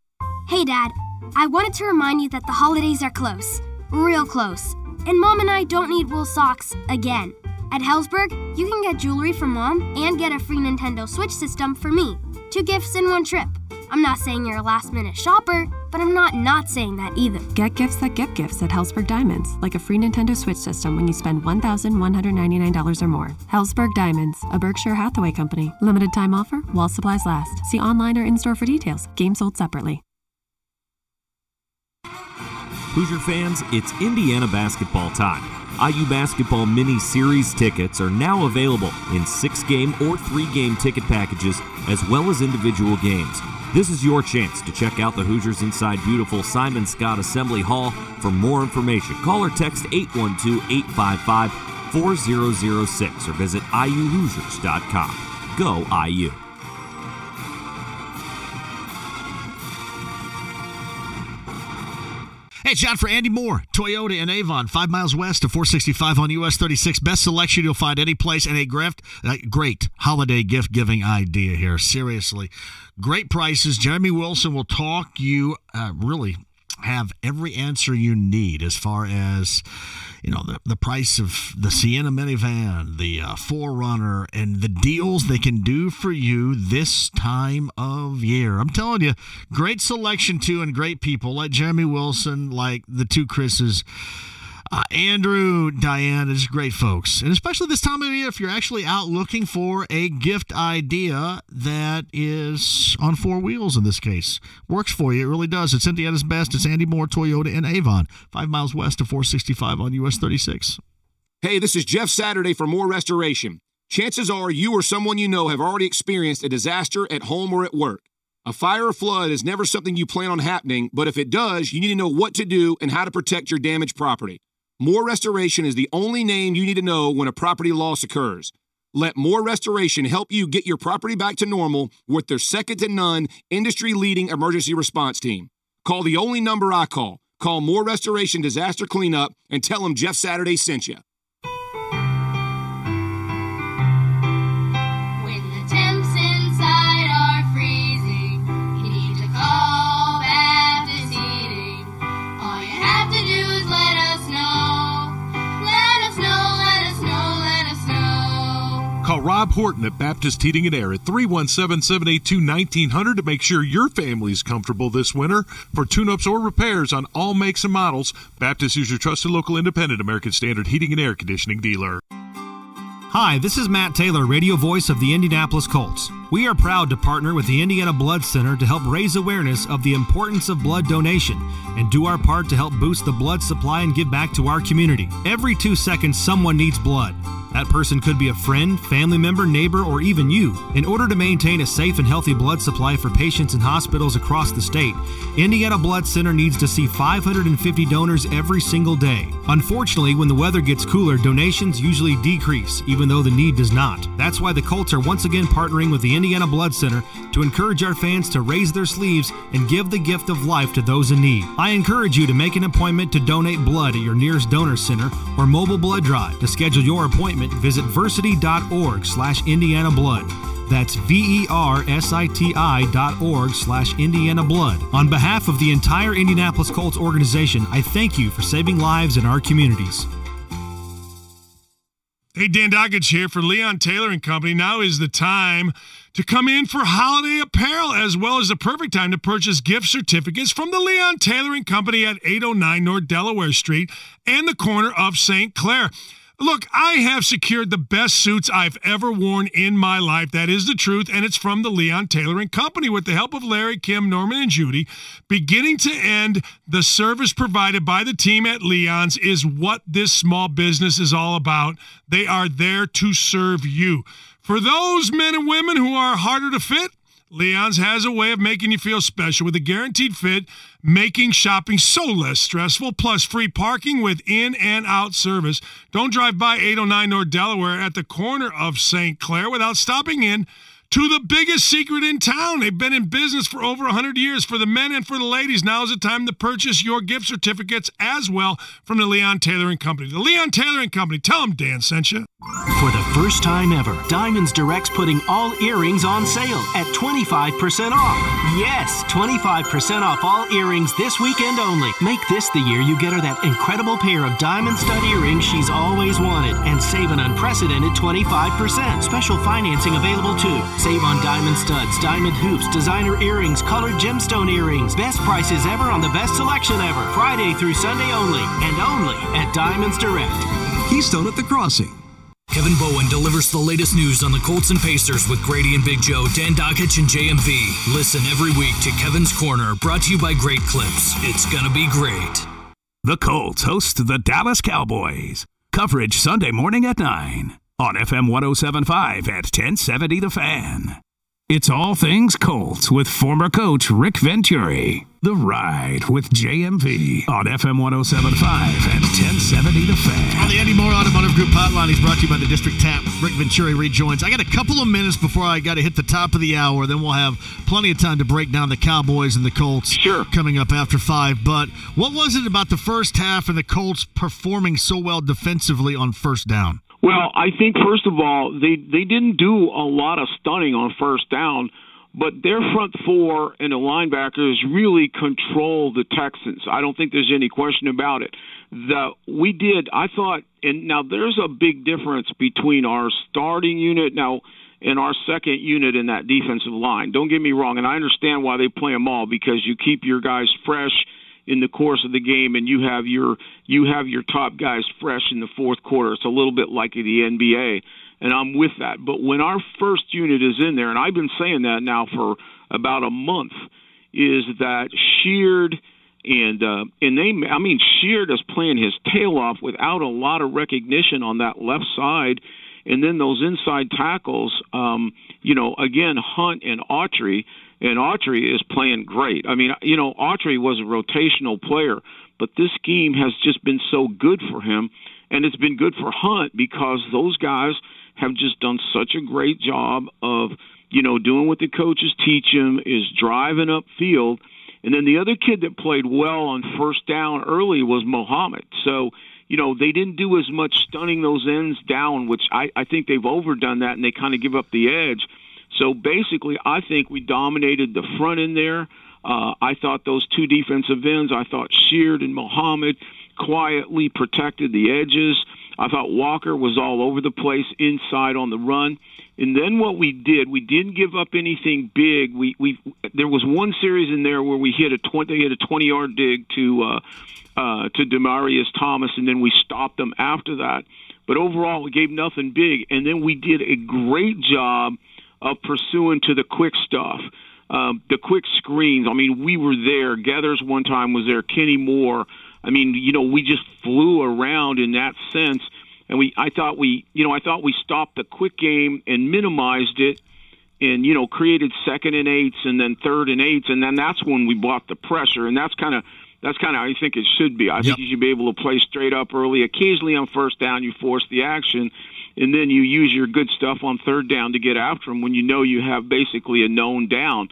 Speaker 20: Hey, Dad. I wanted to remind you that the holidays are close. Real close. And Mom and I don't need wool socks again. At Hellsberg, you can get jewelry for Mom and get a free Nintendo Switch system for me. 2 gifts in one trip. I'm not saying you're a last-minute shopper, but I'm not saying that either.
Speaker 8: Get gifts that get gifts at Hellsberg Diamonds, like a free Nintendo Switch system when you spend $1,199 or more. Hellsberg Diamonds, a Berkshire Hathaway company. Limited time offer while supplies last. See online or in-store for details. Game sold separately.
Speaker 11: Hoosier fans, it's Indiana basketball time. IU Basketball Mini Series tickets are now available in 6-game or 3-game ticket packages, as well as individual games. This is your chance to check out the Hoosiers inside beautiful Simon Scott Assembly Hall. For more information, call or text 812-855-4006 or visit IUHoosiers.com. Go IU.
Speaker 1: Hey, it's John for Andy Moore, Toyota in Avon, 5 miles west of 465 on US 36. Best selection you'll find any place, and a great holiday gift-giving idea here. Seriously. Great prices. Jeremy Wilson will talk you really have every answer you need as far as, the price of the Sienna minivan, the 4Runner, and the deals they can do for you this time of year. I'm telling you, great selection too, and great people like Jeremy Wilson, like the two Chris's, Andrew, Diane, is great folks. And especially this time of year, if you're actually out looking for a gift idea that is on 4 wheels in this case. Works for you. It really does. It's Indiana's best. It's Andy Moore, Toyota in Avon, 5 miles west of 465 on US 36.
Speaker 12: Hey, this is Jeff Saturday for Moore Restoration. Chances are you or someone you know have already experienced a disaster at home or at work. A fire or flood is never something you plan on happening, but if it does, you need to know what to do and how to protect your damaged property. Moore Restoration is the only name you need to know when a property loss occurs. Let Moore Restoration help you get your property back to normal with their second-to-none, industry-leading emergency response team. Call the only number I call. Call Moore Restoration Disaster Cleanup and tell them Jeff Saturday sent you.
Speaker 21: When the temps inside are freezing, you need to call Baptist Heating. All you have to do is let us know. Let us know, let us know, let us know.
Speaker 5: Call Rob Horton at Baptist Heating and Air at 317-782-1900 to make sure your family's comfortable this winter. For tune-ups or repairs on all makes and models, Baptist is your trusted local independent American Standard heating and air conditioning dealer.
Speaker 10: Hi, this is Matt Taylor, radio voice of the Indianapolis Colts. We are proud to partner with the Indiana Blood Center to help raise awareness of the importance of blood donation and do our part to help boost the blood supply and give back to our community. Every 2 seconds, someone needs blood. That person could be a friend, family member, neighbor, or even you. In order to maintain a safe and healthy blood supply for patients in hospitals across the state, Indiana Blood Center needs to see 550 donors every single day. Unfortunately, when the weather gets cooler, donations usually decrease, even though the need does not. That's why the Colts are once again partnering with the Indiana Blood Center to encourage our fans to raise their sleeves and give the gift of life to those in need. I encourage you to make an appointment to donate blood at your nearest donor center or mobile blood drive. To schedule your appointment, visit versity.org/Indiana Blood. That's VERSITI.org/Indiana Blood. On behalf of the entire Indianapolis Colts organization, I thank you for saving lives in our communities.
Speaker 5: Hey, Dan Dockage here for Leon Taylor and Company. Now is the time to come in for holiday apparel, as well as the perfect time to purchase gift certificates from the Leon Taylor and Company at 809 North Delaware Street and the corner of St. Clair. Look, I have secured the best suits I've ever worn in my life. That is the truth, and it's from the Leon Taylor and Company. With the help of Larry, Kim, Norman, and Judy, beginning to end, the service provided by the team at Leon's is what this small business is all about. They are there to serve you. For those men and women who are harder to fit, Leon's has a way of making you feel special with a guaranteed fit, making shopping so less stressful, plus free parking with in and out service. Don't drive by 809 North Delaware at the corner of St. Clair without stopping in to the biggest secret in town. They've been in business for over 100 years. For the men and for the ladies, now is the time to purchase your gift certificates as well from the Leon Taylor and Company. The Leon Taylor and Company. Tell them Dan sent you.
Speaker 7: For the first time ever, Diamonds Direct's putting all earrings on sale at 25% off. Yes, 25% off all earrings this weekend only. Make this the year you get her that incredible pair of diamond stud earrings she's always wanted and save an unprecedented 25%. Special financing available too. Save on diamond studs, diamond hoops, designer earrings, colored gemstone earrings. Best prices ever on the best selection ever. Friday through Sunday only, and only at Diamonds Direct.
Speaker 13: Keystone at the Crossing.
Speaker 14: Kevin Bowen delivers the latest news on the Colts and Pacers with Grady and Big Joe, Dan Dockich, and JMV. Listen every week to Kevin's Corner, brought to you by Great Clips. It's gonna be great.
Speaker 30: The Colts host the Dallas Cowboys. Coverage Sunday morning at 9 on FM 107.5 at 1070 The Fan. It's all things Colts with former coach Rick Venturi. The Ride with JMV on FM 107.5 and 1070 The Fan.
Speaker 1: On the Eddie Moore Automotive Group hotline, he's brought to you by the District Tap. Rick Venturi rejoins. I got a couple of minutes before I got to hit the top of the hour. Then we'll have plenty of time to break down the Cowboys and the Colts coming up after 5. But what was it about the first half and the Colts performing so well defensively on first down?
Speaker 6: Well, I think, first of all, they didn't do a lot of stunning on first down, but their front four and the linebackers really control the Texans. I don't think there's any question about it. I thought, and now there's a big difference between our starting unit now and our second unit in that defensive line. Don't get me wrong, and I understand why they play them all, because you keep your guys fresh in the course of the game, and you have your top guys fresh in the fourth quarter. It's a little bit like the NBA, and I'm with that. But when our first unit is in there, and I've been saying that now for about a month, is that Sheard Sheard is playing his tail off without a lot of recognition on that left side, and then those inside tackles, again, Hunt and Autry. And Autry is playing great. I mean, Autry was a rotational player, but this scheme has just been so good for him, and it's been good for Hunt because those guys have just done such a great job of, doing what the coaches teach him, is driving upfield. And then the other kid that played well on first down early was Mohammed. So, they didn't do as much stunning those ends down, which I think they've overdone that, and they kind of give up the edge. So basically, I think we dominated the front end there. I thought those two defensive ends, I thought Sheard and Mohammed quietly protected the edges. I thought Walker was all over the place inside on the run. And then what we didn't give up anything big. There was one series in there where they hit a 20-yard dig to to Demarius Thomas, and then we stopped them after that. But overall, we gave nothing big, and then we did a great job of pursuing to the quick stuff, the quick screens. I mean, we were there. Gathers one time was there. Kenny Moore. I mean, we just flew around in that sense, and I thought we stopped the quick game and minimized it, and created 2nd and 8s and then 3rd and 8s, and then that's when we brought the pressure, and that's kind of how I think it should be. I think you should be able to play straight up early. Occasionally on 1st down, you force the action, and then you use your good stuff on 3rd down to get after them when you have basically a known down.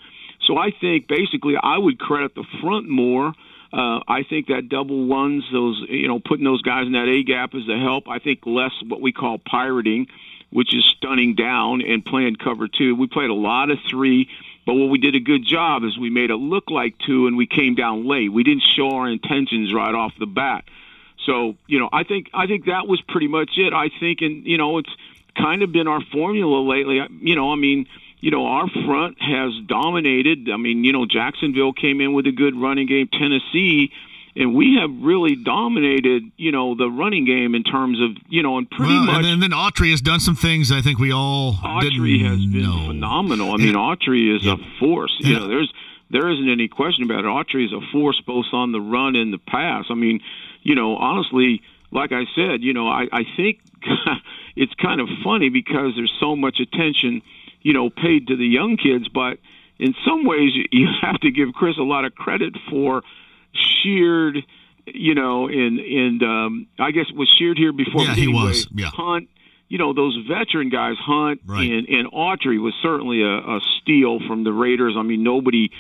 Speaker 6: So I think basically I would credit the front more. I think that double ones, those putting those guys in that A gap is a help. I think less what we call pirating, which is stunning down and playing cover 2. We played a lot of 3, but what we did a good job is we made it look like 2, and we came down late. We didn't show our intentions right off the bat. So I think that was pretty much it. I think, and it's kind of been our formula lately. Our front has dominated. I mean, Jacksonville came in with a good running game, Tennessee, and we have really dominated, the running game in terms of, and pretty much.
Speaker 1: And then Autry has done some things I think we all
Speaker 6: Autry has been phenomenal. I mean, Autry is a force. There isn't any question about it. Autry is a force both on the run and the pass. I mean, honestly, like I said, I think it's kind of funny because there's so much attention paid to the young kids, but in some ways you have to give Chris a lot of credit for Sheard, and I guess was Sheard here before.
Speaker 1: Yeah, he was. Yeah.
Speaker 6: Hunt, those veteran guys, Hunt and Autry was certainly a steal from the Raiders. I mean, nobody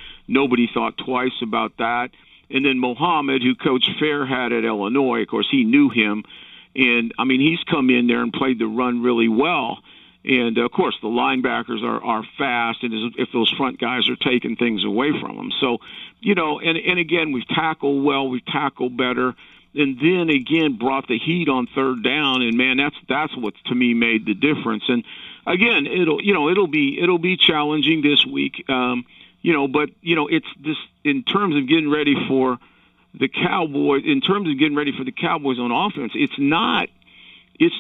Speaker 6: thought twice about that. And then Mohammed, who Coach Fair had at Illinois, of course, he knew him, and I mean, he's come in there and played the run really well. And, of course, the linebackers are fast, and if those front guys are taking things away from them. So, and again, we've tackled well, we've tackled better, and then, again, brought the heat on 3rd down, and, man, that's what, to me, made the difference. And, again, it'll be challenging this week, but, it's this in terms of getting ready for the Cowboys, on offense, it's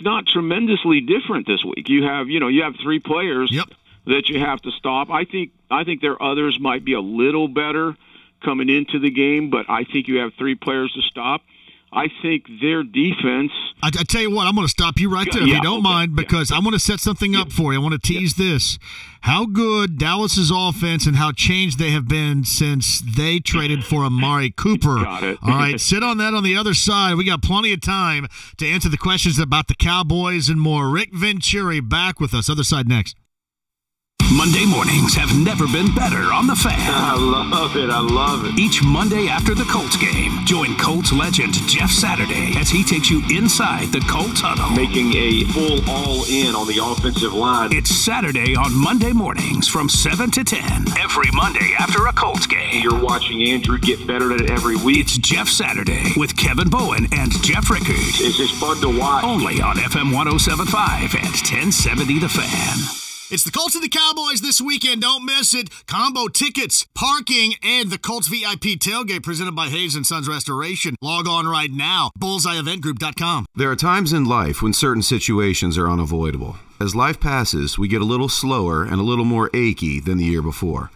Speaker 6: not tremendously different this week. You have 3 players that you have to stop. I think their others might be a little better coming into the game, but I think you have 3 players to stop. I think their defense.
Speaker 1: I tell you what, I'm going to stop you right there if you don't mind, because I want to set something up for you. I want to tease this. How good Dallas's offense and how changed they have been since they traded for Amari Cooper.
Speaker 6: Got it.
Speaker 1: All right, sit on that on the other side. We got plenty of time to answer the questions about the Cowboys and more. Rick Venturi back with us. Other side next.
Speaker 30: Monday mornings have never been better on The Fan.
Speaker 15: I love it.
Speaker 30: Each Monday after the Colts game, join Colts legend Jeff Saturday as he takes you inside the Colts huddle.
Speaker 15: Making a full all-in on the offensive line.
Speaker 30: It's Saturday on Monday mornings from 7 to 10. Every Monday after a Colts game.
Speaker 15: You're watching Andrew get better at it every week.
Speaker 30: It's Jeff Saturday with Kevin Bowen and Jeff Rickard.
Speaker 15: It's just fun to watch.
Speaker 30: Only on FM 107.5 and 1070 The Fan.
Speaker 1: It's the Colts and the Cowboys this weekend. Don't miss it. Combo tickets, parking, and the Colts VIP Tailgate presented by Hayes & Sons Restoration. Log on right now. BullseyeEventGroup.com.
Speaker 16: There are times in life when certain situations are unavoidable. As life passes, we get a little slower and a little more achy than the year before.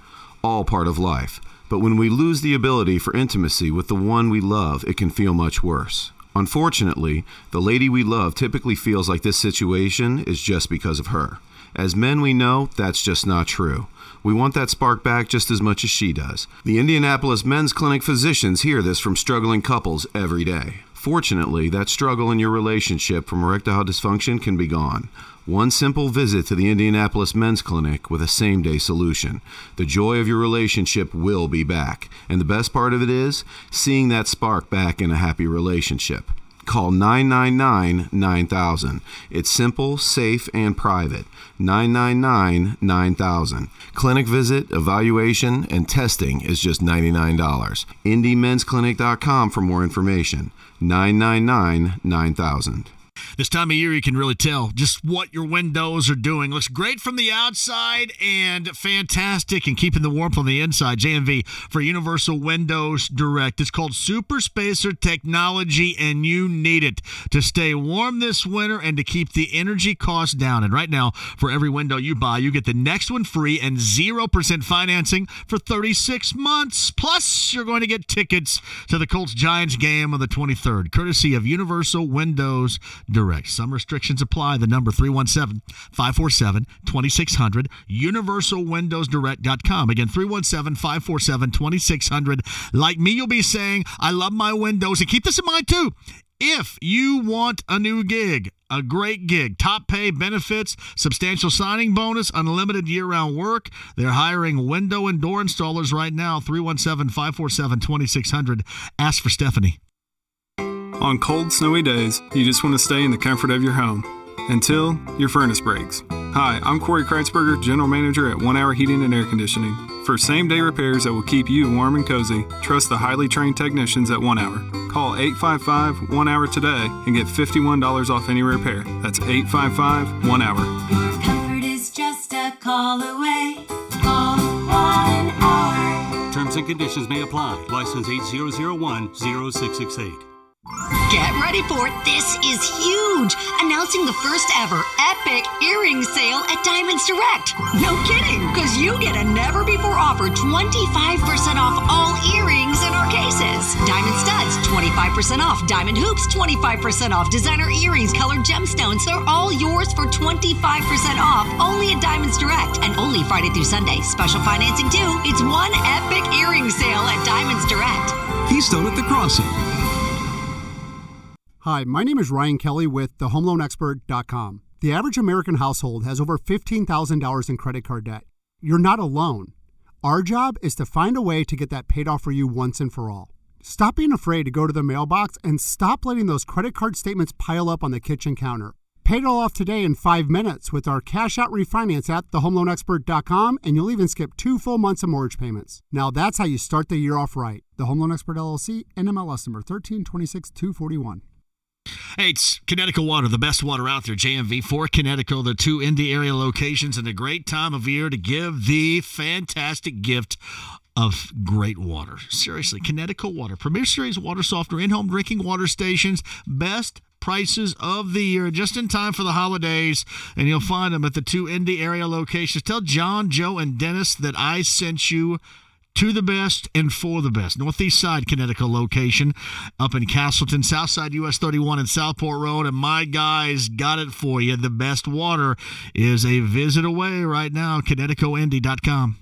Speaker 16: All part of life. But when we lose the ability for intimacy with the one we love, it can feel much worse. Unfortunately, the lady we love typically feels like this situation is just because of her. As men, we know that's just not true. We want that spark back just as much as she does. The Indianapolis Men's Clinic physicians hear this from struggling couples every day. Fortunately, that struggle in your relationship from erectile dysfunction can be gone. One simple visit to the Indianapolis Men's Clinic with a same-day solution. The joy of your relationship will be back. And the best part of it is seeing that spark back in a happy relationship. Call 999-9000. It's simple, safe, and private. 999-9000. Clinic visit, evaluation, and testing is just $99. IndyMen'sClinic.com for more information. 999-9000.
Speaker 1: This time of year, you can really tell just what your windows are doing. Looks great from the outside and fantastic and keeping the warmth on the inside. JMV for Universal Windows Direct. It's called Super Spacer Technology, and you need it to stay warm this winter and to keep the energy costs down. And right now, for every window you buy, you get the next one free and 0% financing for 36 months. Plus, you're going to get tickets to the Colts-Giants game on the 23rd, courtesy of Universal Windows Direct. Some restrictions apply. The number 317-547-2600, universalwindowsdirect.com. Again, 317-547-2600. Like me, you'll be saying, I love my windows. And keep this in mind, too. If you want a new gig, a great gig, top pay, benefits, substantial signing bonus, unlimited year-round work, they're hiring window and door installers right now. 317-547-2600. Ask for Stephanie.
Speaker 2: On cold, snowy days, you just want to stay in the comfort of your home until your furnace breaks. Hi, I'm Corey Kreitzberger, General Manager at 1 Hour Heating and Air Conditioning. For same-day repairs that will keep you warm and cozy, trust the highly trained technicians at 1 Hour. Call 855-1-HOUR today and get $51 off any repair. That's 855-1-HOUR.
Speaker 21: Your comfort is just a call away. Call 1 Hour.
Speaker 17: Terms and conditions may apply. License 8001-0668.
Speaker 18: Get ready for it. This is huge. Announcing the first ever epic earring sale at Diamonds Direct. No kidding, because you get a never before offer 25% off all earrings in our cases. Diamond studs, 25% off. Diamond hoops, 25% off. Designer earrings, colored gemstones, they're all yours for 25% off. Only at Diamonds Direct and only Friday through Sunday. Special financing too. It's one epic earring sale at Diamonds Direct.
Speaker 13: Keystone at the Crossing.
Speaker 22: Hi, my name is Ryan Kelly with thehomeloanexpert.com. The average American household has over $15,000 in credit card debt. You're not alone. Our job is to find a way to get that paid off for you once and for all. Stop being afraid to go to the mailbox and stop letting those credit card statements pile up on the kitchen counter. Pay it all off today in 5 minutes with our cash out refinance at thehomeloanexpert.com, and you'll even skip 2 full months of mortgage payments. Now that's how you start the year off right. The Home Loan Expert LLC, NMLS number 1326241.
Speaker 1: Hey, it's Connecticut Water, the best water out there. JMV for Connecticut, the 2 Indy area locations, and a great time of year to give the fantastic gift of great water. Seriously, Connecticut Water, Premier Series water softener, in-home drinking water stations, best prices of the year, just in time for the holidays, and you'll find them at the 2 Indy area locations. Tell John, Joe, and Dennis that I sent you to the best and for the best. Northeast side Connecticut location up in Castleton, south side US 31 and Southport Road, and my guys got it for you. The best water is a visit away right now, ConnecticutIndy.com.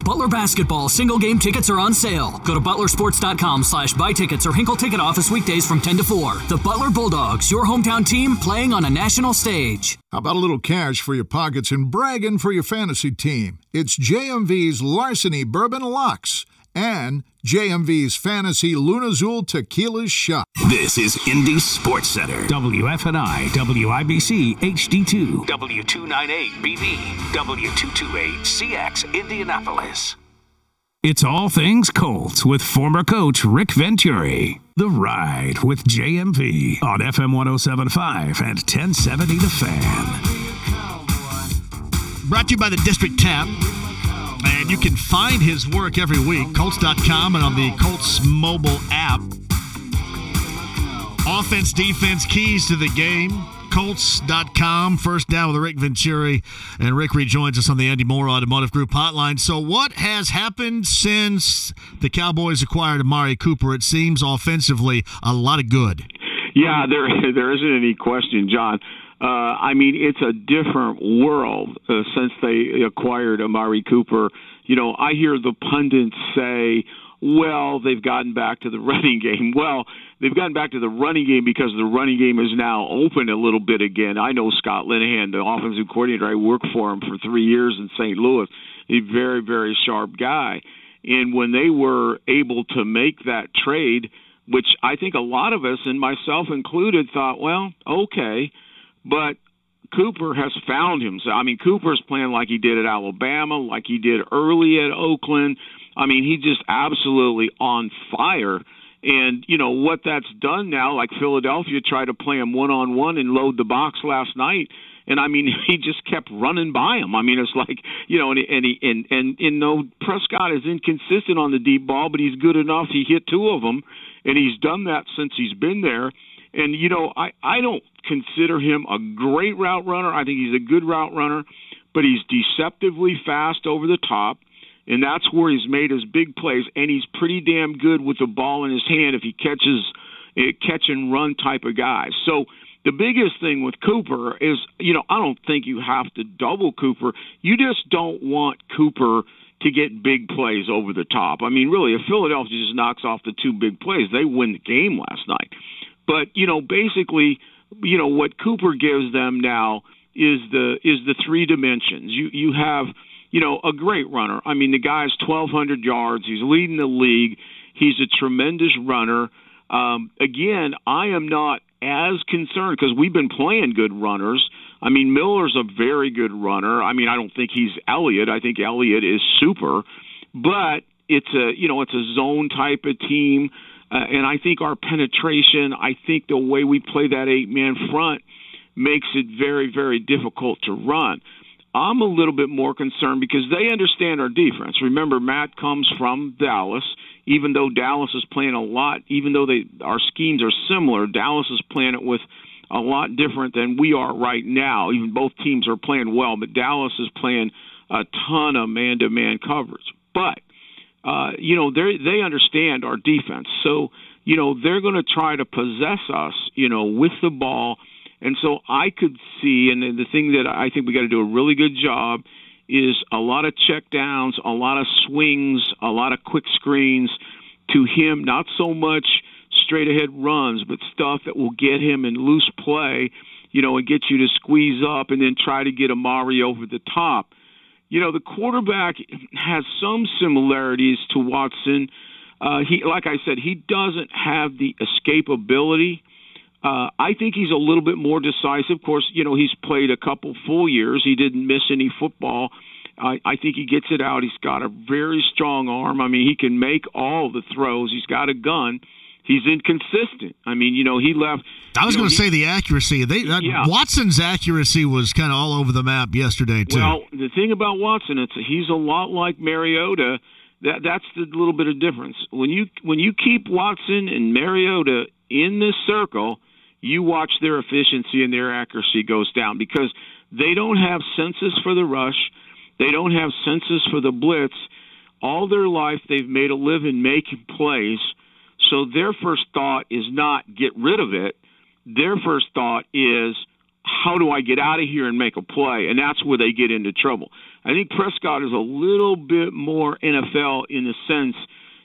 Speaker 9: Butler basketball single game tickets are on sale. Go to butlersports.com/buy tickets or Hinkle Ticket Office weekdays from 10 to 4. The Butler Bulldogs, your hometown team playing on a national stage.
Speaker 23: How about a little cash for your pockets and bragging for your fantasy team? It's JMV's Larceny Bourbon Lux and JMV's Fantasy Lunazul Tequila Shot.
Speaker 30: This is Indy Sports Center. WFNI, WIBC, HD2, W298BB, W228CX, Indianapolis. It's all things Colts with former coach Rick Venturi. The Ride with JMV on FM 107.5 and 1070 The Fan.
Speaker 1: Brought to you by the District Tap. And you can find his work every week, Colts.com and on the Colts mobile app. Offense, defense, keys to the game, Colts.com. First down with Rick Venturi. And Rick rejoins us on the Andy Moore Automotive Group hotline. So what has happened since the Cowboys acquired Amari Cooper? It seems offensively a lot of good.
Speaker 6: Yeah, there isn't any question, John. I mean, it's a different world since they acquired Amari Cooper. You know, I hear the pundits say, well, they've gotten back to the running game. Well, they've gotten back to the running game because the running game is now open a little bit again. I know Scott Linehan, the offensive coordinator. I worked for him for 3 years in St. Louis. A very, very sharp guy. And when they were able to make that trade, which I think a lot of us, and myself included, thought, well, okay, but Cooper has found himself. I mean, Cooper's playing like he did at Alabama, like he did early at Oakland. I mean, he's just absolutely on fire. And, what that's done now, like Philadelphia tried to play him one-on-one and load the box last night. And, he just kept running by him. It's like, Prescott is inconsistent on the deep ball, but he's good enough. He hit 2 of them, and he's done that since he's been there. And, I don't consider him a great route runner. I think he's a good route runner, but he's deceptively fast over the top. And that's where he's made his big plays, and he's pretty damn good with the ball in his hand if he catches a catch-and-run type of guy. So the biggest thing with Cooper is, I don't think you have to double Cooper. You just don't want Cooper to get big plays over the top. Really, if Philadelphia just knocks off the 2 big plays, they win the game last night. But, basically, what Cooper gives them now is the 3 dimensions. You have – a great runner. The guy's 1,200 yards. He's leading the league. He's a tremendous runner. Again, I am not as concerned because we've been playing good runners. Miller's a very good runner. I don't think he's Elliott. I think Elliott is super. But it's a zone type of team. And I think our penetration, I think the way we play that 8-man front makes it very, very difficult to run. I'm a little bit more concerned because they understand our defense. Remember, Matt comes from Dallas. Even though Dallas is playing a lot, even though our schemes are similar, Dallas is playing it with a lot different than we are right now. Even both teams are playing well, but Dallas is playing a ton of man-to-man coverage. But, they understand our defense. So, they're going to try to possess us, with the ball. And so I could see, and the thing that I think we got to do a really good job is a lot of check downs, a lot of swings, a lot of quick screens to him, not so much straight ahead runs, but stuff that will get him in loose play, and get you to squeeze up and then try to get Amari over the top. The quarterback has some similarities to Watson. Like I said, he doesn't have the escapability. I think he's a little bit more decisive. Of course, he's played a couple full years. He didn't miss any football. I think he gets it out. He's got a very strong arm. He can make all the throws. He's got a gun. He's inconsistent. He left.
Speaker 1: I was going to say the accuracy. Watson's accuracy was kind of all over the map yesterday, too.
Speaker 6: Well, the thing about Watson, he's a lot like Mariota. That's the little bit of difference. When you keep Watson and Mariota in this circle, you watch their efficiency and their accuracy goes down because they don't have senses for the rush. They don't have senses for the blitz. All their life they've made a living making plays, so their first thought is not get rid of it. Their first thought is, how do I get out of here and make a play? And that's where they get into trouble. I think Prescott is a little bit more NFL in the sense,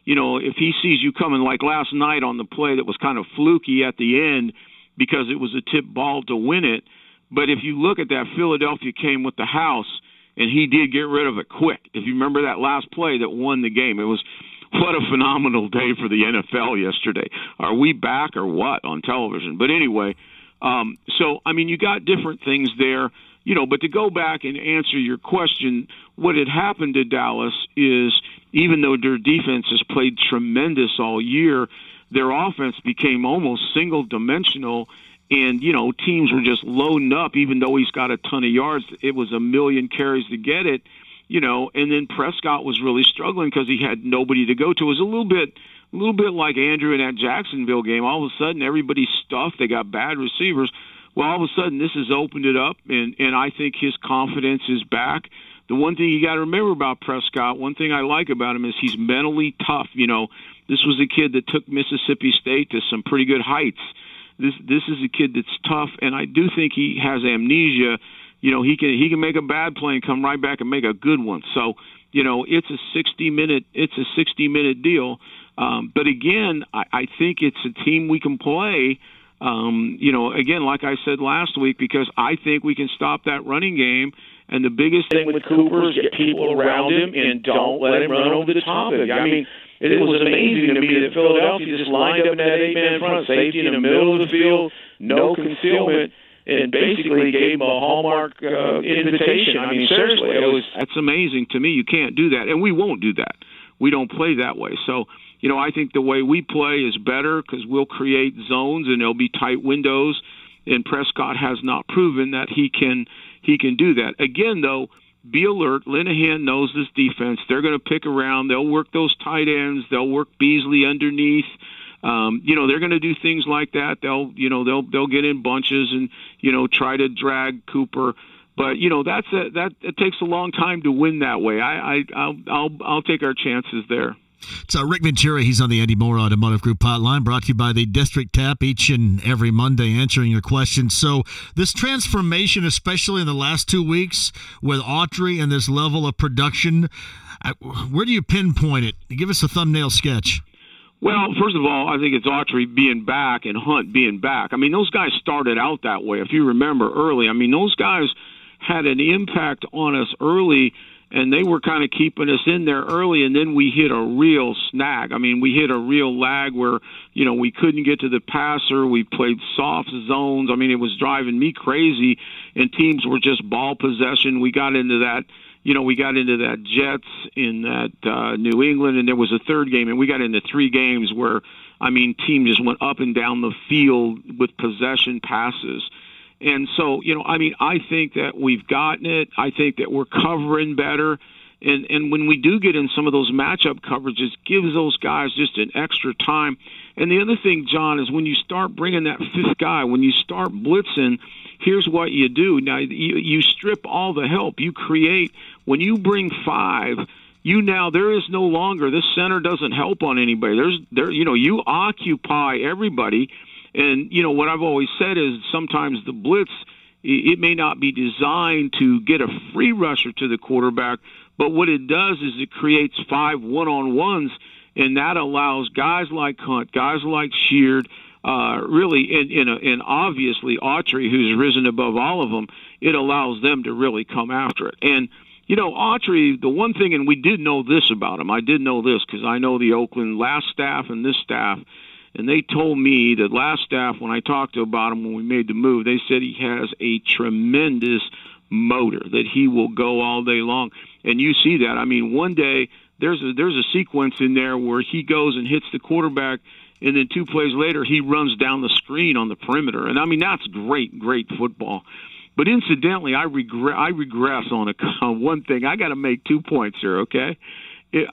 Speaker 6: if he sees you coming like last night on the play that was kind of fluky at the end because it was a tip ball to win it. But if you look at that, Philadelphia came with the house, and he did get rid of it quick. If you remember that last play that won the game, what a phenomenal day for the NFL yesterday. Are we back or what on television? But anyway, you got different things there, but to go back and answer your question, what had happened to Dallas is even though their defense has played tremendous all year, their offense became almost single-dimensional, and, teams were just loading up. Even though he's got a ton of yards, it was 1 million carries to get it, and then Prescott was really struggling because he had nobody to go to. It was a little bit like Andrew in that Jacksonville game. All of a sudden, everybody's stuffed. They got bad receivers. Well, all of a sudden, this has opened it up, and I think his confidence is back. The one thing you got to remember about Prescott, one thing I like about him is he's mentally tough. This was a kid that took Mississippi State to some pretty good heights. This is a kid that's tough, and I do think he has amnesia. He can make a bad play and come right back and make a good one. So, it's a 60-minute deal. But again, I think it's a team we can play. Again, like I said last week, because I think we can stop that running game. And the biggest thing with Cooper is get people around him and don't let him run over the top of you. It was amazing to me that Philadelphia just lined up in that 8-man front safety in the middle of the field, no concealment, and basically gave him a Hallmark invitation. Seriously, that's amazing to me. You can't do that, and we won't do that. We don't play that way. So, I think the way we play is better because we'll create zones and there'll be tight windows, and Prescott has not proven that he can do that. Again, though, be alert. Linehan knows this defense. They're going to pick around. They'll work those tight ends. They'll work Beasley underneath. They're going to do things like that. They'll get in bunches and try to drag Cooper. But it takes a long time to win that way. I'll take our chances there.
Speaker 1: It's Rick Ventura. He's on the Andy Moore Automotive Group hotline, brought to you by the District Tap each and every Monday, answering your questions. So this transformation, especially in the last 2 weeks with Autry and this level of production, where do you pinpoint it? Give us a thumbnail sketch.
Speaker 6: Well, first of all, I think it's Autry being back and Hunt being back. I mean, those guys started out that way. If you remember early, I mean, those guys had an impact on us early, and they were kind of keeping us in there early, and then we hit a real snag. I mean, we hit a real lag where, we couldn't get to the passer. We played soft zones. I mean, it was driving me crazy, and teams were just ball possession. We got into that Jets in that New England, and there was a third game, and we got into 3 games where, I mean, team just went up and down the field with possession passes. And so, I think that we've gotten it. I think that we're covering better. And when we do get in some of those matchup coverages, gives those guys just an extra time. And the other thing, John, is when you start bringing that 5th guy, when you start blitzing, here's what you do. Now, you strip all the help. You create, when you bring 5, there is no longer, this center doesn't help on anybody. You occupy everybody. And, what I've always said is sometimes the blitz, it may not be designed to get a free rusher to the quarterback, but what it does is it creates 5 one-on-ones, and that allows guys like Hunt, guys like Sheard, and obviously Autry, who's risen above all of them, it allows them to really come after it. And, Autry, the one thing, and we did know this about him, I did know this because I know the Oakland last staff and this staff, and they told me that last staff, when I talked about him when we made the move, they said he has a tremendous motor, that he will go all day long. And you see that. I mean, one day there's a sequence in there where he goes and hits the quarterback, and then 2 plays later he runs down the screen on the perimeter. And, I mean, that's great football. But incidentally, I regress on one thing. I got to make 2 points here, okay?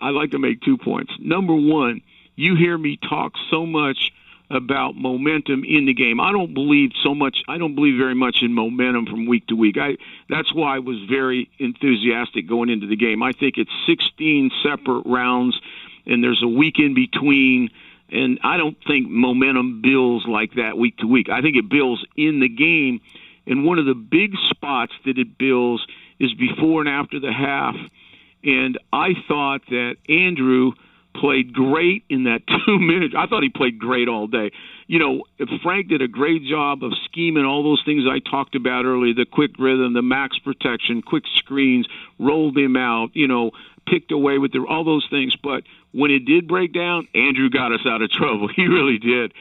Speaker 6: I like to make 2 points. Number one, you hear me talk so much about momentum in the game. I don't believe very much in momentum from week to week. That's why I was very enthusiastic going into the game. I think it's 16 separate rounds, and there's a week in between, and I don't think momentum builds like that week to week. I think it builds in the game, and one of the big spots that it builds is before and after the half. And I thought that Andrew played great in that 2 minutes. I thought he played great all day. Frank did a great job of scheming all those things I talked about earlier, the quick rhythm, the max protection, quick screens, rolled him out, picked away with all those things. But when it did break down, Andrew got us out of trouble. He really did.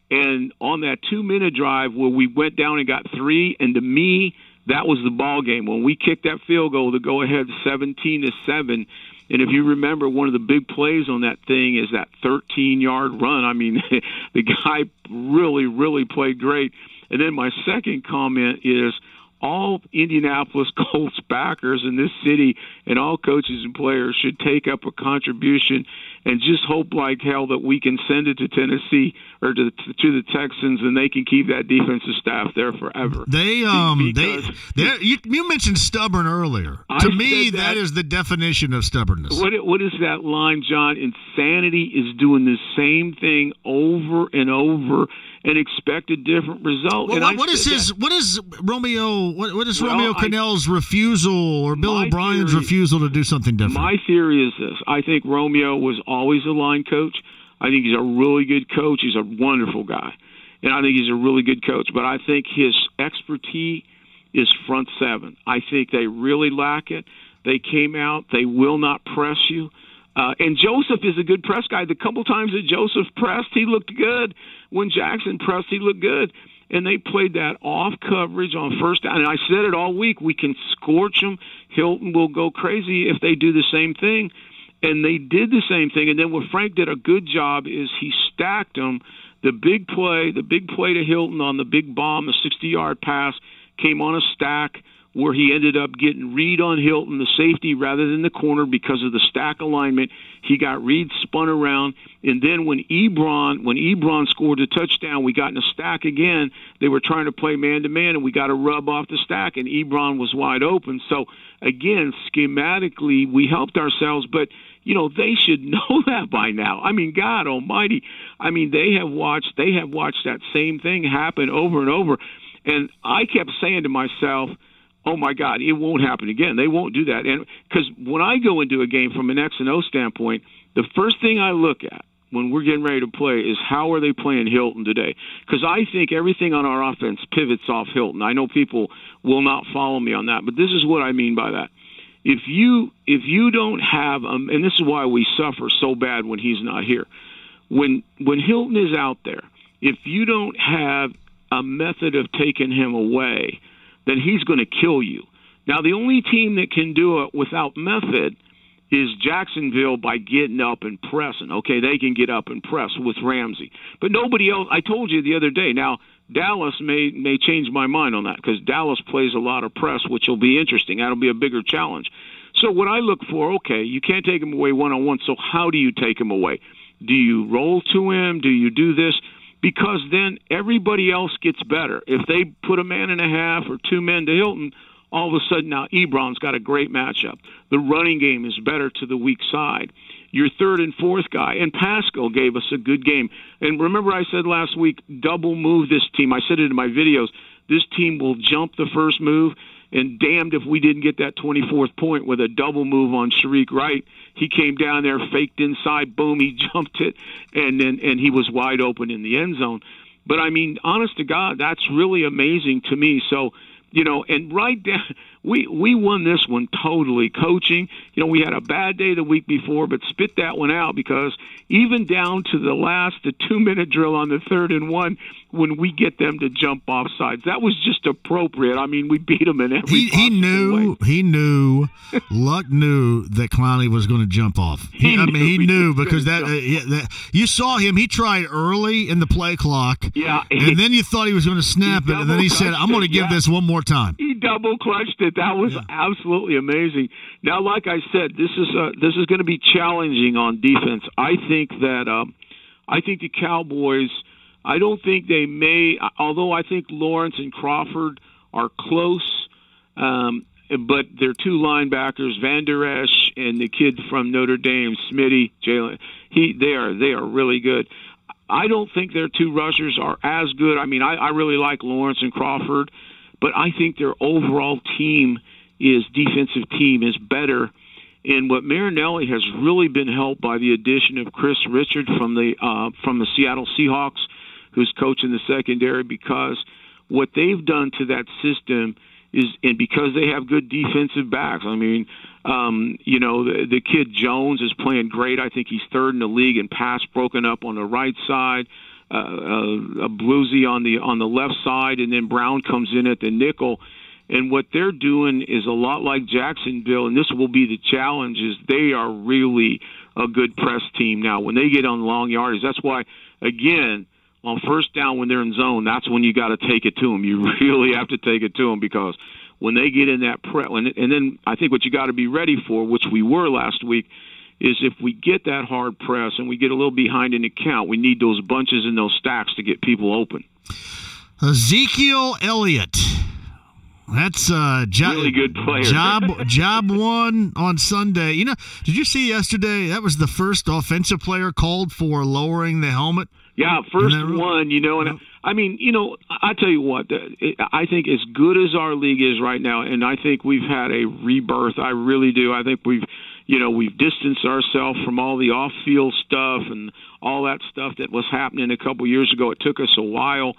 Speaker 6: And on that 2-minute drive where we went down and got 3, and to me, that was the ball game. When we kicked that field goal to go ahead 17-7, and if you remember, one of the big plays on that thing is that 13-yard run. I mean, the guy really, really played great. And then my second comment is all Indianapolis Colts backers in this city and all coaches and players should take up a contribution and just hope like hell that we can send it to Tennessee or to the Texans, and they can keep that defensive staff there forever.
Speaker 1: You mentioned stubborn earlier. To me, that is the definition of stubbornness.
Speaker 6: What is that line, John? Insanity is doing the same thing over and over and expect a different result.
Speaker 1: Well, what is Romeo Crennel's refusal or Bill O'Brien's refusal to do something different?
Speaker 6: My theory is this. I think Romeo was always a line coach. I think he's a really good coach. He's a wonderful guy. And I think he's a really good coach. But I think his expertise is front seven. I think they really lack it. They came out. They will not press you. And Joseph is a good press guy. The couple times that Joseph pressed, he looked good. When Jackson pressed, he looked good. And they played that off coverage on first down. And I said it all week. We can scorch them. Hilton will go crazy if they do the same thing. And they did the same thing. And then what Frank did a good job is he stacked them. The big play to Hilton on the big bomb, the 60-yard pass, came on a stack where he ended up getting Reed on Hilton, the safety, rather than the corner because of the stack alignment. He got Reed spun around, and then when Ebron scored the touchdown, we got in a stack again. They were trying to play man-to-man, and we got a rub off the stack, and Ebron was wide open. So, again, schematically, we helped ourselves, but they should know that by now. I mean, God almighty. I mean, they have watched that same thing happen over and over. And I kept saying to myself, oh, my God, it won't happen again. They won't do that. And because when I go into a game from an X and O standpoint, the first thing I look at when we're getting ready to play is how are they playing Hilton today? Because I think everything on our offense pivots off Hilton. I know people will not follow me on that, but this is what I mean by that. If you don't have and this is why we suffer so bad when he's not here. When Hilton is out there, if you don't have a method of taking him away, then he's going to kill you. Now, the only team that can do it without method is Jacksonville by getting up and pressing. Okay, they can get up and press with Ramsey. But nobody else, I told you the other day, now Dallas may change my mind on that because Dallas plays a lot of press, which will be interesting. That'll be a bigger challenge. So what I look for, okay, you can't take him away one-on-one, so how do you take him away? Do you roll to him? Do you do this? Because then everybody else gets better. If they put a man and a half or two men to Hilton, all of a sudden now Ebron's got a great matchup. The running game is better to the weak side. Your third and fourth guy, and Pascal gave us a good game. And remember I said last week, double move this team. I said it in my videos. This team will jump the first move, and damned if we didn't get that 24th point with a double move on Shareek Wright. He came down there, faked inside, boom, he jumped it, and he was wide open in the end zone. But, I mean, honest to God, that's really amazing to me. So, and right down, we won this one totally. Coaching, we had a bad day the week before, but spit that one out because even down to the 2-minute drill on the 3rd and 1, when we get them to jump off sides, that was just appropriate. I mean, we beat them in every way.
Speaker 1: He knew. Luck knew that Clowney was going to jump off. He knew because you saw him. He tried early in the play clock. Yeah, and then you thought he was going to snap it, and then he said, "I'm going to give this one more time."
Speaker 6: He double clutched it. That was absolutely amazing. Now, like I said, this is going to be challenging on defense. I think the Cowboys. I don't think they may, although I think Lawrence and Crawford are close, but their two linebackers, Van Der Esch and the kid from Notre Dame, Smitty, Jalen, they are really good. I don't think their two rushers are as good. I mean, I really like Lawrence and Crawford, but I think their overall defensive team is better. And what Marinelli has really been helped by the addition of Chris Richard from the Seattle Seahawks, who's coaching the secondary, because what they've done to that system is, and because they have good defensive backs. I mean, the kid Jones is playing great. I think he's third in the league in pass broken up on the right side, a Bluesy on the left side, and then Brown comes in at the nickel. And what they're doing is a lot like Jacksonville, and this will be the challenge, is they are really a good press team now. When they get on long yardage, that's why, again, on first down when they're in zone, that's when you got to take it to them. You really have to take it to them because when they get in that press, and then I think what you got to be ready for, which we were last week, is if we get that hard press and we get a little behind in the count, we need those bunches and those stacks to get people open.
Speaker 1: Ezekiel Elliott. That's
Speaker 6: really good player.
Speaker 1: Job one on Sunday. Did you see yesterday? That was the first offensive player called for lowering the helmet.
Speaker 6: Yeah, first one. And I mean, I tell you what. I think as good as our league is right now, and I think we've had a rebirth. I really do. I think we've distanced ourselves from all the off-field stuff and all that stuff that was happening a couple years ago. It took us a while.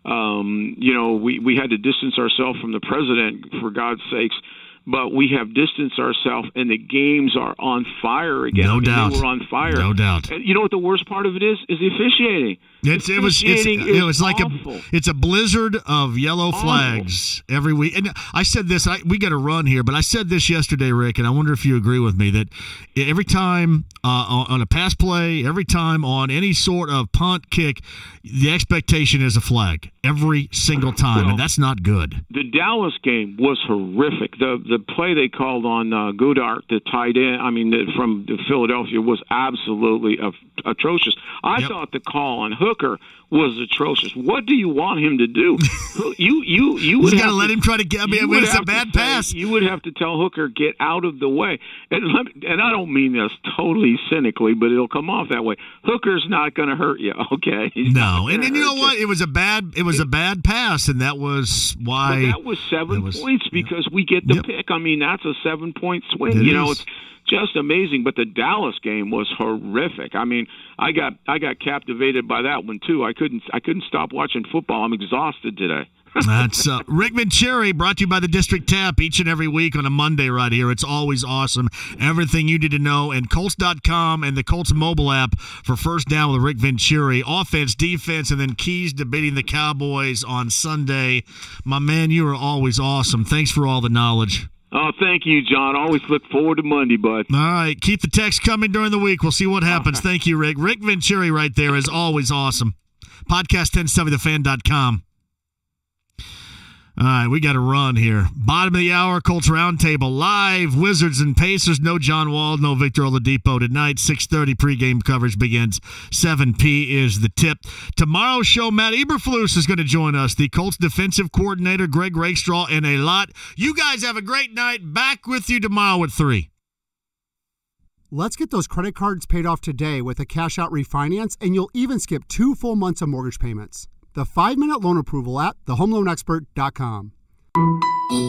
Speaker 6: We had to distance ourselves from the president, for God's sakes, but we have distanced ourselves, and the games are on fire again.
Speaker 1: No doubt.
Speaker 6: They were on fire.
Speaker 1: No doubt.
Speaker 6: And you know what the worst part of it is? Is the officiating.
Speaker 1: It was like it's a blizzard of yellow flags every week. And I said this, we got to run here, but I said this yesterday, Rick, and I wonder if you agree with me that every time on a pass play, every time on any sort of punt, kick, the expectation is a flag every single time, and that's not good.
Speaker 6: The Dallas game was horrific. The play they called on Goddard, the tight end, from Philadelphia, was absolutely atrocious. I thought the call on Hooker was atrocious. What do you want him to do? You would have to let
Speaker 1: him try to get me. It's a bad pass.
Speaker 6: You would have to tell Hooker, get out of the way. And I don't mean this totally cynically, but it'll come off that way. Hooker's not going to hurt you, okay?
Speaker 1: No, and you know what? It was a bad pass, and that was why.
Speaker 6: But that was 7 points because we get the pick. I mean, that's a 7-point swing. It's just amazing. But the Dallas game was horrific. I mean, I got captivated by that one too. I couldn't stop watching football. I'm exhausted today.
Speaker 1: That's Rick Venturi, brought to you by the District Tap each and every week on a Monday right here. It's always awesome. Everything you need to know. And Colts.com and the Colts mobile app for First Down with Rick Venturi. Offense, defense, and then keys to beating the Cowboys on Sunday. My man, you are always awesome. Thanks for all the knowledge.
Speaker 6: Oh, thank you, John. Always look forward to Monday, bud.
Speaker 1: All right. Keep the text coming during the week. We'll see what happens. Thank you, Rick. Rick Venturi right there is always awesome. Podcast 1070thefan.com. All right, we got to run here. Bottom of the hour, Colts Roundtable live. Wizards and Pacers. No John Wall, no Victor Oladipo tonight. 6:30 pregame coverage begins. 7 p is the tip. Tomorrow's show, Matt Eberflus is going to join us. The Colts defensive coordinator, Greg Rakestraw, and a lot. You guys have a great night. Back with you tomorrow at 3.
Speaker 22: Let's get those credit cards paid off today with a cash-out refinance, and you'll even skip 2 full months of mortgage payments. The 5-minute loan approval at thehomeloanexpert.com.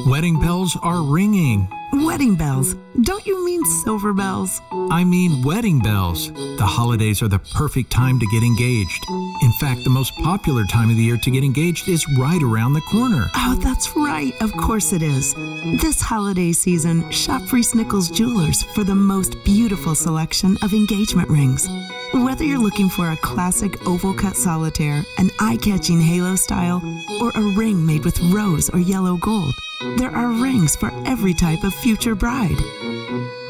Speaker 3: Wedding bells are ringing.
Speaker 4: Wedding bells? Don't you mean silver bells?
Speaker 3: I mean wedding bells. The holidays are the perfect time to get engaged. In fact, the most popular time of the year to get engaged is right around the corner.
Speaker 4: Oh, that's right. Of course it is. This holiday season, shop Reese Nichols Jewelers for the most beautiful selection of engagement rings. Whether you're looking for a classic oval cut solitaire, an eye-catching halo style, or a ring made with rose or yellow gold, there are rings for every type of future bride.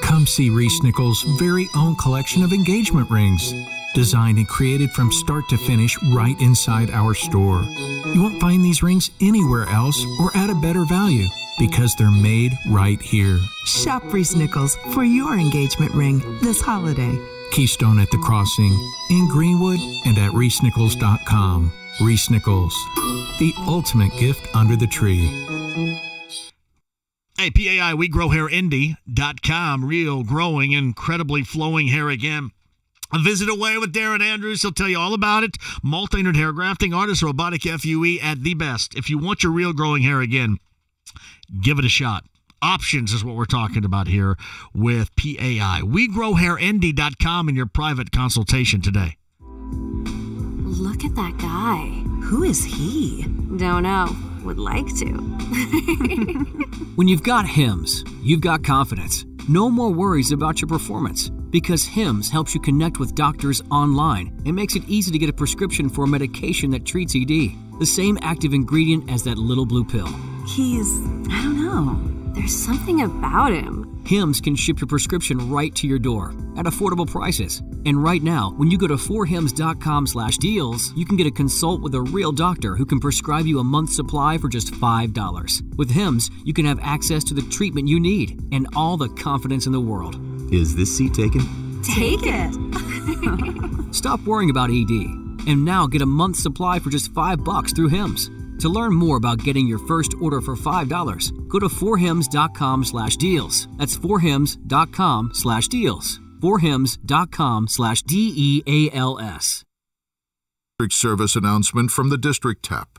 Speaker 3: Come see Reese Nichols' very own collection of engagement rings, designed and created from start to finish right inside our store. You won't find these rings anywhere else or at a better value because they're made right here.
Speaker 4: Shop Reese Nichols for your engagement ring this holiday.
Speaker 3: Keystone at the Crossing, in Greenwood, and at ReeseNichols.com. Reese Nichols, the ultimate gift under the tree.
Speaker 1: Hey, PAI, WeGrowHairIndy.com. Real growing, incredibly flowing hair again. A visit away with Darren Andrews. He'll tell you all about it. Multi-unit hair grafting, artist, robotic FUE at the best. If you want your real growing hair again, give it a shot. Options is what we're talking about here with PAI. WeGrowHairIndy.com in your private consultation today.
Speaker 19: Look at that guy.
Speaker 4: Who is he?
Speaker 19: Don't know. Would like to.
Speaker 9: When you've got Hims, you've got confidence. No more worries about your performance because Hims helps you connect with doctors online and makes it easy to get a prescription for a medication that treats ED. The same active ingredient as that little blue pill.
Speaker 19: I don't know. There's something about him.
Speaker 9: Hims can ship your prescription right to your door at affordable prices. And right now, when you go to 4hims.com/deals, you can get a consult with a real doctor who can prescribe you a month's supply for just $5. With Hims, you can have access to the treatment you need and all the confidence in the world.
Speaker 11: Is this seat taken?
Speaker 19: Take it.
Speaker 9: Stop worrying about ED. And now get a month's supply for just $5 through Hims. To learn more about getting your first order for $5, go to 4hims.com/deals. That's 4hims.com/deals. 4hims.com/DEALS.
Speaker 23: Service announcement from the District Tap.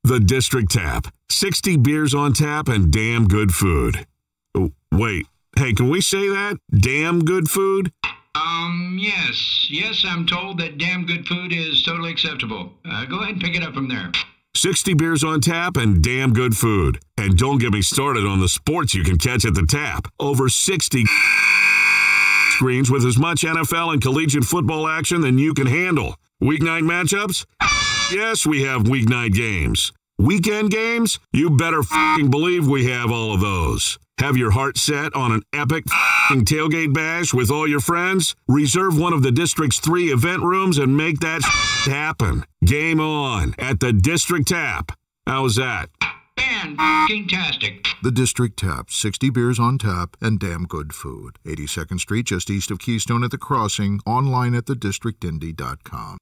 Speaker 20: The District Tap. 60 beers on tap and damn good food. Oh, wait. Hey, can we say that? Damn good food?
Speaker 24: Yes, I'm told that damn good food is totally acceptable. Go ahead and pick it up from there.
Speaker 20: 60 beers on tap and damn good food. And don't get me started on the sports you can catch at the tap. Over 60 screens with as much NFL and collegiate football action than you can handle. Weeknight matchups? Yes, we have weeknight games. Weekend games? You better f***ing believe we have all of those. Have your heart set on an epic f***ing tailgate bash with all your friends? Reserve one of the District's 3 event rooms and make that happen. Game on at the District Tap. How's that?
Speaker 24: Fan-tastic.
Speaker 23: The District Tap, 60 beers on tap and damn good food. 82nd Street, just east of Keystone at the Crossing. Online at thedistrictindy.com.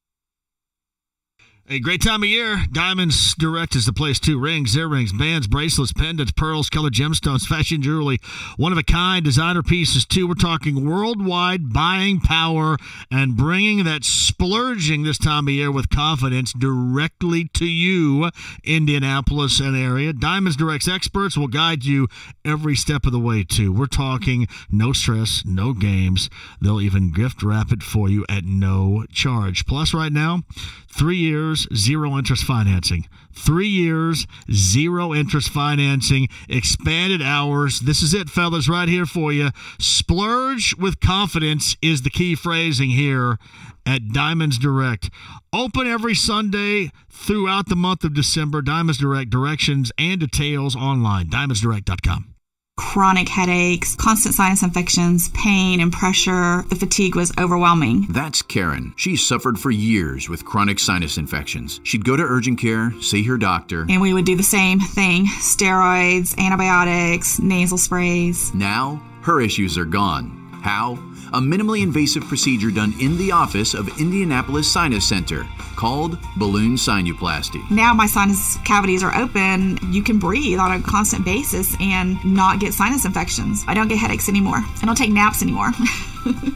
Speaker 1: A great time of year. Diamonds Direct is the place to. Rings, earrings, bands, bracelets, pendants, pearls, colored gemstones, fashion jewelry, one-of-a-kind designer pieces, too. We're talking worldwide buying power and bringing that splurging this time of year with confidence directly to you, Indianapolis and area. Diamonds Direct's experts will guide you every step of the way, too. We're talking no stress, no games. They'll even gift wrap it for you at no charge. Plus, right now, 3 years, 0 interest financing. 3 years, 0 interest financing. Expanded hours. This is it, fellas, right here for you. Splurge with confidence is the key phrasing here at Diamonds Direct. Open every Sunday throughout the month of December. Diamonds Direct. Directions and details online. DiamondsDirect.com.
Speaker 5: Chronic headaches, constant sinus infections, pain and pressure. The fatigue was overwhelming.
Speaker 7: That's Karen. She suffered for years with chronic sinus infections. She'd go to urgent care, see her doctor.
Speaker 5: And we would do the same thing. Steroids, antibiotics, nasal sprays.
Speaker 7: Now, her issues are gone. How? A minimally invasive procedure done in the office of Indianapolis Sinus Center called balloon sinuplasty.
Speaker 5: Now my sinus cavities are open. You can breathe on a constant basis and not get sinus infections. I don't get headaches anymore. I don't take naps anymore.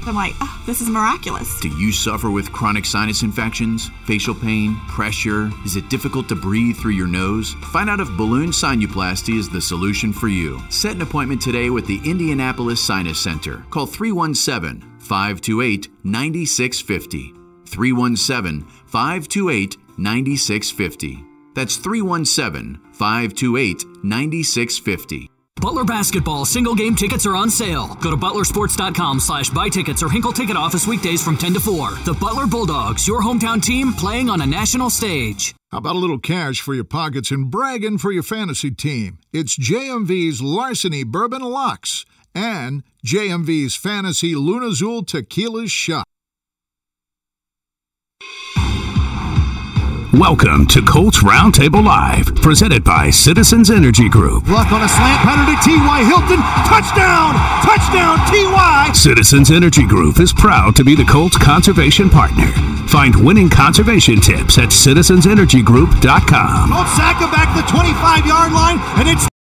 Speaker 5: I'm like, oh, this is miraculous.
Speaker 7: Do you suffer with chronic sinus infections, facial pain, pressure? Is it difficult to breathe through your nose? Find out if balloon sinuplasty is the solution for you. Set an appointment today with the Indianapolis Sinus Center. Call 317-528-9650. 317-528-9650. That's 317-528-9650.
Speaker 9: Butler basketball single game tickets are on sale. Go to butlersports.com/buy tickets or Hinkle Ticket Office weekdays from 10 to 4. The Butler Bulldogs, your hometown team playing on a national stage.
Speaker 23: How about a little cash for your pockets and bragging for your fantasy team? It's JMV's Larceny Bourbon Lux and JMV's Fantasy Lunazul Tequila Shot.
Speaker 30: Welcome to Colts Roundtable Live, presented by Citizens Energy Group.
Speaker 8: Luck on a slant pattern to T.Y. Hilton. Touchdown! Touchdown, T.Y.
Speaker 30: Citizens Energy Group is proud to be the Colts conservation partner. Find winning conservation tips at citizensenergygroup.com.
Speaker 8: Colts sack him back the 25-yard line, and it's